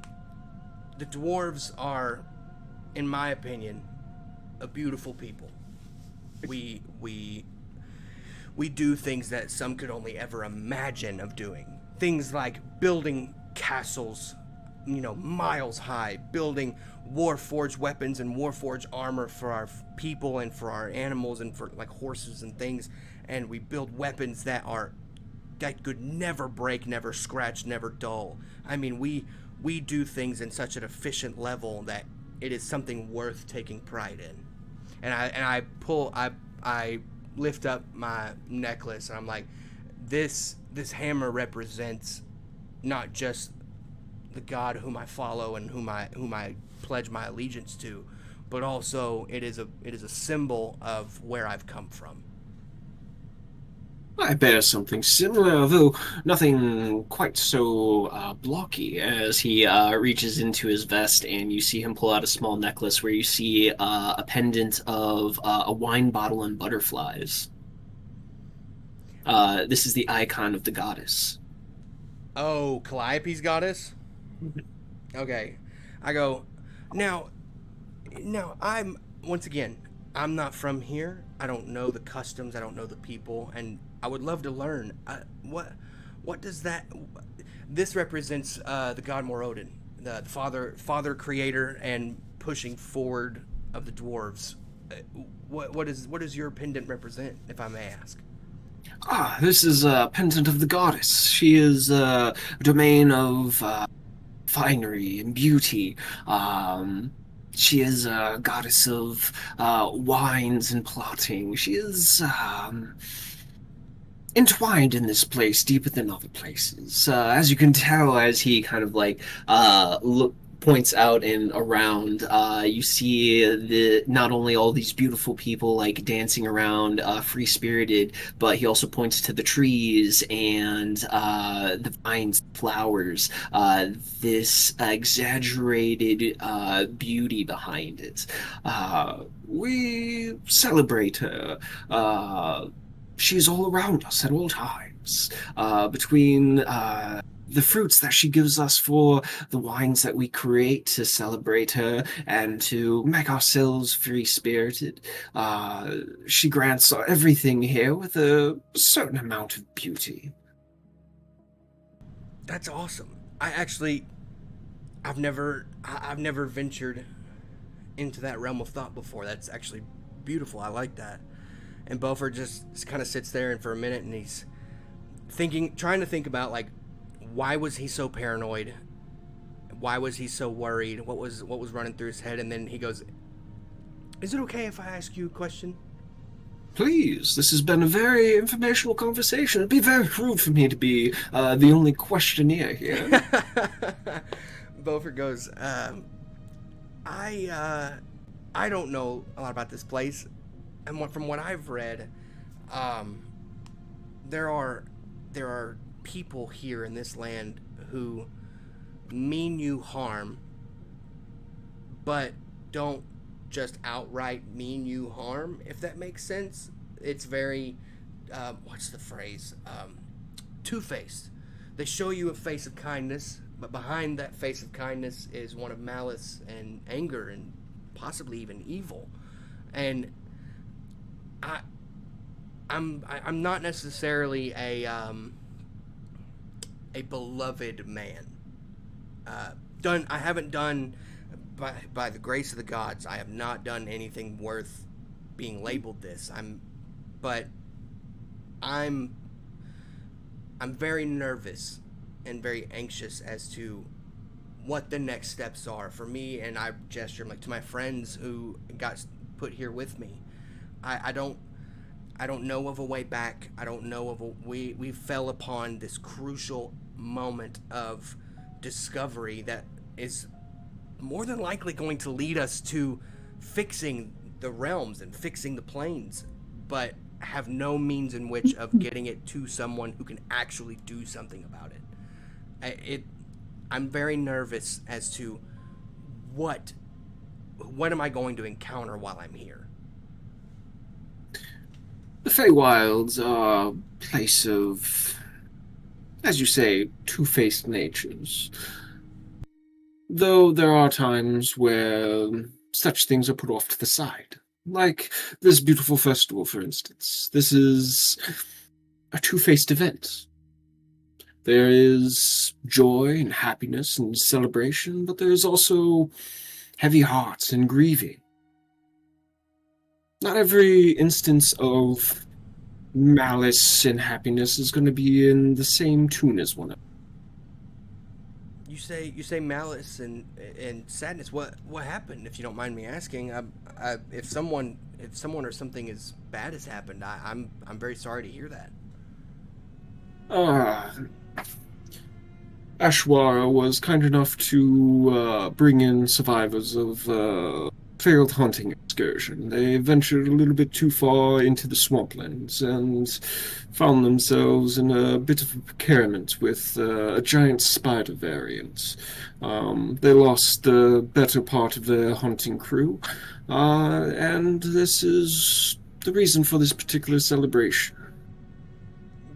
the dwarves are, in my opinion, a beautiful people. We do things that some could only ever imagine of doing. Things like building castles, miles high, building warforged weapons and warforged armor for our people and for our animals and for like horses and things. And we build weapons that could never break, never scratch, never dull. I mean, we do things in such an efficient level that it is something worth taking pride in. And I lift up my necklace and I'm like, this hammer represents not just the God whom I follow and whom I pledge my allegiance to, but also it is a symbol of where I've come from. I bear something similar, though nothing quite so blocky. As he reaches into his vest, and you see him pull out a small necklace where you see a pendant of a wine bottle and butterflies. This is the icon of the goddess. Oh, Calliope's goddess? Okay. I go, now, once again, I'm not from here. I don't know the customs. I don't know the people. And I would love to learn. What does that... This represents the god Morodin, the father creator and pushing forward of the dwarves. What does your pendant represent, if I may ask? This is a pendant of the goddess. She is a domain of finery and beauty. She is a goddess of wines and plotting. She is entwined in this place deeper than other places. As you can tell, as he kind of like points out and around, you see not only all these beautiful people like dancing around, free spirited, but he also points to the trees and the vines, flowers, this exaggerated beauty behind it. We celebrate her. She's all around us at all times, between the fruits that she gives us for the wines that we create to celebrate her and to make ourselves free-spirited. She grants everything here with a certain amount of beauty. That's awesome. I've never ventured into that realm of thought before. That's actually beautiful. I like that. And Beaufort just kind of sits there, and for a minute, and he's trying to think about, like, why was he so paranoid? Why was he so worried? What was running through his head? And then he goes, "Is it okay if I ask you a question?" Please, this has been a very informational conversation. It'd be very rude for me to be the only questionnaire here. Beaufort goes, I don't know a lot about this place. And from what I've read, there are people here in this land who mean you harm, but don't just outright mean you harm, if that makes sense. It's very, what's the phrase? Two-faced. They show you a face of kindness, but behind that face of kindness is one of malice and anger and possibly even evil. And I'm not necessarily a beloved man. I haven't done, by the grace of the gods, I have not done anything worth being labeled this. I'm very nervous and very anxious as to what the next steps are for me. And I gesture like to my friends who got put here with me. I don't know of a way back. I don't know of we fell upon this crucial moment of discovery that is more than likely going to lead us to fixing the realms and fixing the planes, but have no means in which of getting it to someone who can actually do something about it. I'm very nervous as to what am I going to encounter while I'm here. The Feywilds are a place of, as you say, two-faced natures. Though there are times where such things are put off to the side. Like this beautiful festival, for instance. This is a two-faced event. There is joy and happiness and celebration, but there is also heavy hearts and grieving. Not every instance of malice and happiness is going to be in the same tune as one another. You say malice and sadness. What happened? If you don't mind me asking, if someone or something as bad has happened, I'm very sorry to hear that. Ashwara was kind enough to bring in survivors of failed hunting excursion. They ventured a little bit too far into the swamplands and found themselves in a bit of a predicament with a giant spider variant. They lost the better part of their hunting crew, and this is the reason for this particular celebration.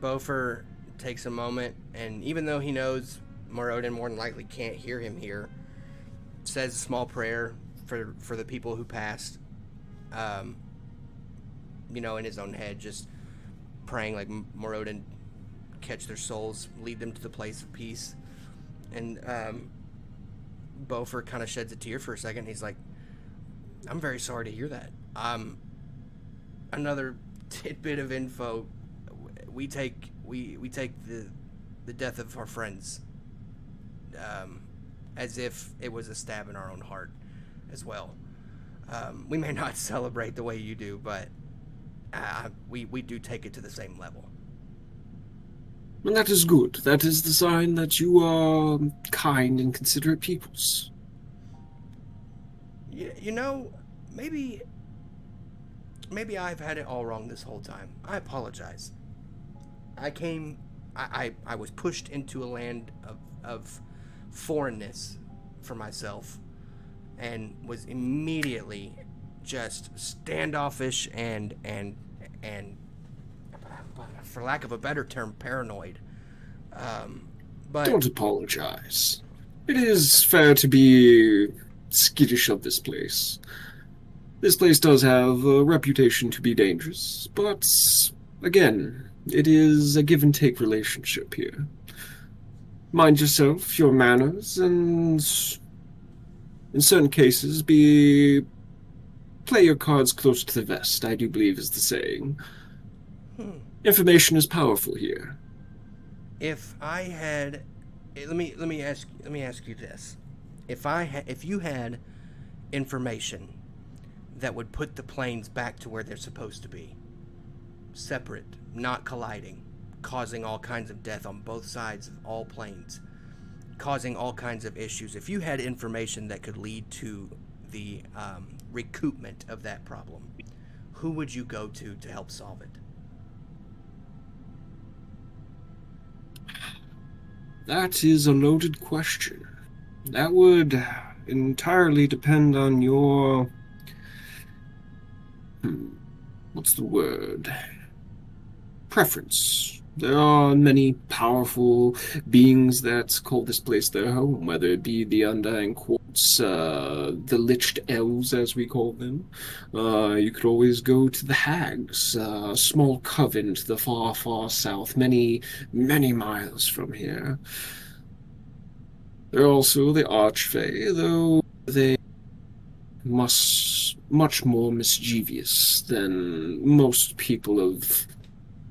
Bofer takes a moment, and even though he knows Morodin more than likely can't hear him here, says a small prayer for the people who passed, in his own head, just praying like Morodin catch their souls, lead them to the place of peace. And Bofer kind of sheds a tear for a second. He's like, I'm very sorry to hear that. Another tidbit of info. We take the death of our friends as if it was a stab in our own heart as well. We may not celebrate the way you do, but we do take it to the same level. And that is good. That is the sign that you are kind and considerate peoples. Maybe I've had it all wrong this whole time. I apologize. I was pushed into a land of foreignness for myself, and was immediately just standoffish and for lack of a better term, paranoid. But don't apologize. It is fair to be skittish of this place. This place does have a reputation to be dangerous, but again, it is a give and take relationship here. Mind yourself, your manners, and in certain cases, play your cards close to the vest, I do believe is the saying. Information is powerful here. If I had, let me ask you this: if you had information that would put the planes back to where they're supposed to be, separate, not colliding, causing all kinds of death on both sides of all planes, causing all kinds of issues, if you had information that could lead to the recoupment of that problem, who would you go to help solve it? That is a loaded question. That would entirely depend on your... what's the word? Preference. There are many powerful beings that call this place their home, whether it be the Undying Quartz, the Liched Elves, as we call them. You could always go to the Hags, a small coven to the far, far south, many, many miles from here. There are also the Archfey, though they much more mischievous than most people of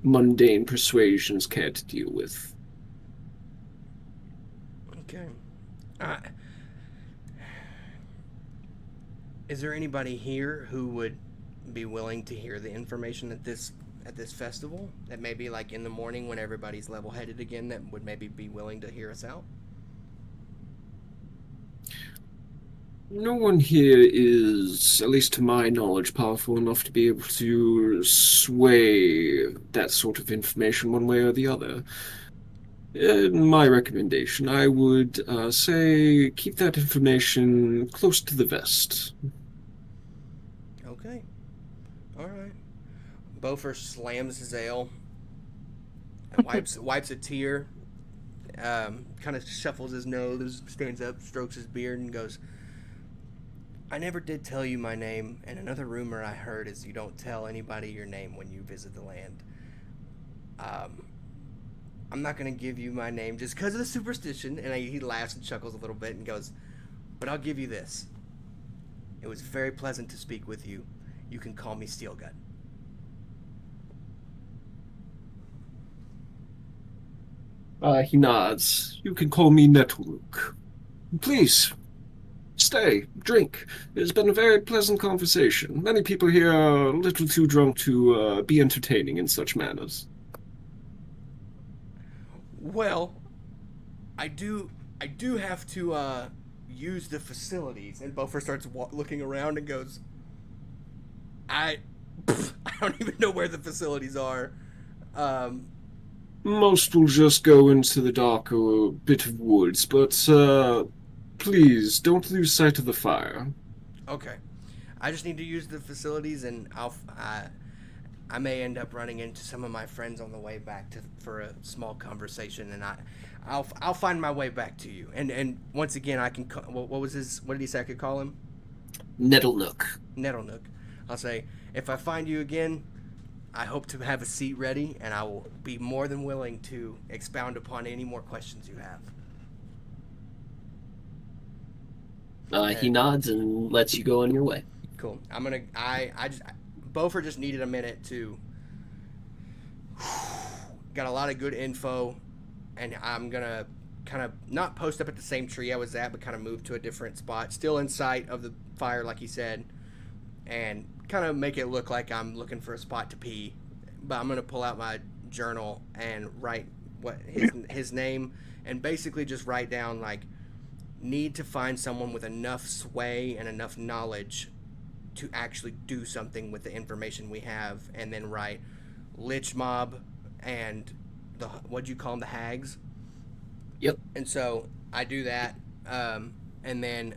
mundane persuasions care to deal with. Okay. Is there anybody here who would be willing to hear the information at this festival? That maybe like in the morning when everybody's level-headed again, that would maybe be willing to hear us out? No one here is, at least to my knowledge, powerful enough to be able to sway that sort of information one way or the other. In my recommendation, I would say keep that information close to the vest. Okay. Alright. Bofer slams his ale, wipes a tear, kind of shuffles his nose, stands up, strokes his beard, and goes, I never did tell you my name, and another rumor I heard is you don't tell anybody your name when you visit the land. I'm not going to give you my name just because of the superstition, and he laughs and chuckles a little bit and goes, but I'll give you this. It was very pleasant to speak with you. You can call me Steelgut. He nods. You can call me Netruk. Please, stay, drink. It has been a very pleasant conversation. Many people here are a little too drunk to be entertaining in such manners. Well, I do have to use the facilities. And Beaufort starts looking around and goes, I don't even know where the facilities are. Most will just go into the darker bit of woods, but please don't lose sight of the fire. Okay. I just need to use the facilities, and I may end up running into some of my friends on the way back for a small conversation, and I'll find my way back to you. And once again, I can what was his? What did he say I could call him? Nettlenook. Nettlenook. I'll say, if I find you again, I hope to have a seat ready, and I will be more than willing to expound upon any more questions you have. He nods and lets you go on your way. Cool. Beaufort just needed a minute to got a lot of good info, and I'm gonna kind of not post up at the same tree I was at, but kind of move to a different spot, still in sight of the fire, like he said, and kind of make it look like I'm looking for a spot to pee. But I'm gonna pull out my journal and write what his name, and basically just write down like, need to find someone with enough sway and enough knowledge to actually do something with the information we have, and then write Lich Mob and what'd you call them, the hags? Yep. And so I do that, and then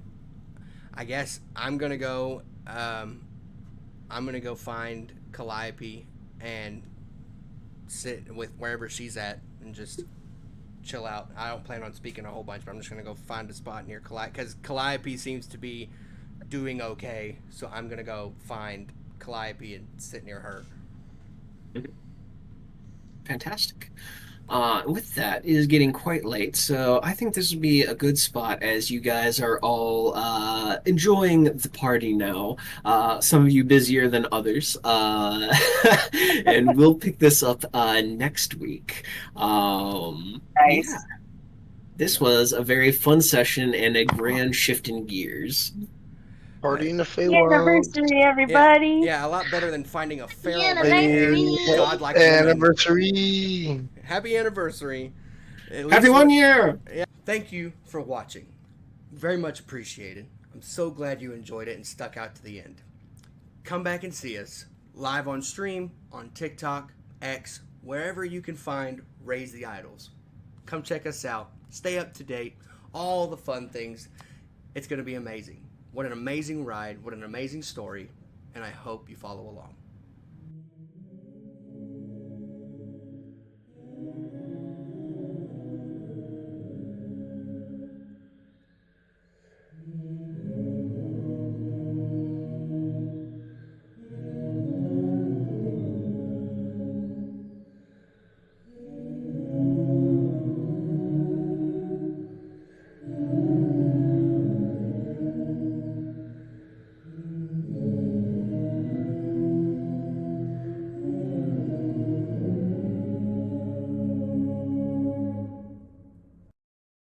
I guess I'm gonna go find Calliope and sit with wherever she's at and just chill out. I don't plan on speaking a whole bunch, but I'm just gonna go find a spot near Calliope, because Calliope seems to be doing okay, so I'm gonna go find Calliope and sit near her. Fantastic. With that, it is getting quite late, so I think this would be a good spot as you guys are all enjoying the party now. Some of you busier than others, and we'll pick this up next week. Nice. Yeah. This was a very fun session and a grand shift in gears. Party in the Happy Feywild. anniversary, everybody. Yeah, a lot better than finding a feral Anniversary. godlike woman. Anniversary. Happy anniversary. Happy 1 year! Yeah. Thank you for watching. Very much appreciated. I'm so glad you enjoyed it and stuck out to the end. Come back and see us live on stream, on TikTok, X, wherever you can find Raise the Idols. Come check us out. Stay up to date. All the fun things. It's going to be amazing. What an amazing ride. What an amazing story. And I hope you follow along.